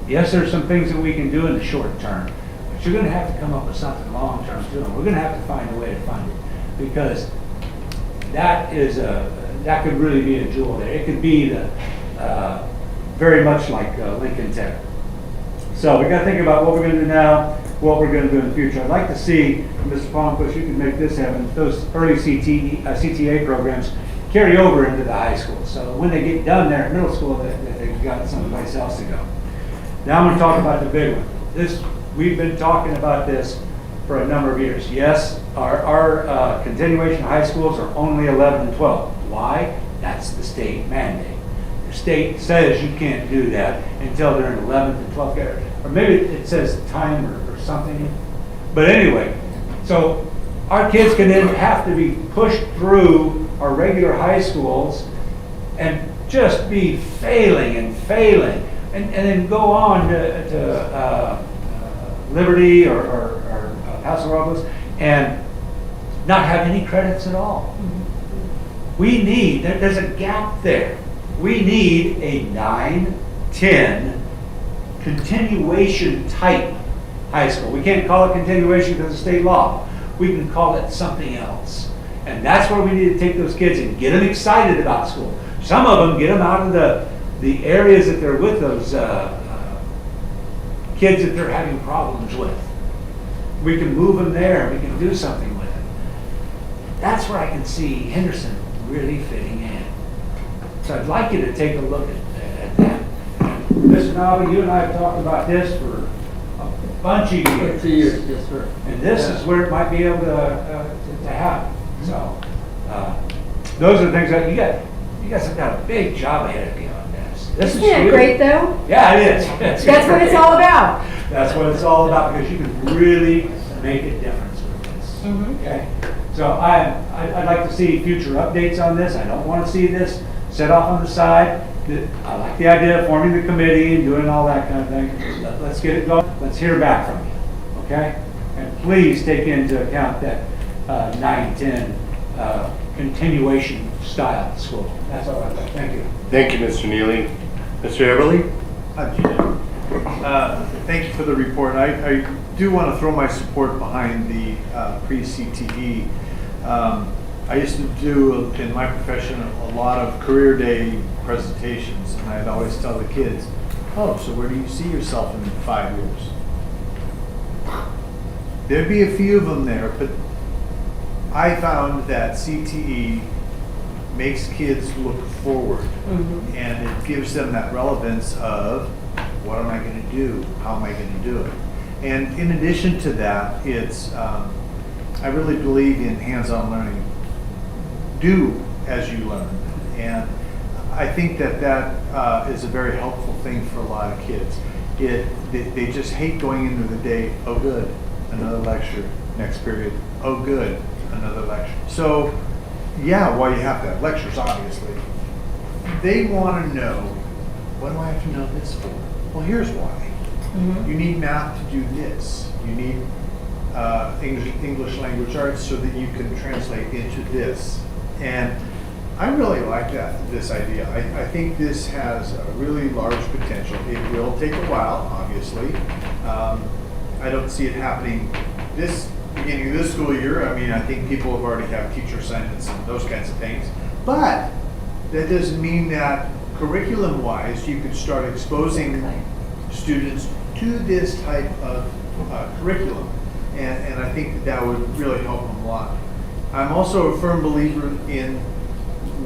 Yes, there's some things that we can do in the short term, but you're going to have to come up with something long-term too. And we're going to have to find a way to fund it, because that could really be a jewel there. It could be very much like Lincoln Tech. So we got to think about what we're going to do now, what we're going to do in the future. I'd like to see, Mr. Palmquist, you can make this happen, those early CTA programs carry over into the high school. So when they get done there at middle school, that they've got someplace else to go. Now I'm going to talk about the big one. We've been talking about this for a number of years. Yes, our continuation high schools are only 11 and 12. Why? That's the state mandate. The state says you can't do that until they're in 11th and 12th grade. Or maybe it says time or something. But anyway, so our kids can then have to be pushed through our regular high schools and just be failing and then go on to Liberty or Paso Robles and not have any credits at all. We need, there's a gap there. We need a 9-10 continuation type high school. We can't call it continuation because of state law. We can call it something else. And that's where we need to take those kids and get them excited about school. Some of them, get them out of the areas that they're with those kids that they're having problems with. We can move them there. We can do something with them. That's where I can see Henderson really fitting in. So I'd like you to take a look at that. Mr. Nava, you and I have talked about this for a bunch of years.
Yes, sir.
And this is where it might be able to happen. So those are the things that you guys have got a big job ahead of you on this.
Isn't it great though?
Yeah, it is.
That's what it's all about.
That's what it's all about, because you can really make a difference with this. Okay. So I'd like to see future updates on this. I don't want to see this set off on the side. I like the idea of forming the committee and doing all that kind of thing. Let's get it going. Let's hear back from you. Okay? And please take into account that 9-10 continuation style school. That's all right. Thank you.
Thank you, Mr. Neely. Mr. Everly?
Thank you for the report. I do want to throw my support behind the pre-CTE. I used to do, in my profession, a lot of career day presentations, and I'd always tell the kids, oh, so where do you see yourself in 5 years? There'd be a few of them there, but I found that CTE makes kids look forward, and it gives them that relevance of, what am I going to do? How am I going to do it? And in addition to that, it's, I really believe in hands-on learning. Do as you learn. And I think that that is a very helpful thing for a lot of kids. They just hate going into the day, oh good, another lecture, next period, oh good, another lecture. So yeah, well, you have to have lectures, obviously. They want to know, what do I have to know this for? Well, here's why. You need math to do this. You need English language arts so that you can translate into this. And I really like this idea. I think this has a really large potential. It will take a while, obviously. I don't see it happening this beginning of this school year. I mean, I think people have already have teacher assignments and those kinds of things. But that doesn't mean that curriculum-wise, you could start exposing students to this type of curriculum. And I think that would really help them a lot. I'm also a firm believer in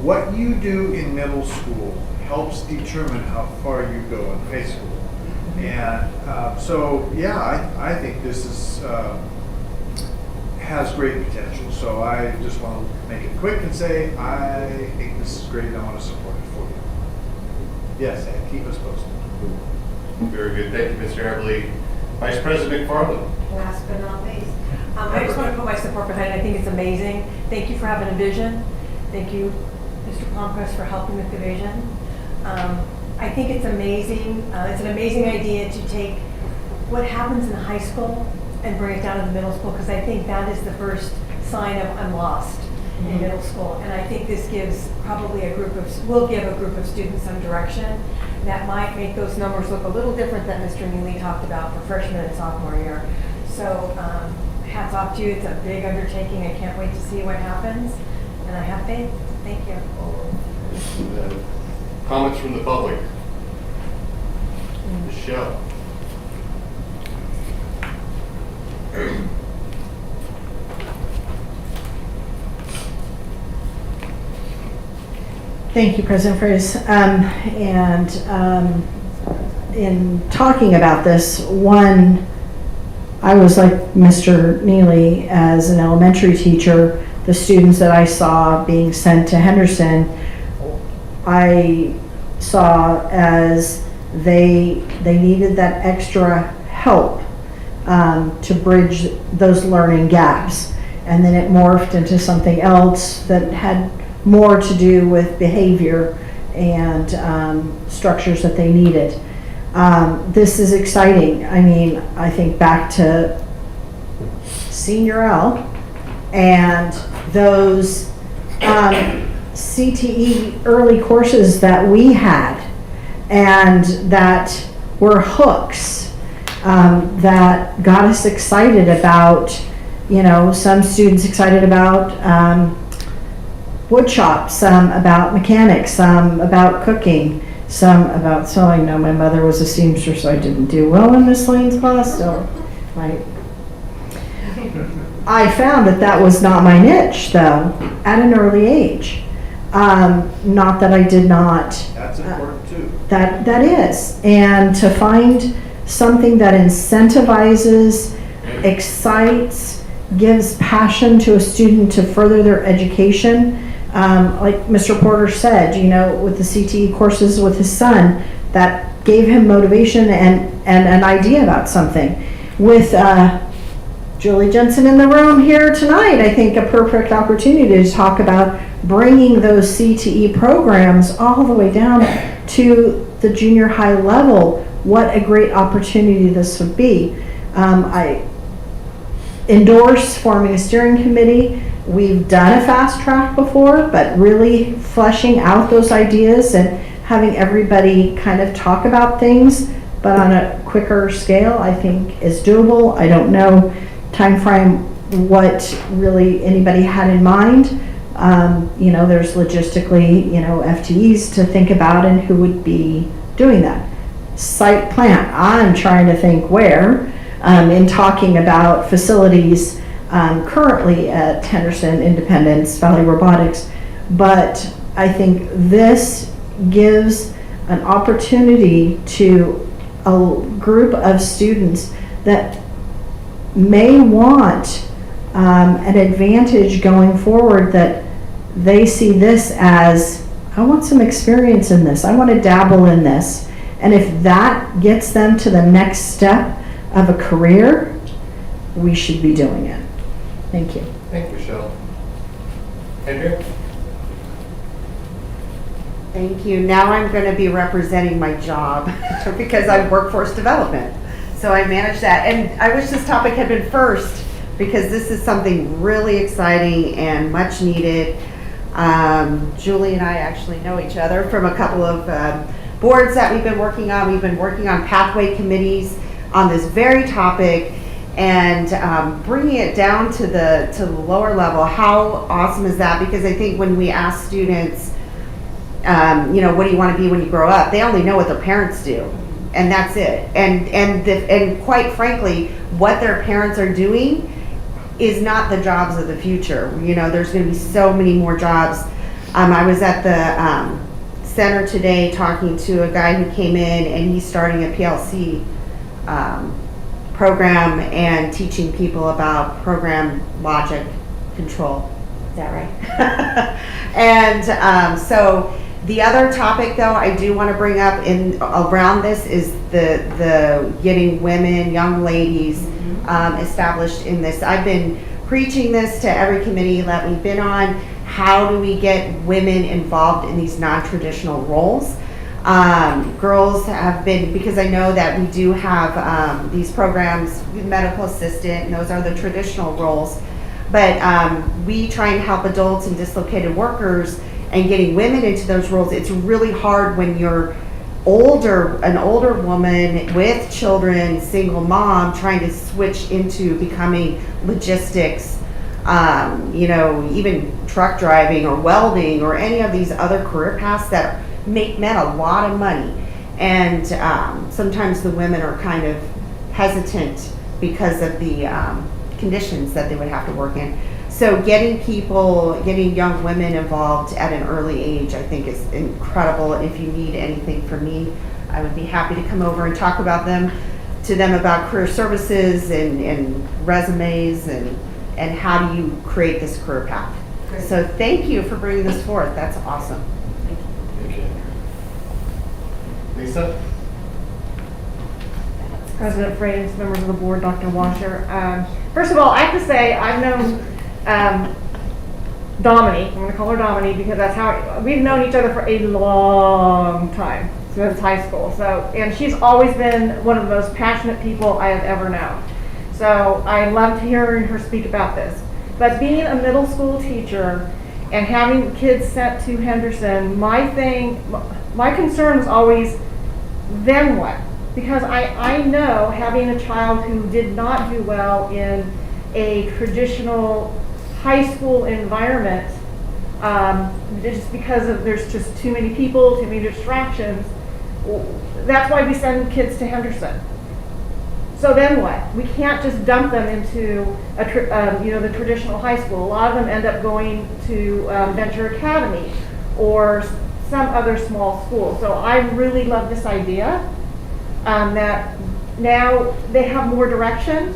what you do in middle school helps determine how far you go in high school. And so, yeah, I think this is has great potential. So I just want to make it quick and say, I think this is great and I want to support it for you. Yes, and keep us posted.
Very good. Thank you, Mr. Everly. Vice President McFarland.
Last but not least, I just want to put my support behind it. I think it's amazing. Thank you for having a vision. Thank you, Mr. Palmquist, for helping with the vision. I think it's amazing. It's an amazing idea to take what happens in high school and bring it down to the middle school, because I think that is the first sign of I'm lost in middle school. And I think this gives probably will give a group of students some direction that might make those numbers look a little different than Mr. Neely talked about for freshman and sophomore year. So hats off to you. It's a big undertaking. I can't wait to see what happens. And I have faith. Thank you.
Comments from the public? Michelle.
Thank you, President Freitas. In talking about this, I was like Mr. Neely as an elementary teacher. The students that I saw being sent to Henderson, I saw as they needed that extra help to bridge those learning gaps. And then it morphed into something else that had more to do with behavior and structures that they needed. This is exciting. I mean, I think back to Senior L and those CTE early courses that we had and that were hooks that got us excited about, some students excited about wood shop, some about mechanics, some about cooking, some about sewing. Now, my mother was a seamstress, so I didn't do well in Miss Lane's class, so I found that was not my niche, though, at an early age. Not that I did not.
That's important, too.
That is. And to find something that incentivizes, excites, gives passion to a student to further their education. Like Mr. Porter said, with the CTE courses with his son, that gave him motivation and an idea about something. With Julie Jensen in the room here tonight, I think a perfect opportunity to talk about bringing those CTE programs all the way down to the junior high level. What a great opportunity this would be. I endorse forming a steering committee. We've done a fast track before, but really fleshing out those ideas and having everybody kind of talk about things, but on a quicker scale, I think is doable. I don't know timeframe what really anybody had in mind. You know, there's logistically, you know, FTEs to think about and who would be doing that. Site plan, I'm trying to think where, in talking about facilities currently at Henderson, Independence, Valley Robotics, but I think this gives an opportunity to a group of students that may want an advantage going forward, that they see this as, I want some experience in this, I want to dabble in this. And if that gets them to the next step of a career, we should be doing it. Thank you.
Thank you, Michelle. Andrea?
Thank you. Now I'm going to be representing my job because I'm workforce development. So I manage that. And I wish this topic had been first because this is something really exciting and much needed. Julie and I actually know each other from a couple of boards that we've been working on. We've been working on pathway committees on this very topic, and bringing it down to the lower level. How awesome is that? Because I think when we ask students, you know, what do you want to be when you grow up? They only know what their parents do, and that's it. And quite frankly, what their parents are doing is not the jobs of the future. You know, there's going to be so many more jobs. I was at the center today talking to a guy who came in, and he's starting a PLC program and teaching people about program logic control. Is that right? And so the other topic, though, I do want to bring up in around this is the getting women, young ladies established in this. I've been preaching this to every committee that we've been on. How do we get women involved in these non-traditional roles? Girls have been, because I know that we do have these programs, medical assistant, and those are the traditional roles. But we try and help adults and dislocated workers, and getting women into those roles. It's really hard when you're an older woman with children, single mom, trying to switch into becoming logistics, you know, even truck driving or welding or any of these other career paths that make men a lot of money. And sometimes the women are kind of hesitant because of the conditions that they would have to work in. So getting young women involved at an early age, I think is incredible. If you need anything from me, I would be happy to come over and talk about them about career services and resumes and how do you create this career path. Great. So thank you for bringing this forth. That's awesome.
Thank you. Lisa?
President Freitas, members of the board, Dr. Washer. First of all, I have to say I've known Dominique, I'm going to call her Dominique because that's how we've known each other for a long time, since high school. So, and she's always been one of the most passionate people I have ever known. So I loved hearing her speak about this. But being a middle school teacher and having kids sent to Henderson, my concern was always, then what? Because I know having a child who did not do well in a traditional high school environment, just because there's just too many people, too many distractions. That's why we send kids to Henderson. So then what? We can't just dump them into the traditional high school. A lot of them end up going to Venture Academy or some other small school. So I really love this idea that now they have more direction.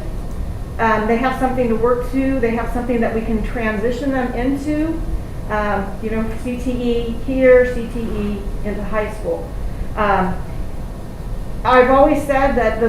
They have something to work to. They have something that we can transition them into. CTE here, CTE into high school. I've always said that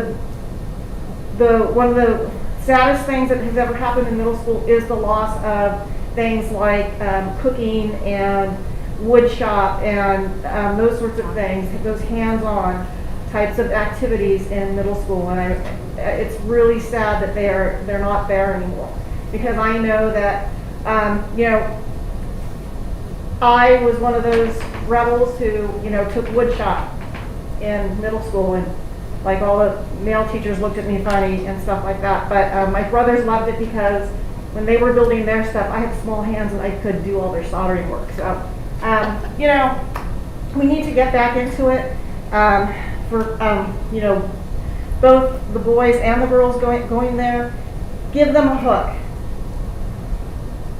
one of the saddest things that has ever happened in middle school is the loss of things like cooking and wood shop and those sorts of things, those hands-on types of activities in middle school. And it's really sad that they're not there anymore, because I know that I was one of those rebels who took wood shop in middle school, and Like all the male teachers looked at me funny and stuff like that. But my brothers loved it because when they were building their stuff, I had small hands and I could do all their soldering work. So, you know, we need to get back into it for, you know, both the boys and the girls going there. Give them a hook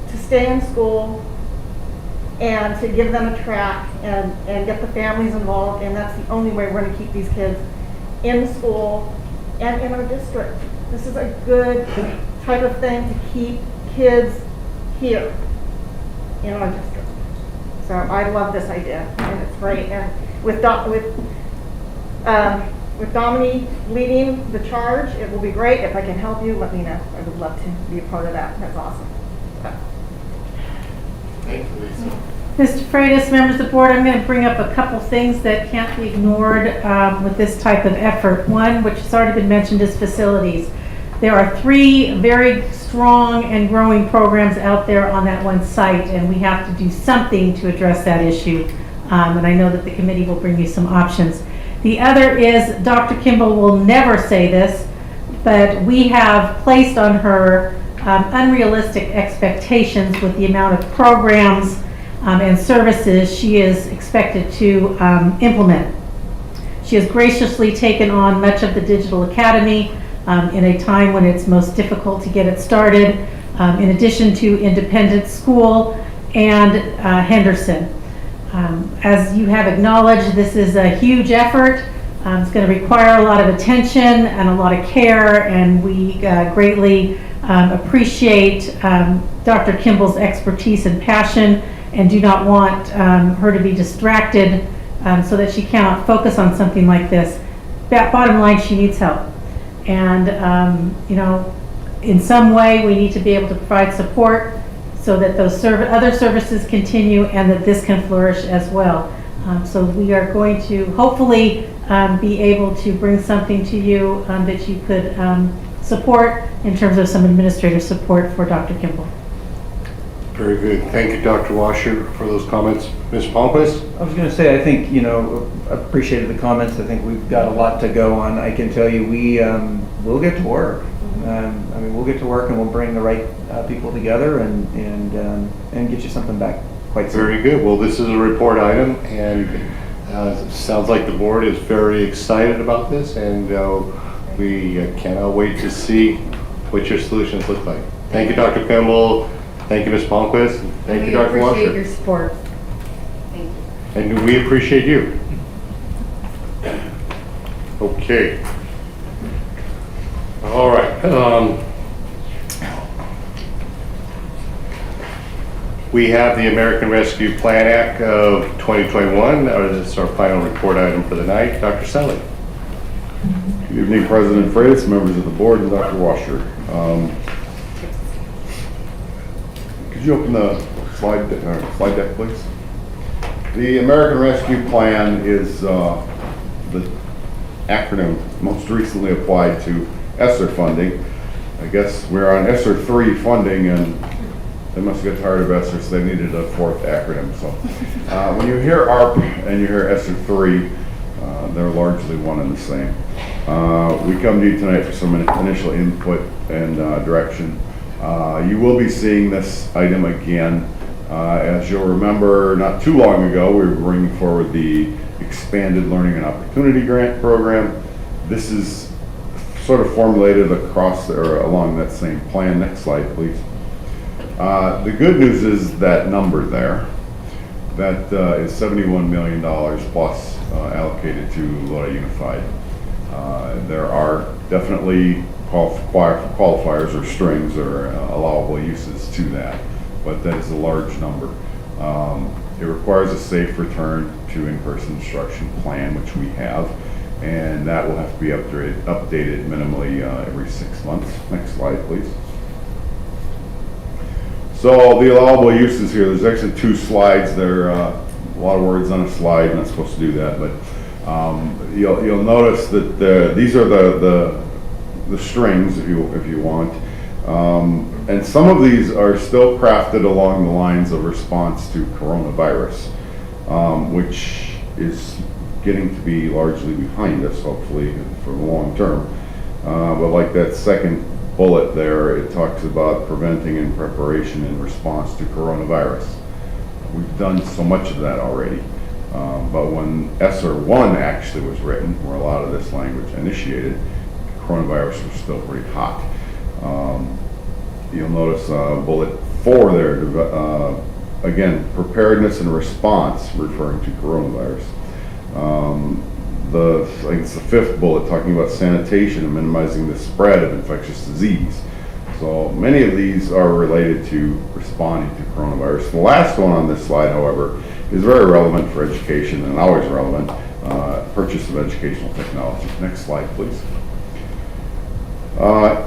to stay in school and to give them a track and get the families involved. And that's the only way we're going to keep these kids in school and in our district. This is a good type of thing to keep kids here in our district. So I love this idea, and it's great. And with Dominique leading the charge, it will be great. If I can help you, let me know. I would love to be a part of that. That's awesome.
Thank you, Lisa.
Mr. Freitas, members of the board, I'm going to bring up a couple things that can't be ignored with this type of effort. One, which has already been mentioned, is facilities. There are 3 very strong and growing programs out there on that one site, and we have to do something to address that issue. And I know that the committee will bring you some options. The other is, Dr. Kimball will never say this, but we have placed on her unrealistic expectations with the amount of programs and services she is expected to implement. She has graciously taken on much of the Digital Academy in a time when it's most difficult to get it started, in addition to Independent School and Henderson. As you have acknowledged, this is a huge effort. It's going to require a lot of attention and a lot of care, and we greatly appreciate Dr. Kimball's expertise and passion, and do not want her to be distracted so that she cannot focus on something like this. Bottom line, she needs help. And, you know, in some way we need to be able to provide support so that those other services continue and that this can flourish as well. So we are going to hopefully be able to bring something to you that you could support in terms of some administrative support for Dr. Kimball.
Very good. Thank you, Dr. Washer, for those comments. Ms. Palmquist?
I was going to say, I think, you know, appreciated the comments. I think we've got a lot to go on. I can tell you, we'll get to work. I mean, we'll get to work and we'll bring the right people together and get you something back quite soon.
Very good. Well, this is a report item, and it sounds like the board is very excited about this, and we cannot wait to see what your solutions look like. Thank you, Dr. Kimball. Thank you, Ms. Palmquist. Thank you, Dr. Washer.
We appreciate your support. Thank you.
And we appreciate you. Okay. All right. We have the American Rescue Plan Act of 2021. This is our final report item for the night. Dr. Selly.
Good evening, President Freitas, members of the board, and Dr. Washer. Could you open the slide deck, please? The American Rescue Plan is the acronym most recently applied to ESSER funding. I guess we're on ESSER 3 funding, and they must get tired of ESSER, so they needed a 4th acronym. So when you hear ARP and you hear ESSER 3, they're largely one and the same. We come to you tonight for some initial input and direction. You will be seeing this item again. As you'll remember, not too long ago, we were bringing forward the Expanded Learning and Opportunity Grant Program. This is sort of formulated across or along that same plan. Next slide, please. The good news is that number there, that is $71 million plus allocated to Lodi Unified. There are definitely qualifiers or strings or allowable uses to that, but that is a large number. It requires a safe return to in-person instruction plan, which we have, and that will have to be updated minimally every 6 months. Next slide, please. So the allowable uses here, there's actually 2 slides. There are a lot of words on a slide, I'm not supposed to do that, but you'll notice that these are the strings, if you want, and some of these are still crafted along the lines of response to coronavirus, which is getting to be largely behind us, hopefully, for the long term. But like that second bullet there, it talks about preventing and preparation in response to coronavirus. We've done so much of that already. But when ESSER 1 actually was written, where a lot of this language initiated, coronavirus was still pretty hot. You'll notice bullet 4 there, again, preparedness and response, referring to coronavirus. I think it's the 5th bullet, talking about sanitation and minimizing the spread of infectious disease. So many of these are related to responding to coronavirus. The last one on this slide, however, is very relevant for education and always relevant, purchase of educational technology. Next slide, please.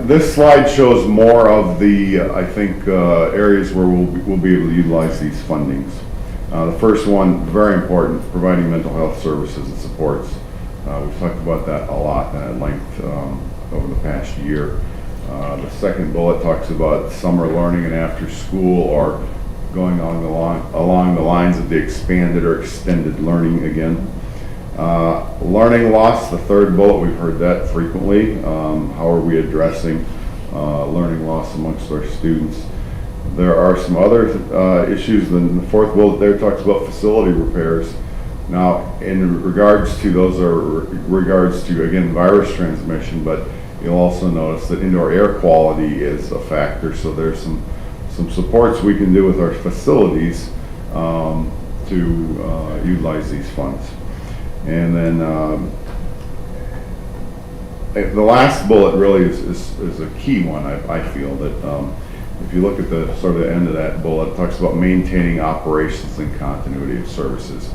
This slide shows more of the, I think, areas where we'll be able to utilize these fundings. The first one, very important, providing mental health services and supports. We've talked about that a lot at length over the past year. The second bullet talks about summer learning and after school, or going along the lines of the expanded or extended learning again. Learning loss, the third bullet, we've heard that frequently. How are we addressing learning loss amongst our students? There are some other issues. The 4th bullet there talks about facility repairs. Now, in regards to those are regards to, again, virus transmission, but you'll also notice that indoor air quality is a factor. So there's some supports we can do with our facilities to utilize these funds. And then the last bullet really is a key one. I feel that if you look at the sort of the end of that bullet, it talks about maintaining operations and continuity of services.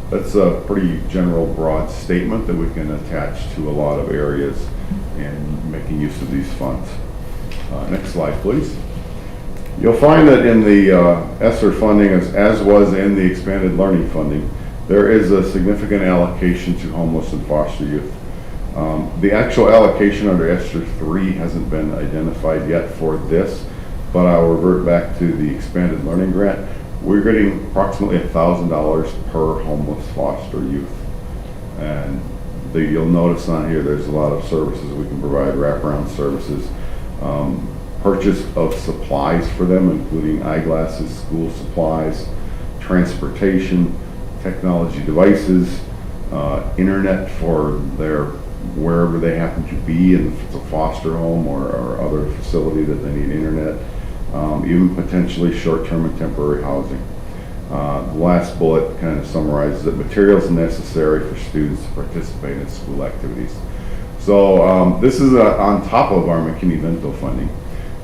That's a pretty general, broad statement that we can attach to a lot of areas in making use of these funds. Next slide, please. You'll find that in the ESSER funding, as was in the expanded learning funding, there is a significant allocation to homeless and foster youth. The actual allocation under ESSER 3 hasn't been identified yet for this, but I'll revert back to the expanded learning grant. We're getting approximately $1,000 per homeless foster youth. And you'll notice on here there's a lot of services we can provide, wraparound services, purchase of supplies for them, including eyeglasses, school supplies, transportation, technology devices, internet for their wherever they happen to be, and if it's a foster home or other facility that they need internet, even potentially short-term and temporary housing. The last bullet kind of summarizes that materials necessary for students to participate in school activities. So this is on top of our McKinney-Vento funding.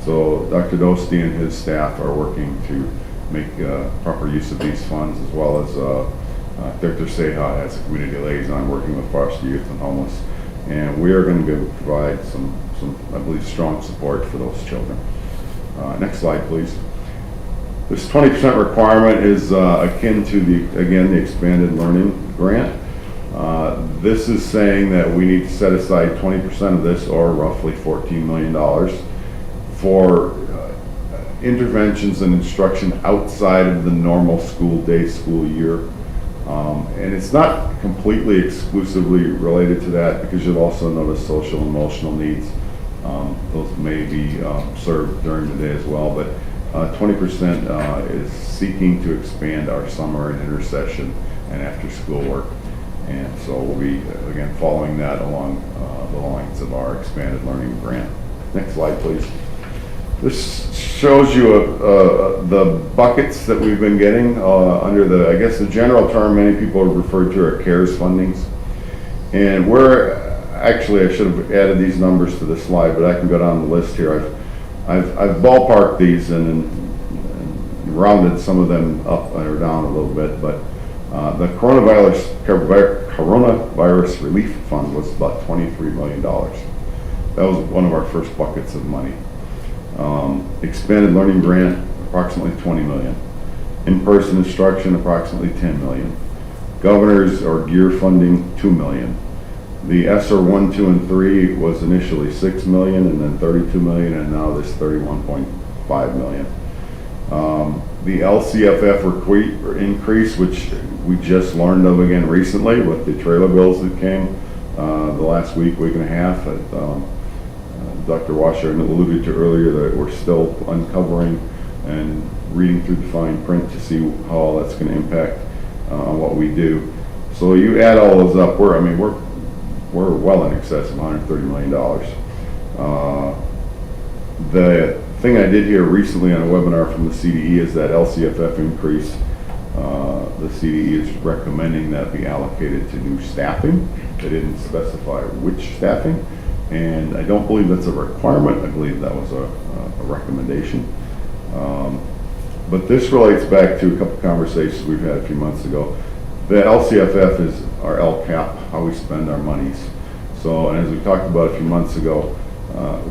So Dr. Dosti and his staff are working to make proper use of these funds, as well as Dr. Seha as a community liaison working with foster youth and homeless. And we are going to be able to provide some I believe, strong support for those children. Next slide, please. This 20% requirement is akin to the expanded learning grant. This is saying that we need to set aside 20% of this, or roughly $14 million, for interventions and instruction outside of the normal school day, school year. And it's not completely exclusively related to that, because you'll also notice social and emotional needs. Those may be served during the day as well, but 20% is seeking to expand our summer and intersession and after school work. And so we'll be, again, following that along the lines of our expanded learning grant. Next slide, please. This shows you the buckets that we've been getting under the, I guess the general term many people have referred to are CARES fundings. And we're, actually I should have added these numbers to the slide, but I can go down the list here. I've ballparked these and rounded some of them up or down a little bit, but the coronavirus relief fund was about $23 million. That was one of our first buckets of money. Expanded learning grant, approximately $20 million. In-person instruction, approximately $10 million. Governor's or gear funding, $2 million. The ESSER 1, 2, and 3 was initially $6 million, and then $32 million, and now this $31.5 million. The LCFF increase, which we just learned of again recently with the trailer bills that came the last week and a half. Dr. Washer alluded to earlier that we're still uncovering and reading through the fine print to see how all that's going to impact on what we do. So you add all those up, we're well in excess of $130 million. The thing I did hear recently on a webinar from the CDE is that LCFF increase, the CDE is recommending that be allocated to new staffing. They didn't specify which staffing, and I don't believe that's a requirement. I believe that was a recommendation. But this relates back to a couple conversations we've had a few months ago. The LCFF is our LCAP, how we spend our monies. So, and as we talked about a few months ago,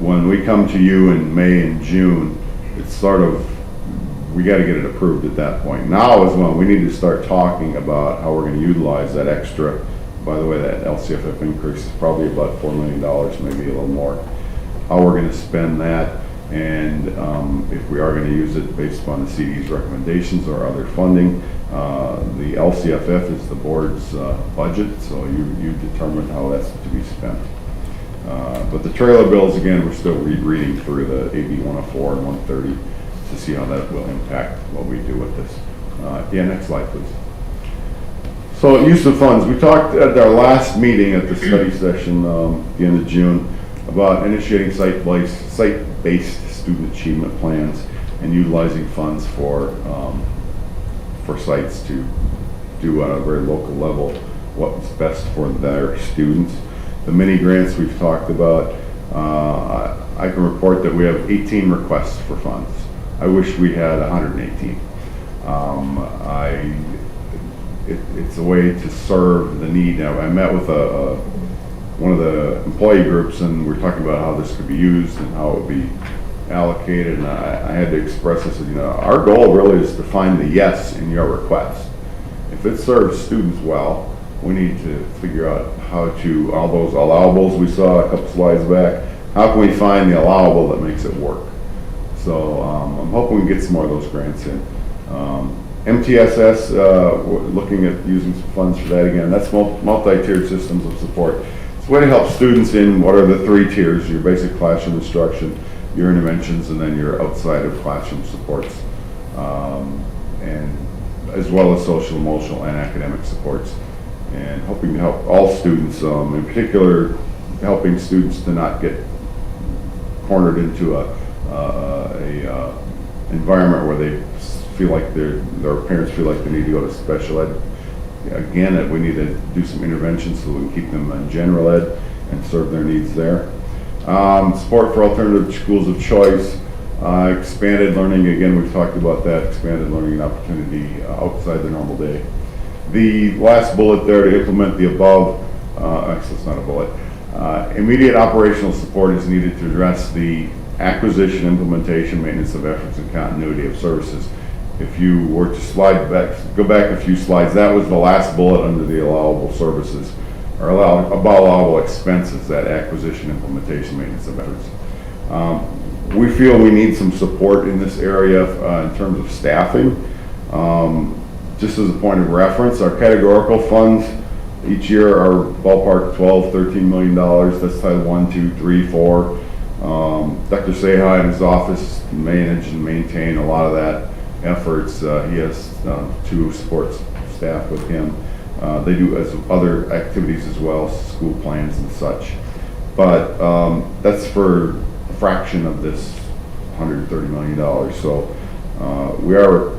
when we come to you in May and June, it's sort of, we got to get it approved at that point. Now is when we need to start talking about how we're going to utilize that extra. By the way, that LCFF increase is probably about $4 million, maybe a little more. How we're going to spend that, and if we are going to use it based upon the CD's recommendations or other funding. The LCFF is the board's budget, so you determine how that's to be spent. But the trailer bills, again, we're still reading through the AB 104 and 130 to see how that will impact what we do with this. Yeah, next slide, please. So use of funds. We talked at our last meeting at the study session at the end of June about initiating site-based student achievement plans and utilizing funds for sites to do on a very local level what's best for their students. The mini grants we've talked about, I can report that we have 18 requests for funds. I wish we had 118. It's a way to serve the need. Now, I met with one of the employee groups, and we were talking about how this could be used and how it would be allocated, and I had to express this, our goal really is to find the yes in your request. If it serves students well, we need to figure out how to, all those allowables we saw a couple slides back, how can we find the allowable that makes it work? So I'm hoping we get some more of those grants in. MTSS, looking at using some funds for that again. That's multi-tiered systems of support. It's a way to help students in what are the 3 tiers, your basic classroom instruction, your interventions, and then your outside of classroom supports, and as well as social, emotional, and academic supports. And hoping to help all students, in particular, helping students to not get cornered into a environment where they feel like their parents feel like they need to go to special ed. Again, that we need to do some interventions so we can keep them in general ed and serve their needs there. Support for alternative schools of choice, expanded learning, again, we've talked about that, expanded learning opportunity outside the normal day. The last bullet there, to implement the above, actually it's not a bullet, immediate operational support is needed to address the acquisition, implementation, maintenance of efforts, and continuity of services. If you were to go back a few slides, that was the last bullet under the allowable services, or allowable expenses, that acquisition, implementation, maintenance of efforts. We feel we need some support in this area in terms of staffing. Just as a point of reference, our categorical funds each year are ballpark $12, $13 million. That's Title 1, 2, 3, 4. Dr. Seha and his office manage and maintain a lot of that efforts. He has 2 support staff with him. They do as other activities as well, school plans and such. But that's for a fraction of this $130 million. So we are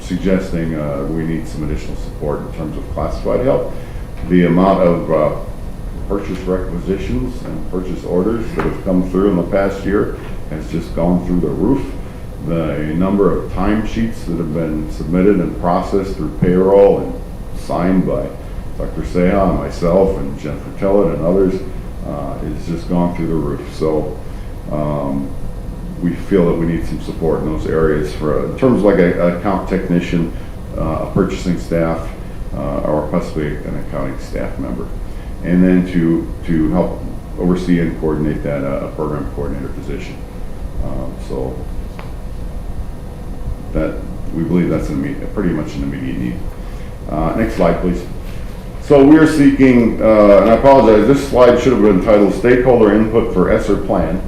suggesting we need some additional support in terms of classified help. The amount of purchase requisitions and purchase orders that have come through in the past year has just gone through the roof. The number of timesheets that have been submitted and processed through payroll and signed by Dr. Seha and myself and Jennifer Tillett and others is just gone through the roof. So we feel that we need some support in those areas in terms of like an account technician, a purchasing staff, or possibly an accounting staff member. And then to help oversee and coordinate that, a program coordinator position. So that we believe that's pretty much an immediate need. Next slide, please. So we're seeking, and I apologize, this slide should have been titled Stakeholder Input for ESSER Plan.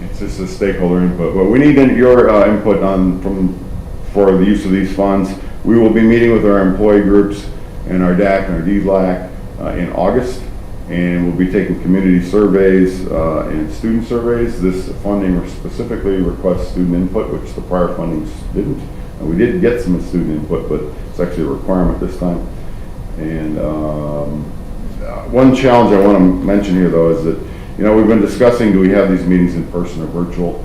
It's just a stakeholder input, but we need your input for the use of these funds. We will be meeting with our employee groups and our DAC and our DLAC in August, and we'll be taking community surveys and student surveys. This funding specifically requests student input, which the prior fundings didn't. We did get some student input, but it's actually a requirement this time. And one challenge I want to mention here, though, is that we've been discussing, do we have these meetings in person or virtual?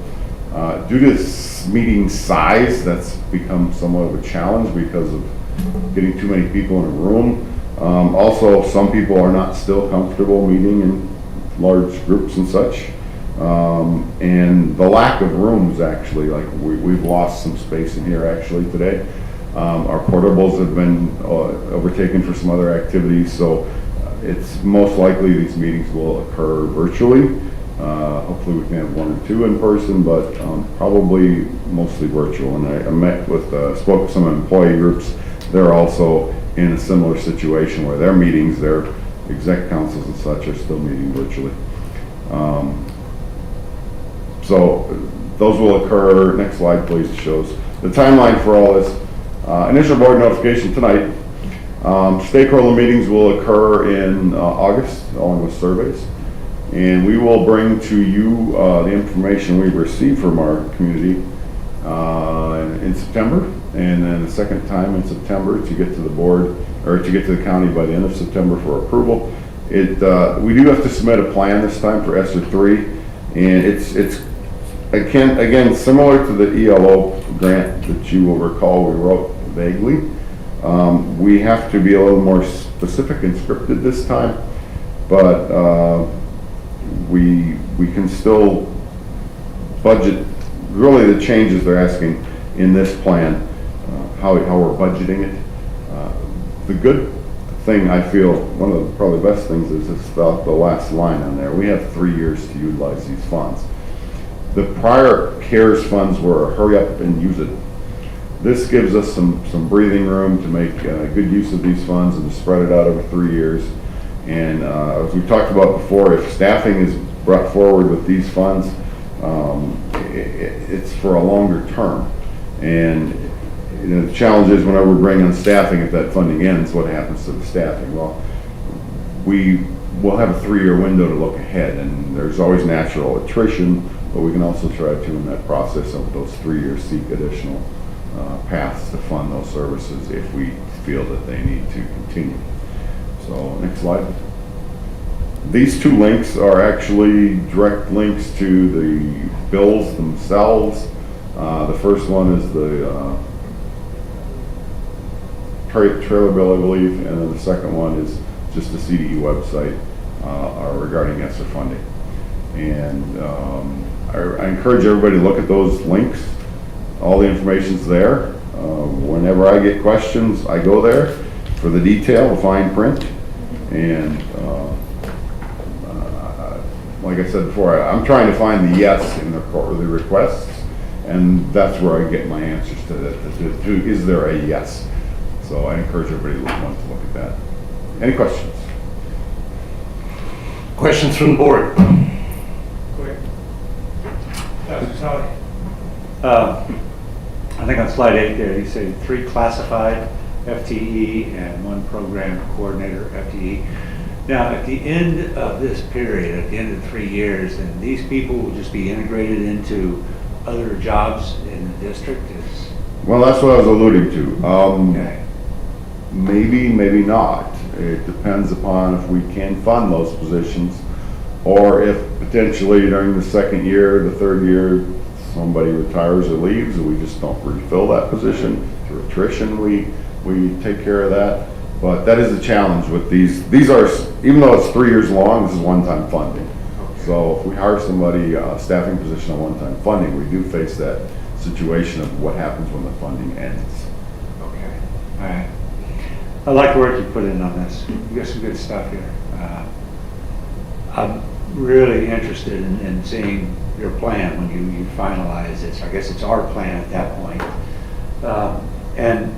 Due to this meeting size, that's become somewhat of a challenge because of getting too many people in a room. Also, some people are not still comfortable meeting in large groups and such. And the lack of rooms, actually, like we've lost some space in here actually today. Our portables have been overtaken for some other activities, so it's most likely these meetings will occur virtually. Hopefully we can have one or two in person, but probably mostly virtual. And I met with, spoke with some employee groups. They're also in a similar situation where their meetings, their exec councils and such are still meeting virtually. So those will occur. Next slide, please, shows the timeline for all this. Initial board notification tonight. Stakeholder meetings will occur in August, along with surveys. And we will bring to you the information we've received from our community in September, and then a second time in September to get to the board, or to get to the county by the end of September for approval. We do have to submit a plan this time for ESSER 3, and it's again similar to the ELO grant that you will recall we wrote vaguely. We have to be a little more specific and scripted this time, but we can still budget really the changes they're asking in this plan, how we're budgeting it. The good thing, I feel, one of the probably best things is it's the last line on there. We have 3 years to utilize these funds. The prior CARES funds were hurry up and use it. This gives us some breathing room to make good use of these funds and to spread it out over 3 years. And as we talked about before, if staffing is brought forward with these funds, it's for a longer term. And the challenge is whenever we bring on staffing, if that funding ends, what happens to the staffing? Well, we will have a 3-year window to look ahead, and there's always natural attrition, but we can also try to, in that process of those 3 years, seek additional paths to fund those services if we feel that they need to continue. So next slide. These 2 links are actually direct links to the bills themselves. The first one is the trailer bill, I believe, and then the second one is just the CDE website regarding ESSER funding. And I encourage everybody to look at those links. All the information's there. Whenever I get questions, I go there for the detail, the fine print. And like I said before, I'm trying to find the yes in the requests, and that's where I get my answers to that. Is there a yes? So I encourage everybody to want to look at that. Any questions?
Questions from the board?
Quick. Pastor Sally.
I think on slide 8 there, you say 3 classified FTE and 1 program coordinator FTE. Now, at the end of this period, at the end of 3 years, then these people will just be integrated into other jobs in the district?
Well, that's what I was alluding to.
Okay.
Maybe, maybe not. It depends upon if we can fund those positions, or if potentially during the 2nd year, the 3rd year, somebody retires or leaves and we just don't refill that position. Through attrition, we take care of that. But that is a challenge with these. These are, even though it's 3 years long, this is one-time funding. Okay. So if we hire somebody, staffing position on one-time funding, we do face that situation of what happens when the funding ends.
Okay. All right. I like the work you put in on this. You got some good stuff here. I'm really interested in seeing your plan when you finalize this. I guess it's our plan at that point. And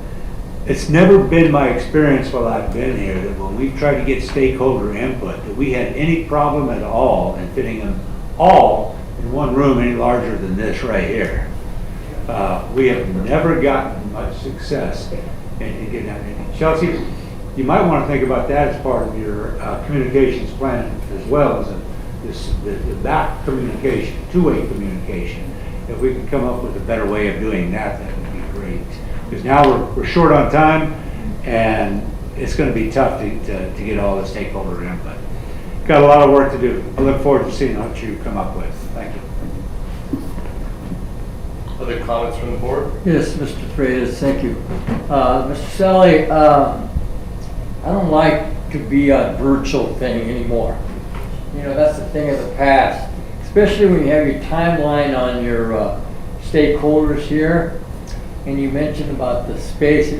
it's never been my experience while I've been here that when we've tried to get stakeholder input, that we had any problem at all in fitting them all in one room any larger than this right here. We have never gotten much success in getting that. Chelsea, you might want to think about that as part of your communications plan, as well as the back communication, two-way communication. If we could come up with a better way of doing that, that would be great. Because now we're short on time, and it's going to be tough to get all the stakeholder input. Got a lot of work to do. I look forward to seeing what you come up with. Thank you.
Other comments from the board?
Yes, Mr. Freitas, thank you. Mr. Sally, I don't like to be a virtual thing anymore. You know, that's the thing of the past, especially when you have your timeline on your stakeholders here, and you mentioned about the space.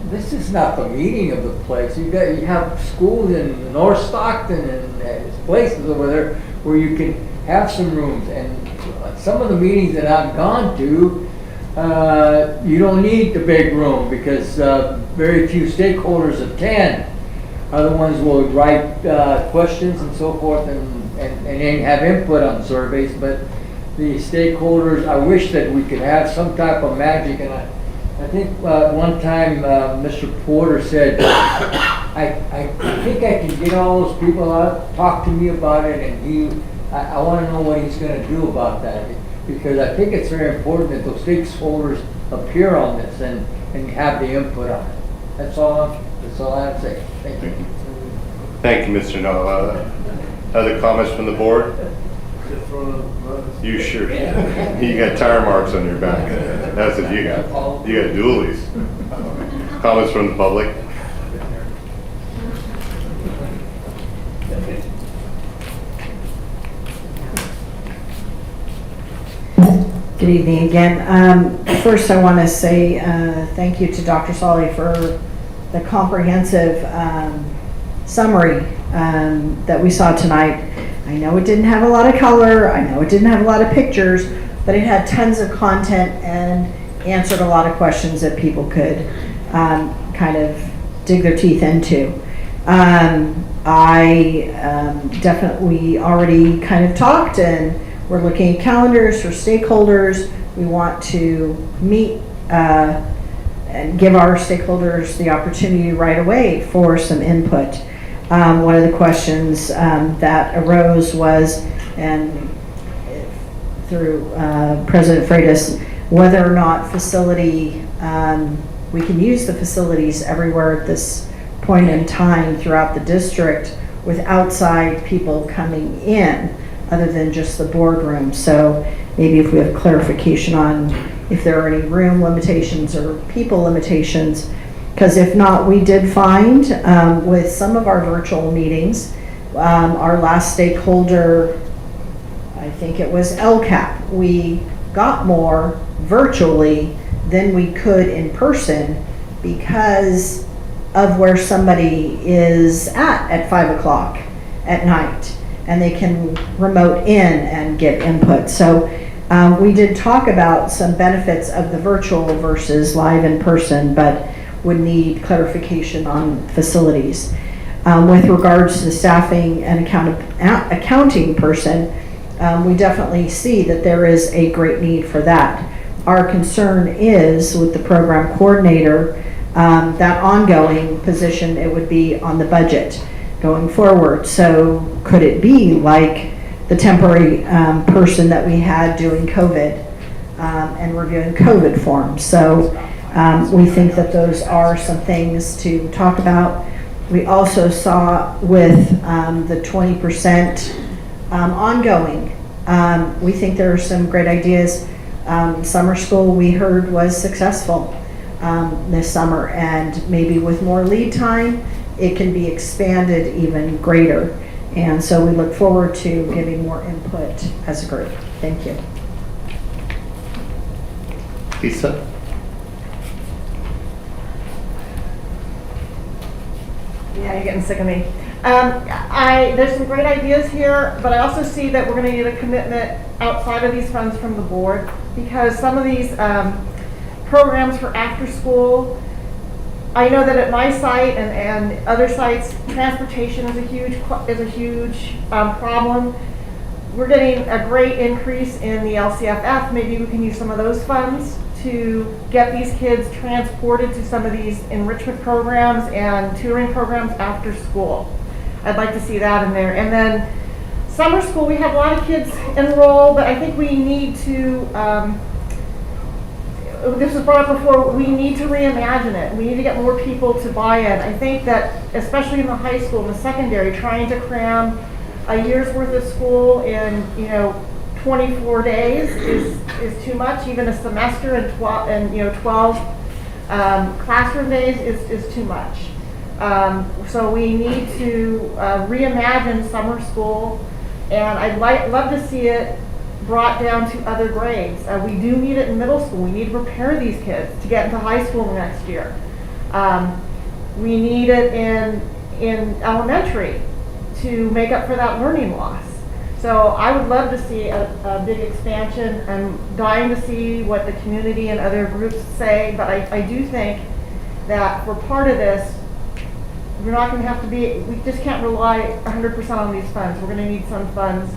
This is not the meeting of the place. You have schools in North Stockton and places over there where you can have some rooms. And some of the meetings that I've gone to, you don't need the big room because very few stakeholders attend. Other ones will write questions and so forth and then have input on surveys. But the stakeholders, I wish that we could have some type of magic. And I think one time Mr. Porter said, I think I can get all those people out, talk to me about it, and I want to know what he's going to do about that. Because I think it's very important that those stakeholders appear on this and have the input on it. That's all I have to say. Thank you.
Thank you, Mr. Noah. Other comments from the board? You sure? You got tire marks on your back. That's what you got. You got dualies. Comments from the public?
Good evening again. First, I want to say thank you to Dr. Solly for the comprehensive summary that we saw tonight. I know it didn't have a lot of color, I know it didn't have a lot of pictures, but it had tons of content and answered a lot of questions that people could kind of dig their teeth into. I definitely already kind of talked, and we're looking at calendars for stakeholders. We want to meet and give our stakeholders the opportunity right away for some input. One of the questions that arose was, and through President Freitas, whether or not we can use the facilities everywhere at this point in time throughout the district with outside people coming in other than just the boardroom. So maybe if we have clarification on if there are any room limitations or people limitations, because if not, we did find with some of our virtual meetings, our last stakeholder, I think it was LCAP, we got more virtually than we could in person because of where somebody is at 5 o'clock at night, and they can remote in and get input. So we did talk about some benefits of the virtual versus live in person, but would need clarification on facilities. With regards to the staffing and accounting person, we definitely see that there is a great need for that. Our concern is with the program coordinator, that ongoing position, it would be on the budget going forward. So could it be like the temporary person that we had doing COVID and reviewing COVID forms? So we think that those are some things to talk about. We also saw with the 20% ongoing, we think there are some great ideas. Summer school, we heard, was successful this summer, and maybe with more lead time, it can be expanded even greater. And so we look forward to giving more input as a group. Thank you.
Lisa?
Yeah, you're getting sick of me. There's some great ideas here, but I also see that we're going to need a commitment outside of these funds from the board, because some of these programs for after school. I know that at my site and other sites, transportation is a huge problem. We're getting a great increase in the LCFF. Maybe we can use some of those funds to get these kids transported to some of these enrichment programs and tutoring programs after school. I'd like to see that in there. And then summer school, we have a lot of kids enroll, but I think we need to, this was brought up before, we need to reimagine it. We need to get more people to buy in. I think that, especially in the high school and the secondary, trying to cram a year's worth of school in, 24 days is too much. Even a semester and 12 classroom days is too much. So we need to reimagine summer school, and I'd love to see it brought down to other grades. We do need it in middle school. We need to prepare these kids to get into high school next year. We need it in elementary to make up for that learning loss. So I would love to see a big expansion. I'm dying to see what the community and other groups say, but I do think that for part of this, we're not going to have to be, we just can't rely 100% on these funds. We're going to need some funds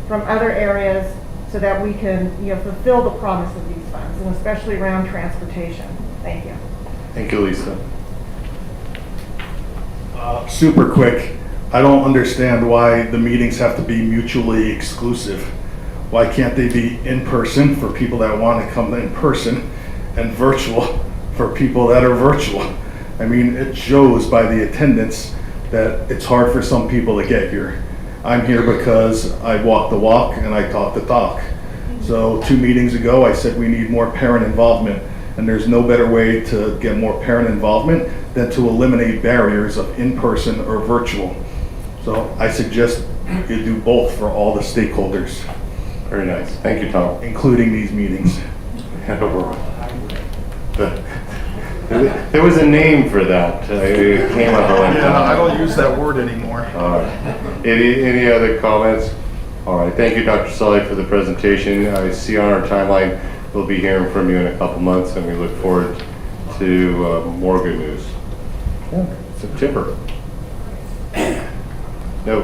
from other areas so that we can, fulfill the promise of these funds, and especially around transportation. Thank you.
Thank you, Lisa.
Super quick. I don't understand why the meetings have to be mutually exclusive. Why can't they be in person for people that want to come in person and virtual for people that are virtual? I mean, it shows by the attendance that it's hard for some people to get here. I'm here because I walk the walk and I talk the talk. So 2 meetings ago, I said we need more parent involvement, and there's no better way to get more parent involvement than to eliminate barriers of in-person or virtual. So I suggest you do both for all the stakeholders.
Very nice. Thank you, Tom.
Including these meetings.
There was a name for that. It came up.
Yeah, I don't use that word anymore.
Any other comments? All right. Thank you, Dr. Sully, for the presentation. I see on our timeline we'll be hearing from you in a couple months, and we look forward to more good news. September. No,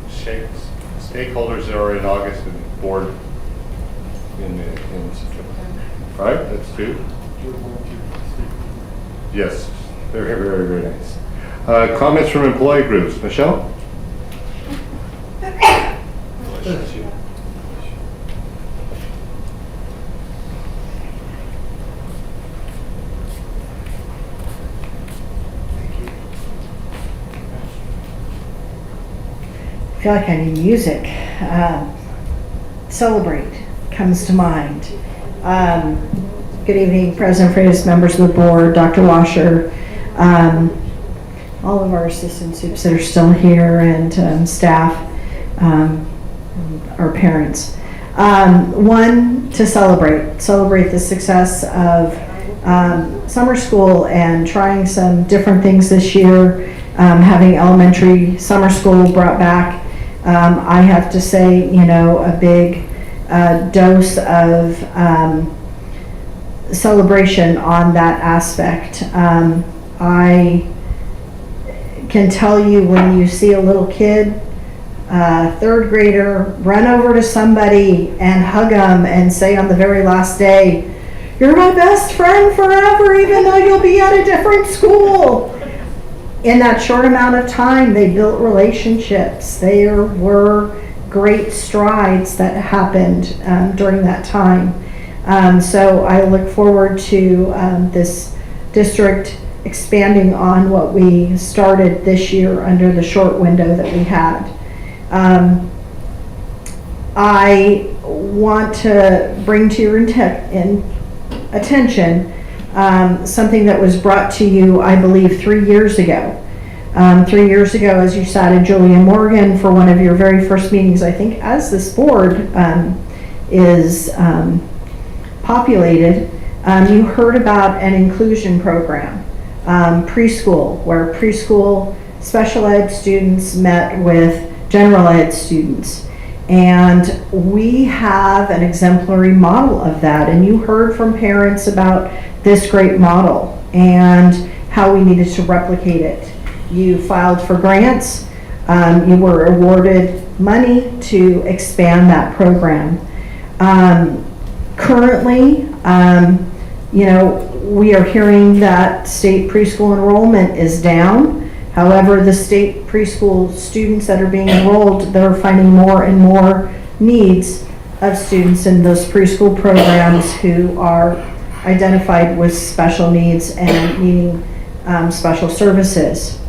stakeholders are in August and board in September. Right? That's 2. Yes, very, very, very nice. Comments from employee groups. Michelle?
I feel like I need music. Celebrate comes to mind. Good evening, President Freitas, members of the board, Dr. Washer, all of our assistant soups that are still here, and staff, our parents. One, to celebrate the success of summer school and trying some different things this year, having elementary summer school brought back. I have to say, a big dose of celebration on that aspect. I can tell you, when you see a little kid, 3rd grader, run over to somebody and hug them and say on the very last day, "You're my best friend forever, even though you'll be at a different school." In that short amount of time, they built relationships. There were great strides that happened during that time. So I look forward to this district expanding on what we started this year under the short window that we had. I want to bring to your attention something that was brought to you, I believe, 3 years ago. 3 years ago, as you sat in Julia Morgan for one of your very first meetings, I think, as this board is populated, you heard about an inclusion program, preschool, where preschool special ed students met with general ed students. And we have an exemplary model of that. And you heard from parents about this great model and how we needed to replicate it. You filed for grants. You were awarded money to expand that program. Currently, we are hearing that state preschool enrollment is down. However, the state preschool students that are being enrolled, they're finding more and more needs of students in those preschool programs who are identified with special needs and needing special services.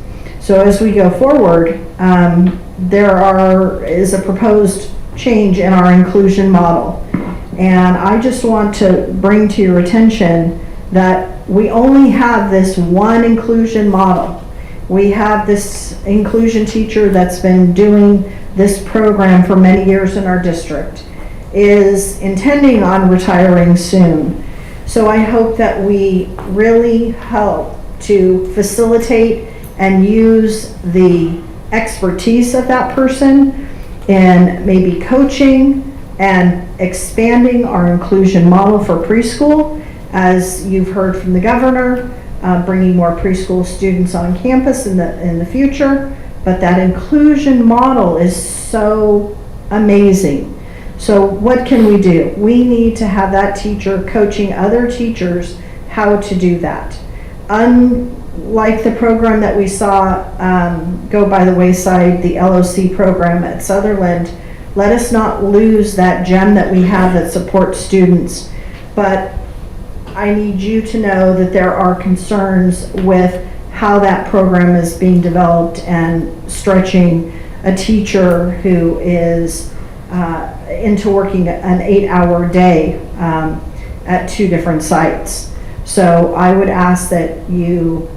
So as we go forward, there is a proposed change in our inclusion model. And I just want to bring to your attention that we only have this one inclusion model. We have this inclusion teacher that's been doing this program for many years in our district, is intending on retiring soon. So I hope that we really help to facilitate and use the expertise of that person in maybe coaching and expanding our inclusion model for preschool. As you've heard from the governor, bringing more preschool students on campus in the future, but that inclusion model is so amazing. So what can we do? We need to have that teacher coaching other teachers how to do that. Unlike the program that we saw go by the wayside, the LOC program at Sutherland, let us not lose that gem that we have that supports students. But I need you to know that there are concerns with how that program is being developed and stretching a teacher who is into working an 8-hour day at 2 different sites. So I would ask that you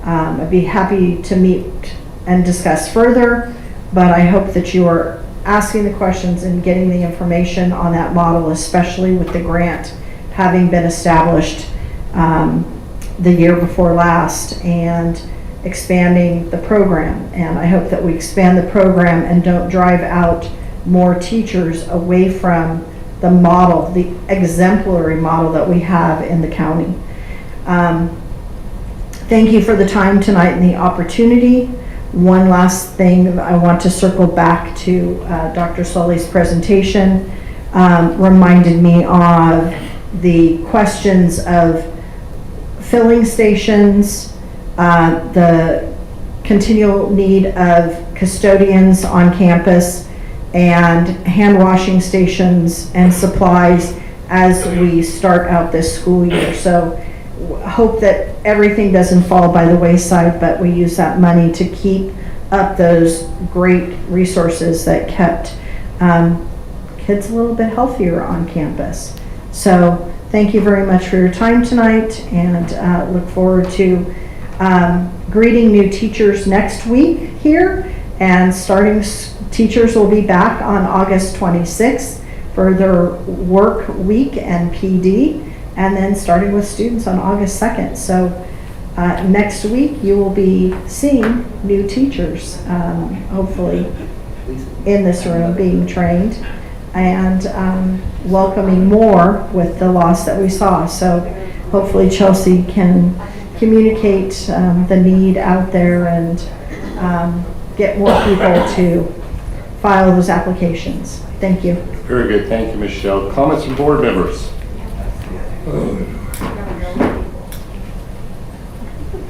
I'd be happy to meet and discuss further, but I hope that you are asking the questions and getting the information on that model, especially with the grant having been established the year before last and expanding the program. And I hope that we expand the program and don't drive out more teachers away from the model, the exemplary model that we have in the county. Thank you for the time tonight and the opportunity. One last thing, I want to circle back to Dr. Sully's presentation. Reminded me of the questions of filling stations, the continual need of custodians on campus, and hand washing stations and supplies as we start out this school year. So hope that everything doesn't fall by the wayside, but we use that money to keep up those great resources that kept kids a little bit healthier on campus. So thank you very much for your time tonight, and look forward to greeting new teachers next week here, and teachers will be back on August 26th for their work week and PD, and then starting with students on August 2nd. So next week you will be seeing new teachers, hopefully in this room being trained, and welcoming more with the loss that we saw. So hopefully Chelsea can communicate the need out there and get more people to file those applications. Thank you.
Very good, thank you, Michelle. Comments from board members?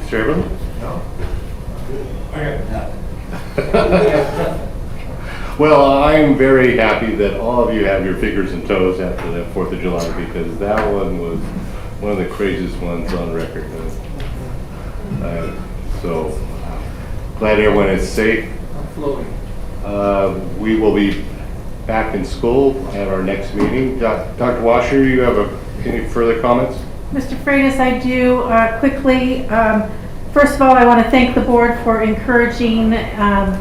Mr. Abram?
No.
Well, I'm very happy that all of you have your fingers and toes after that 4th of July, because that one was one of the craziest ones on record. So glad everyone is safe. We will be back in school at our next meeting. Dr. Washer, you have any further comments?
Mr. Freitas, I do quickly. First of all, I want to thank the board for encouraging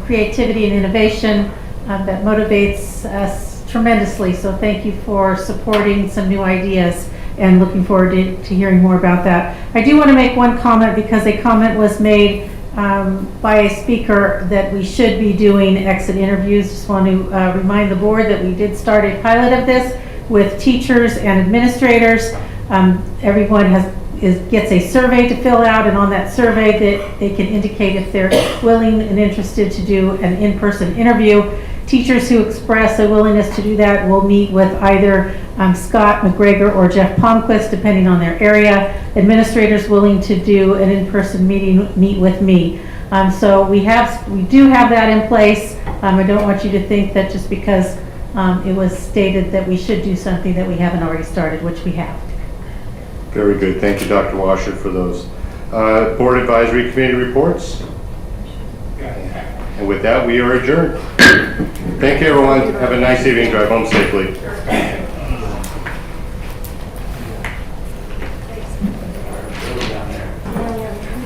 creativity and innovation that motivates us tremendously. So thank you for supporting some new ideas, and looking forward to hearing more about that. I do want to make one comment, because a comment was made by a speaker that we should be doing exit interviews. Just want to remind the board that we did start a pilot of this with teachers and administrators. Everyone gets a survey to fill out, and on that survey that they can indicate if they're willing and interested to do an in-person interview. Teachers who express a willingness to do that will meet with either Scott McGregor or Jeff Palmquist, depending on their area. Administrators willing to do an in-person meeting meet with me. So we do have that in place. I don't want you to think that just because it was stated that we should do something that we haven't already started, which we have.
Very good. Thank you, Dr. Washer, for those. Board Advisory Committee reports. And with that, we are adjourned. Thank you, everyone. Have a nice evening. Drive home safely.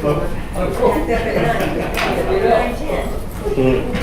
Oh, cool.